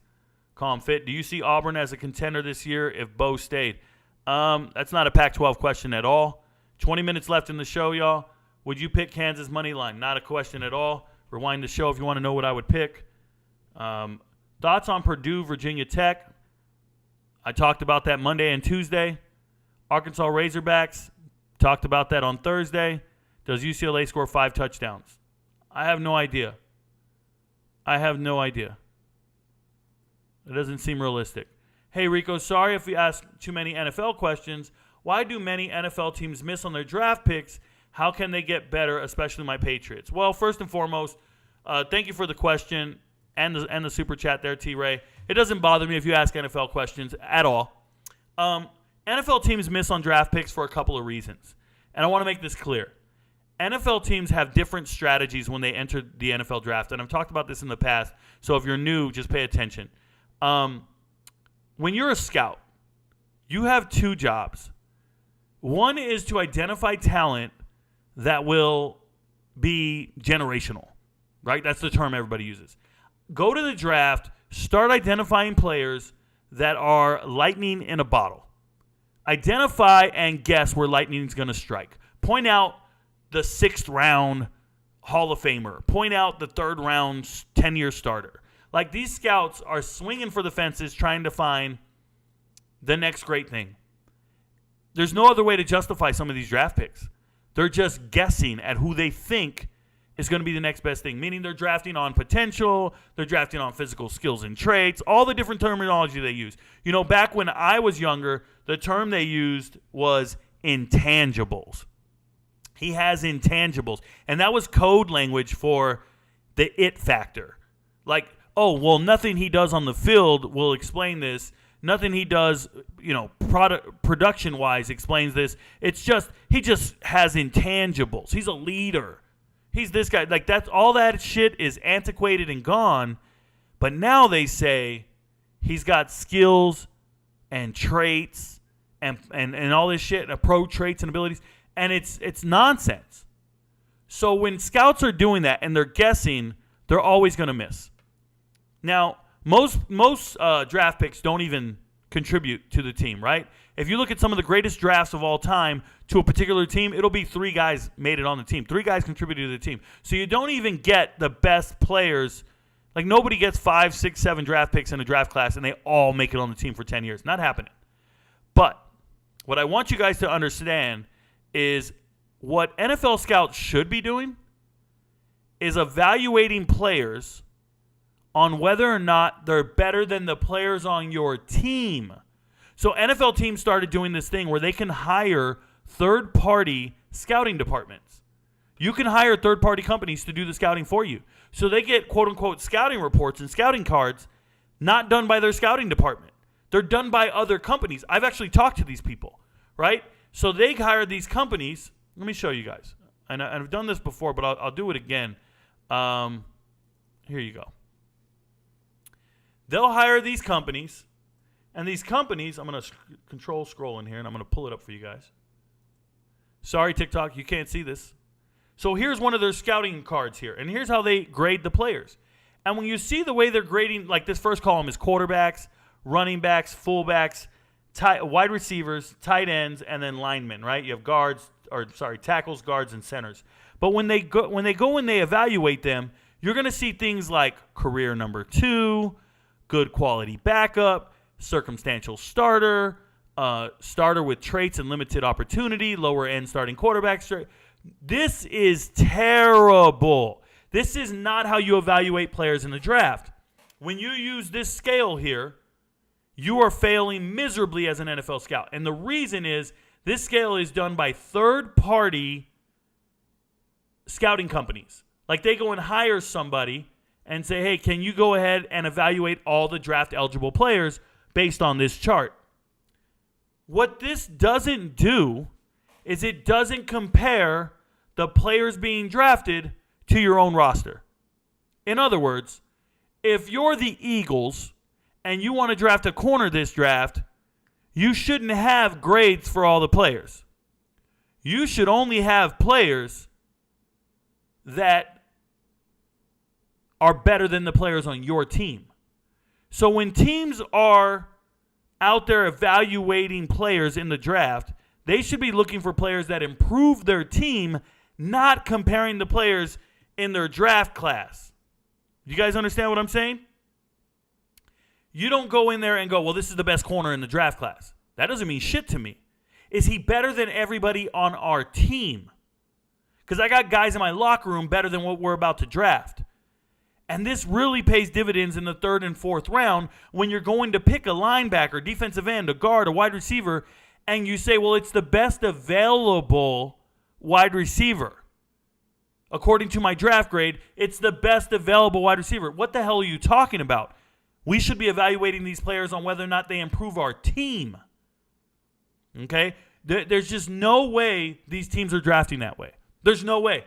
Calm Fit. Do you see Auburn as a contender this year if Bo stayed? That's not a Pac-12 question at all. 20 minutes left in the show, y'all. Would you pick Kansas money line? Not a question at all. Rewind the show if you want to know what I would pick. Thoughts on Purdue, Virginia Tech? I talked about that Monday and Tuesday. Arkansas Razorbacks, talked about that on Thursday. Does UCLA score 5 touchdowns? I have no idea. It doesn't seem realistic. Hey, Rico, sorry if we ask too many NFL questions. Why do many NFL teams miss on their draft picks? How can they get better, especially my Patriots? Well, first and foremost, thank you for the question and the super chat there, T-Ray. It doesn't bother me if you ask NFL questions at all. NFL teams miss on draft picks for a couple of reasons. And I want to make this clear. NFL teams have different strategies when they enter the NFL draft. And I've talked about this in the past, so if you're new, just pay attention. When you're a scout, you have 2 jobs. One is to identify talent that will be generational, right? That's the term everybody uses. Go to the draft, start identifying players that are lightning in a bottle. Identify and guess where lightning is going to strike. Point out the 6th round Hall of Famer. Point out the 3rd round 10-year starter. Like, these scouts are swinging for the fences trying to find the next great thing. There's no other way to justify some of these draft picks. They're just guessing at who they think is going to be the next best thing, meaning they're drafting on potential, they're drafting on physical skills and traits, all the different terminology they use. You know, back when I was younger, the term they used was intangibles. He has intangibles. And that was code language for the it factor. Like, oh, well, nothing he does on the field will explain this. Nothing he does, production-wise explains this. It's just, he just has intangibles. He's a leader. He's this guy. Like, that's all that shit is antiquated and gone. But now they say he's got skills and traits and all this shit, pro traits and abilities. And it's nonsense. So when scouts are doing that and they're guessing, they're always going to miss. Now, most draft picks don't even contribute to the team, right? If you look at some of the greatest drafts of all time to a particular team, it'll be 3 guys made it on the team. 3 guys contributed to the team. So you don't even get the best players. Like, nobody gets 5, 6, 7 draft picks in a draft class and they all make it on the team for 10 years. Not happening. But what I want you guys to understand is what NFL scouts should be doing is evaluating players on whether or not they're better than the players on your team. So NFL teams started doing this thing where they can hire third-party scouting departments. You can hire third-party companies to do the scouting for you. So they get quote-unquote scouting reports and scouting cards not done by their scouting department. They're done by other companies. I've actually talked to these people, right? So they hire these companies. Let me show you guys. And I've done this before, but I'll do it again. Here you go. They'll hire these companies, and these companies, I'm going to control scroll in here, and I'm going to pull it up for you guys. Sorry, TikTok, you can't see this. So here's one of their scouting cards here, and here's how they grade the players. And when you see the way they're grading, like this first column is quarterbacks, running backs, fullbacks, wide receivers, tight ends, and then linemen, right? You have tackles, guards, and centers. But when they go and they evaluate them, you're going to see things like career number 2, good quality backup, circumstantial starter, starter with traits and limited opportunity, lower end starting quarterback. This is terrible. This is not how you evaluate players in the draft. When you use this scale here, you are failing miserably as an NFL scout. And the reason is this scale is done by third-party scouting companies. Like, they go and hire somebody and say, hey, can you go ahead and evaluate all the draft-eligible players based on this chart? What this doesn't do is it doesn't compare the players being drafted to your own roster. In other words, if you're the Eagles and you want to draft a corner this draft, you shouldn't have grades for all the players. You should only have players that are better than the players on your team. So when teams are out there evaluating players in the draft, they should be looking for players that improve their team, not comparing the players in their draft class. You guys understand what I'm saying? You don't go in there and go, well, this is the best corner in the draft class. That doesn't mean shit to me. Is he better than everybody on our team? Because I got guys in my locker room better than what we're about to draft. And this really pays dividends in the 3rd and 4th round when you're going to pick a linebacker, defensive end, a guard, a wide receiver, and you say, well, it's the best available wide receiver. According to my draft grade, it's the best available wide receiver. What the hell are you talking about? We should be evaluating these players on whether or not they improve our team. Okay? There's just no way these teams are drafting that way. There's no way.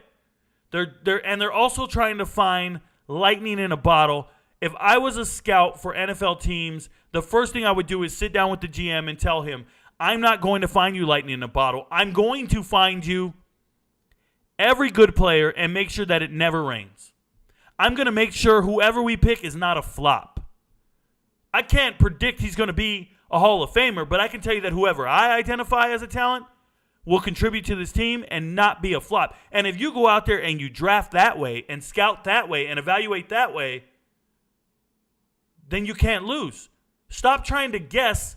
They're also trying to find lightning in a bottle. If I was a scout for NFL teams, the first thing I would do is sit down with the GM and tell him, I'm not going to find you lightning in a bottle. I'm going to find you every good player and make sure that it never rains. I'm going to make sure whoever we pick is not a flop. I can't predict he's going to be a Hall of Famer, but I can tell you that whoever I identify as a talent will contribute to this team and not be a flop. And if you go out there and you draft that way and scout that way and evaluate that way, then you can't lose. Stop trying to guess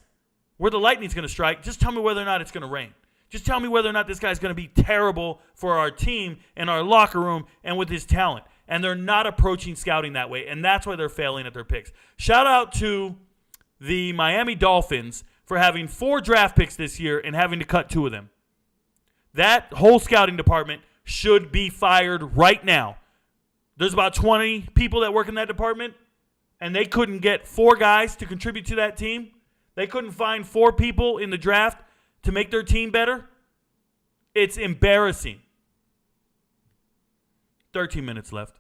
where the lightning's going to strike. Just tell me whether or not it's going to rain. Just tell me whether or not this guy's going to be terrible for our team and our locker room and with his talent. And they're not approaching scouting that way, and that's why they're failing at their picks. Shout out to the Miami Dolphins for having 4 draft picks this year and having to cut 2 of them. That whole scouting department should be fired right now. There's about 20 people that work in that department, and they couldn't get 4 guys to contribute to that team. They couldn't find 4 people in the draft to make their team better. It's embarrassing. 13 minutes left.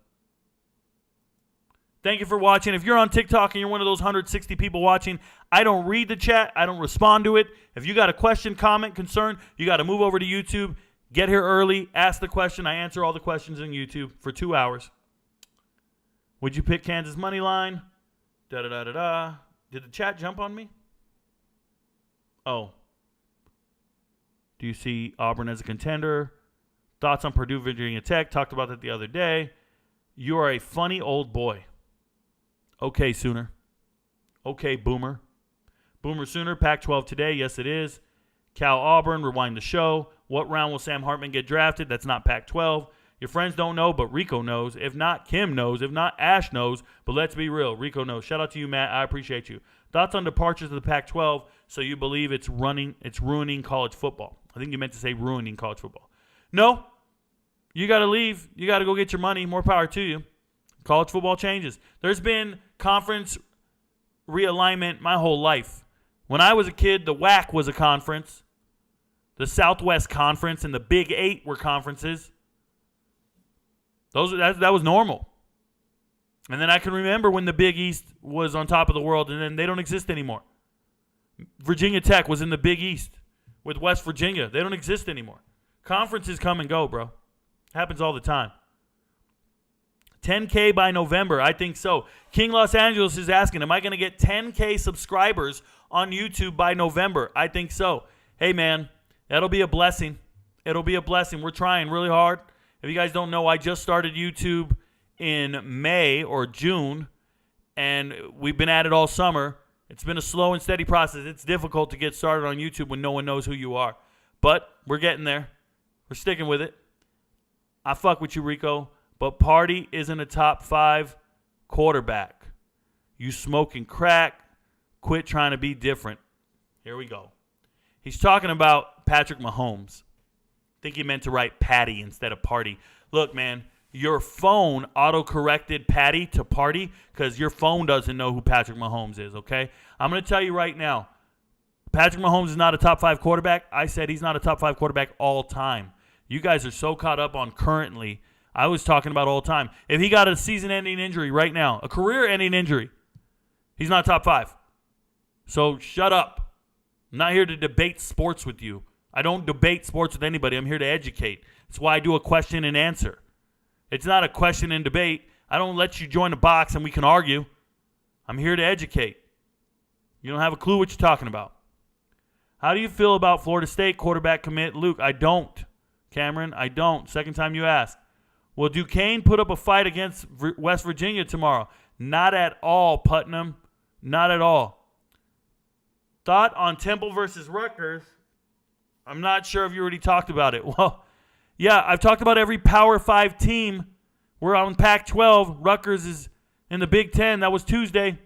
Thank you for watching. If you're on TikTok and you're one of those 160 people watching, I don't read the chat. I don't respond to it. If you got a question, comment, concern, you got to move over to YouTube. Get here early. Ask the question. I answer all the questions on YouTube for 2 hours. Would you pick Kansas money line? Da-da-da-da-da. Did the chat jump on me? Oh. Do you see Auburn as a contender? Thoughts on Purdue, Virginia Tech? Talked about that the other day. You are a funny old boy. Okay, Sooner. Okay, Boomer. Boomer Sooner, Pac-12 today. Yes, it is. Cal Auburn, rewind the show. What round will Sam Hartman get drafted? That's not Pac-12. Your friends don't know, but Rico knows. If not, Kim knows. If not, Ash knows. But let's be real. Rico knows. Shout out to you, Matt. I appreciate you. Thoughts on departures of the Pac-12? So you believe it's ruining college football. I think you meant to say ruining college football. No. You got to leave. You got to go get your money. More power to you. College football changes. There's been conference realignment my whole life. When I was a kid, the WAC was a conference. The Southwest Conference and the Big 8 were conferences. That was normal. And then I can remember when the Big East was on top of the world, and then they don't exist anymore. Virginia Tech was in the Big East with West Virginia. They don't exist anymore. Conferences come and go, bro. Happens all the time. 10K by November. I think so. King Los Angeles is asking, am I going to get 10K subscribers on YouTube by November? I think so. Hey, man, that'll be a blessing. It'll be a blessing. We're trying really hard. If you guys don't know, I just started YouTube in May or June, and we've been at it all summer. It's been a slow and steady process. It's difficult to get started on YouTube when no one knows who you are. But we're getting there. We're sticking with it. I fuck with you, Rico. But Party isn't a top 5 quarterback. You smoking crack. Quit trying to be different. Here we go. He's talking about Patrick Mahomes. I think he meant to write Patty instead of Party. Look, man, your phone auto-corrected Patty to Party because your phone doesn't know who Patrick Mahomes is, okay? I'm going to tell you right now, Patrick Mahomes is not a top 5 quarterback. I said he's not a top 5 quarterback all time. You guys are so caught up on currently. I was talking about all time. If he got a season-ending injury right now, a career-ending injury, he's not top 5. So shut up. I'm not here to debate sports with you. I don't debate sports with anybody. I'm here to educate. That's why I do a question and answer. It's not a question and debate. I don't let you join a box and we can argue. I'm here to educate. You don't have a clue what you're talking about. How do you feel about Florida State quarterback commit Luke? I don't. Cameron, I don't. Second time you asked. Will Duquesne put up a fight against West Virginia tomorrow? Not at all, Putnam. Not at all. Thought on Temple versus Rutgers? I'm not sure if you already talked about it. Well, yeah, I've talked about every Power 5 team. We're on Pac-12. Rutgers is in the Big Ten. That was Tuesday.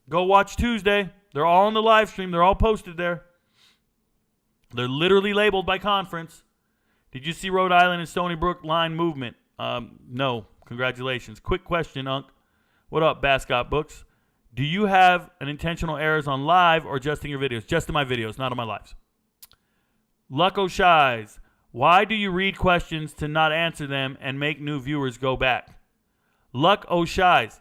Go watch Tuesday. They're all on the live stream. They're all posted there. They're literally labeled by conference. Did you see Rhode Island and Stony Brook line movement? No. Congratulations. Quick question, Unc. What up, Bascott Books? Do you have an intentional errors on live or just in your videos? Just in my videos, not on my lives. Luck O'Shies. Why do you read questions to not answer them and make new viewers go back? Luck O'Shies.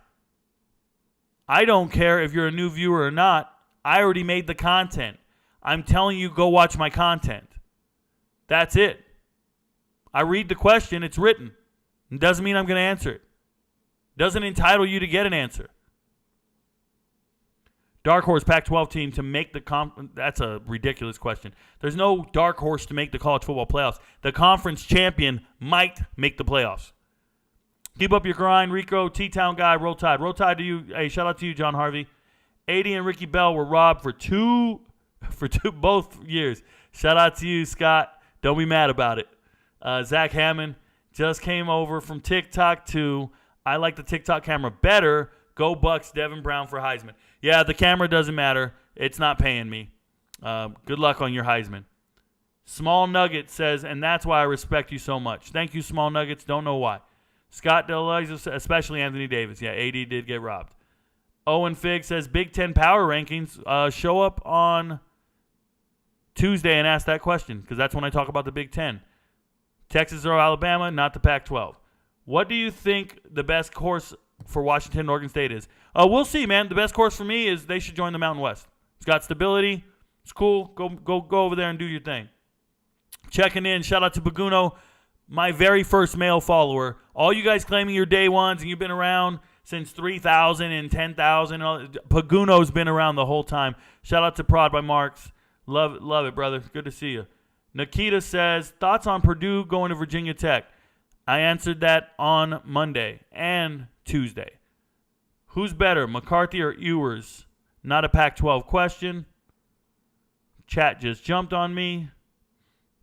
I don't care if you're a new viewer or not. I already made the content. I'm telling you, go watch my content. That's it. I read the question. It's written. It doesn't mean I'm going to answer it. Doesn't entitle you to get an answer. Dark horse Pac-12 team to make the that's a ridiculous question. There's no dark horse to make the college football playoffs. The conference champion might make the playoffs. Keep up your grind, Rico. T-Town guy, Roll Tide. Roll Tide to you. Hey, shout out to you, John Harvey. 80 and Ricky Bell were robbed for both years. Shout out to you, Scott. Don't be mad about it. Zach Hammond just came over from TikTok to I like the TikTok camera better. Go Bucks, Devin Brown for Heisman. Yeah, the camera doesn't matter. It's not paying me. Good luck on your Heisman. Small Nugget says, and that's why I respect you so much. Thank you, Small Nuggets. Don't know why. Scott Deleuze, especially Anthony Davis. Yeah, AD did get robbed. Owen Fig says, Big Ten power rankings. Show up on Tuesday and ask that question because that's when I talk about the Big Ten. Texas or Alabama, not the Pac-12. What do you think the best course for Washington and Oregon State is? We'll see, man. The best course for me is they should join the Mountain West. It's got stability. It's cool. Go over there and do your thing. Checking in. Shout out to Paguno, my very first male follower. All you guys claiming you're day ones and you've been around since 3,000 and 10,000. Paguno's been around the whole time. Shout out to Prod by Marks. Love it, brother. Good to see you. Nikita says, thoughts on Purdue going to Virginia Tech? I answered that on Monday and Tuesday. Who's better, McCarthy or Ewers? Not a Pac-12 question. Chat just jumped on me.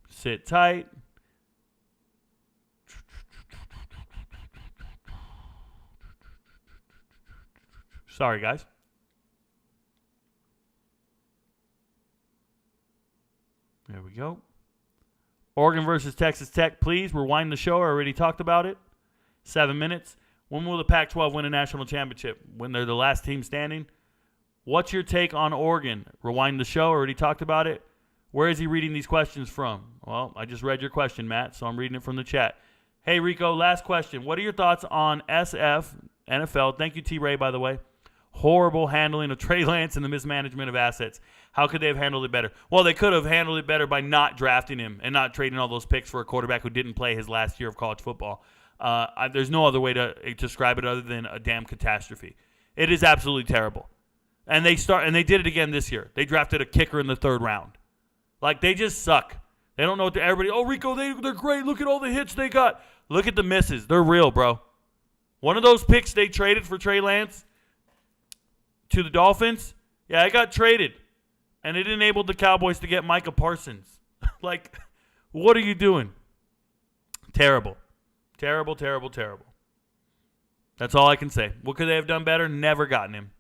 Sit tight. Sorry, guys. There we go. Oregon versus Texas Tech, please. Rewind the show. I already talked about it. 7 minutes. When will the Pac-12 win a national championship? When they're the last team standing? What's your take on Oregon? Rewind the show. I already talked about it. Where is he reading these questions from? Well, I just read your question, Matt, so I'm reading it from the chat. Hey, Rico, last question. What are your thoughts on SF, NFL? Thank you, T-Ray, by the way. Horrible handling of Trey Lance and the mismanagement of assets. How could they have handled it better? Well, they could have handled it better by not drafting him and not trading all those picks for a quarterback who didn't play his last year of college football. There's no other way to describe it other than a damn catastrophe. It is absolutely terrible. And they did it again this year. They drafted a kicker in the 3rd round. Like, they just suck. They don't know what everybody, oh, Rico, they're great. Look at all the hits they got. Look at the misses. They're real, bro. One of those picks they traded for Trey Lance to the Dolphins, yeah, I got traded. And it enabled the Cowboys to get Micah Parsons. Like, what are you doing? Terrible. Terrible, terrible, terrible. That's all I can say. What could they have done better? Never gotten him.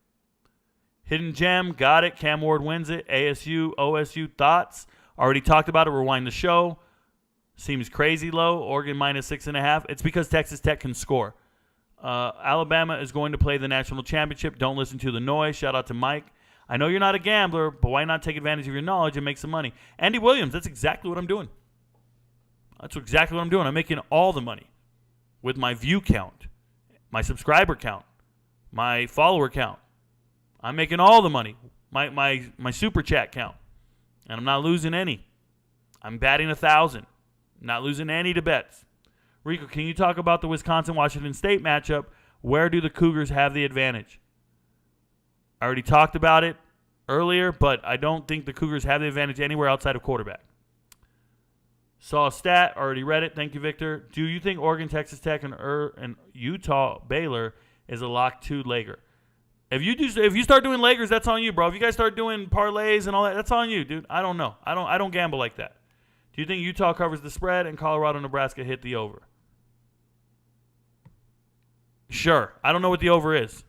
Hidden gem, got it. Cam Ward wins it. ASU, OSU, thoughts? Already talked about it. Rewind the show. Seems crazy low. Oregon minus 6.5. It's because Texas Tech can score. Alabama is going to play the national championship. Don't listen to the noise. Shout out to Mike. I know you're not a gambler, but why not take advantage of your knowledge and make some money? Andy Williams, that's exactly what I'm doing. That's exactly what I'm doing. I'm making all the money with my view count, my subscriber count, my follower count. I'm making all the money, my super chat count, and I'm not losing any. I'm batting 1,000, not losing any to bets. Rico, can you talk about the Wisconsin-Washington State matchup? Where do the Cougars have the advantage? I already talked about it earlier, but I don't think the Cougars have the advantage anywhere outside of quarterback. Saw a stat, already read it. Thank you, Victor. Do you think Oregon, Texas Tech, and Utah, Baylor is a lock 2-legger? If you start doing leggers, that's on you, bro. If you guys start doing parlays and all that, that's on you, dude. I don't know. I don't gamble like that. Do you think Utah covers the spread and Colorado, Nebraska hit the over? Sure. I don't know what the over is.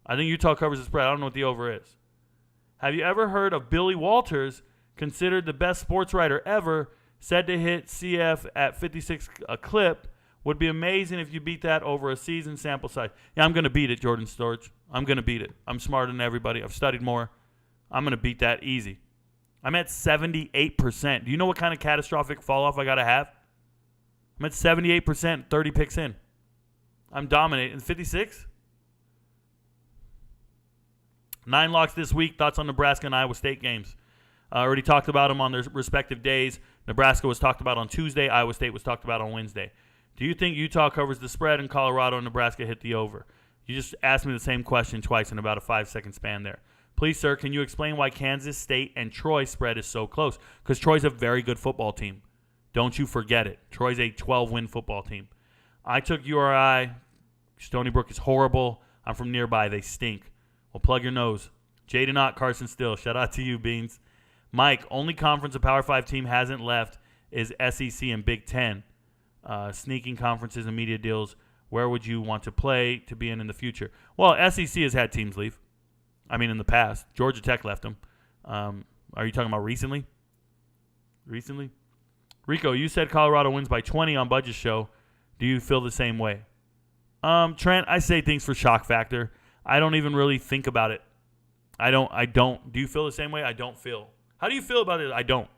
I think Utah covers the spread. I don't know what the over is. Have you ever heard of Billy Walters, considered the best sports writer ever, said to hit CF at 56 a clip? Would be amazing if you beat that over a season sample size. Yeah, I'm going to beat it, Jordan Storch. I'm going to beat it. I'm smarter than everybody. I've studied more. I'm going to beat that easy. I'm at 78%. Do you know what kind of catastrophic fall-off I got to have? I'm at 78%, 30 picks in. I'm dominating. 56? 9 locks this week. Thoughts on Nebraska and Iowa State games? I already talked about them on their respective days. Nebraska was talked about on Tuesday. Iowa State was talked about on Wednesday. Do you think Utah covers the spread and Colorado and Nebraska hit the over? You just asked me the same question twice in about a 5-second span there. Please, sir, can you explain why Kansas State and Troy spread is so close? Because Troy's a very good football team. Don't you forget it. Troy's a 12-win football team. I took URI. Stony Brook is horrible. I'm from nearby. They stink. Well, plug your nose. Jaden Ott, Carson Still. Shout out to you, Beans. Mike, only conference a Power 5 team hasn't left is SEC and Big Ten. Sneaking conferences and media deals. Where would you want to play to be in the future? Well, SEC has had teams leave. I mean, in the past. Georgia Tech left them. Are you talking about recently? Recently? Rico, you said Colorado wins by 20 on Budget's show. Do you feel the same way? Trent, I say things for shock factor. I don't even really think about it. I don't. Do you feel the same way? I don't feel. How do you feel about it? I don't.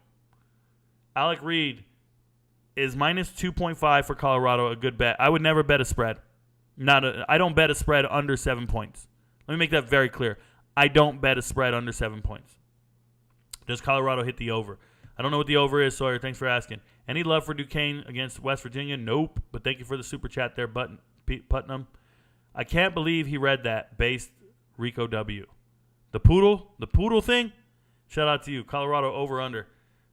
Alec Reed, is minus 2.5 for Colorado a good bet? I would never bet a spread. I don't bet a spread under 7 points. Let me make that very clear. I don't bet a spread under 7 points. Does Colorado hit the over? I don't know what the over is, Sawyer. Thanks for asking. Any love for Duquesne against West Virginia? Nope. But thank you for the super chat there, Putnam. I can't believe he read that. Based Rico W. The poodle thing? Shout out to you. Colorado over under.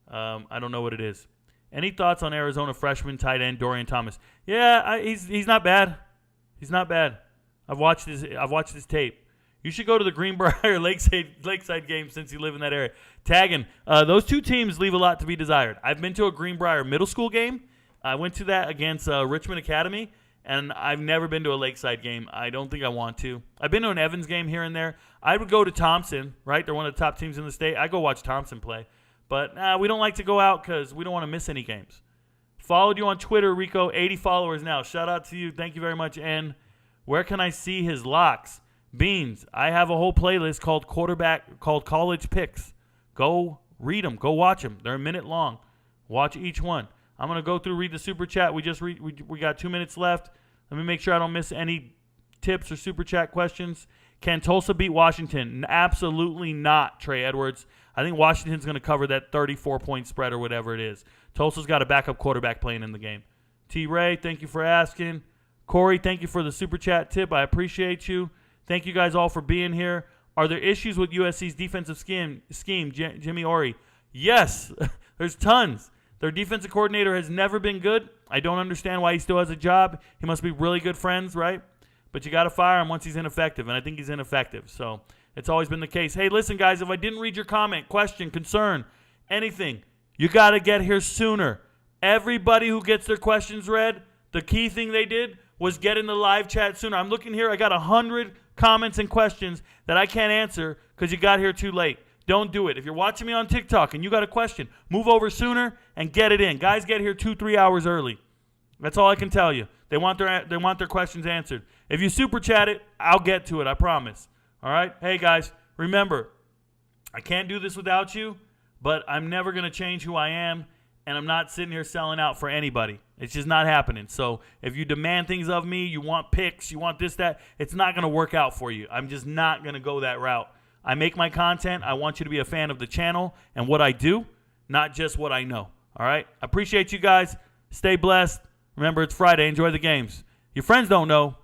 I don't know what it is. Any thoughts on Arizona freshman tight end Dorian Thomas? Yeah, he's not bad. He's not bad. I've watched his tape. You should go to the Greenbrier Lakeside game since you live in that area. Tagging. Those two teams leave a lot to be desired. I've been to a Greenbrier middle school game. I went to that against Richmond Academy, and I've never been to a Lakeside game. I don't think I want to. I've been to an Evans game here and there. I would go to Thompson, right? They're one of the top teams in the state. I go watch Thompson play. But we don't like to go out because we don't want to miss any games. Followed you on Twitter, Rico. 80 followers now. Shout out to you. Thank you very much. And where can I see his locks? Beans. I have a whole playlist called College Picks. Go read them. Go watch them. They're a minute long. Watch each one. I'm going to go through, read the super chat. We got 2 minutes left. Let me make sure I don't miss any tips or super chat questions. Can Tulsa beat Washington? Absolutely not, Trey Edwards. I think Washington's going to cover that 34-point spread or whatever it is. Tulsa's got a backup quarterback playing in the game. T. Ray, thank you for asking. Corey, thank you for the super chat tip. I appreciate you. Thank you guys all for being here. Are there issues with USC's defensive scheme, Jimmy Ori? Yes, there's tons. Their defensive coordinator has never been good. I don't understand why he still has a job. He must be really good friends, right? But you got to fire him once he's ineffective, and I think he's ineffective. So it's always been the case. Hey, listen, guys, if I didn't read your comment, question, concern, anything, you got to get here sooner. Everybody who gets their questions read, the key thing they did was get in the live chat sooner. I'm looking here. I got 100 comments and questions that I can't answer because you got here too late. Don't do it. If you're watching me on TikTok and you got a question, move over sooner and get it in. Guys get here 2-3 hours early. That's all I can tell you. They want their questions answered. If you super chat it, I'll get to it. I promise. All right? Hey, guys, remember, I can't do this without you, but I'm never going to change who I am, and I'm not sitting here selling out for anybody. It's just not happening. So if you demand things of me, you want picks, you want this, that, it's not going to work out for you. I'm just not going to go that route. I make my content. I want you to be a fan of the channel and what I do, not just what I know. All right? I appreciate you guys. Stay blessed. Remember, it's Friday. Enjoy the games. Your friends don't know,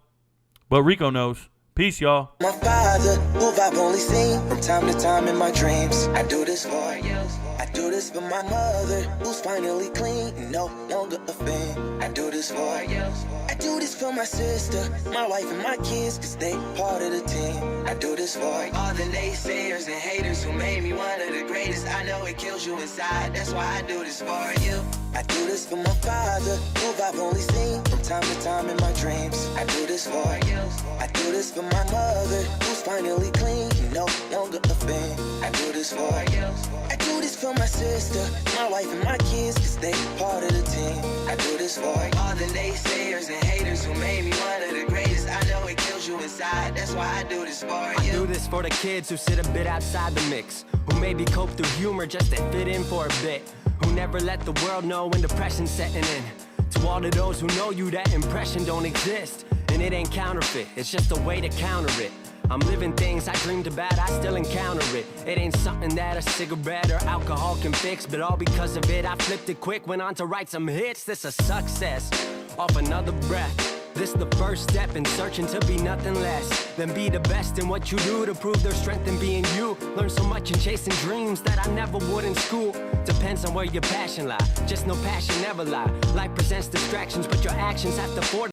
but Rico knows. Peace, y'all. My father, who I've only seen from time to time in my dreams. I do this for you. I do this for my mother, who's finally clean, no longer a fan. I do this for you. I do this for my sister, my wife and my kids, cause they part of the team. I do this for all the naysayers and haters who made me one of the greatest. I know it kills you inside, that's why I do this for you. I do this for my father, who I've only seen from time to time in my dreams. I do this for you. I do this for my mother, who's finally clean, no longer a fan. I do this for you. I do this for my sister, my wife and my kids, cause they part of the team. I do this for all the naysayers and haters who made me one of the greatest. I know it kills you inside, that's why I do this for you. I do this for the kids who sit a bit outside the mix, who maybe cope through humor just to fit in for a bit, who never let the world know when depression's setting in. To all of those who know you, that impression don't exist, and it ain't counterfeit, it's just a way to counter it. I'm living things I dreamed about, I still encounter it. It ain't something that a cigarette or alcohol can fix, but all because of it, I flipped it quick, went on to write some hits. This a success, off another breath. This the first step in searching to be nothing less than be the best in what you do to prove their strength in being you. Learn so much in chasing dreams that I never would in school. Depends on where your passion lie, just no passion never lie. Life presents distractions, but your actions have to fortify.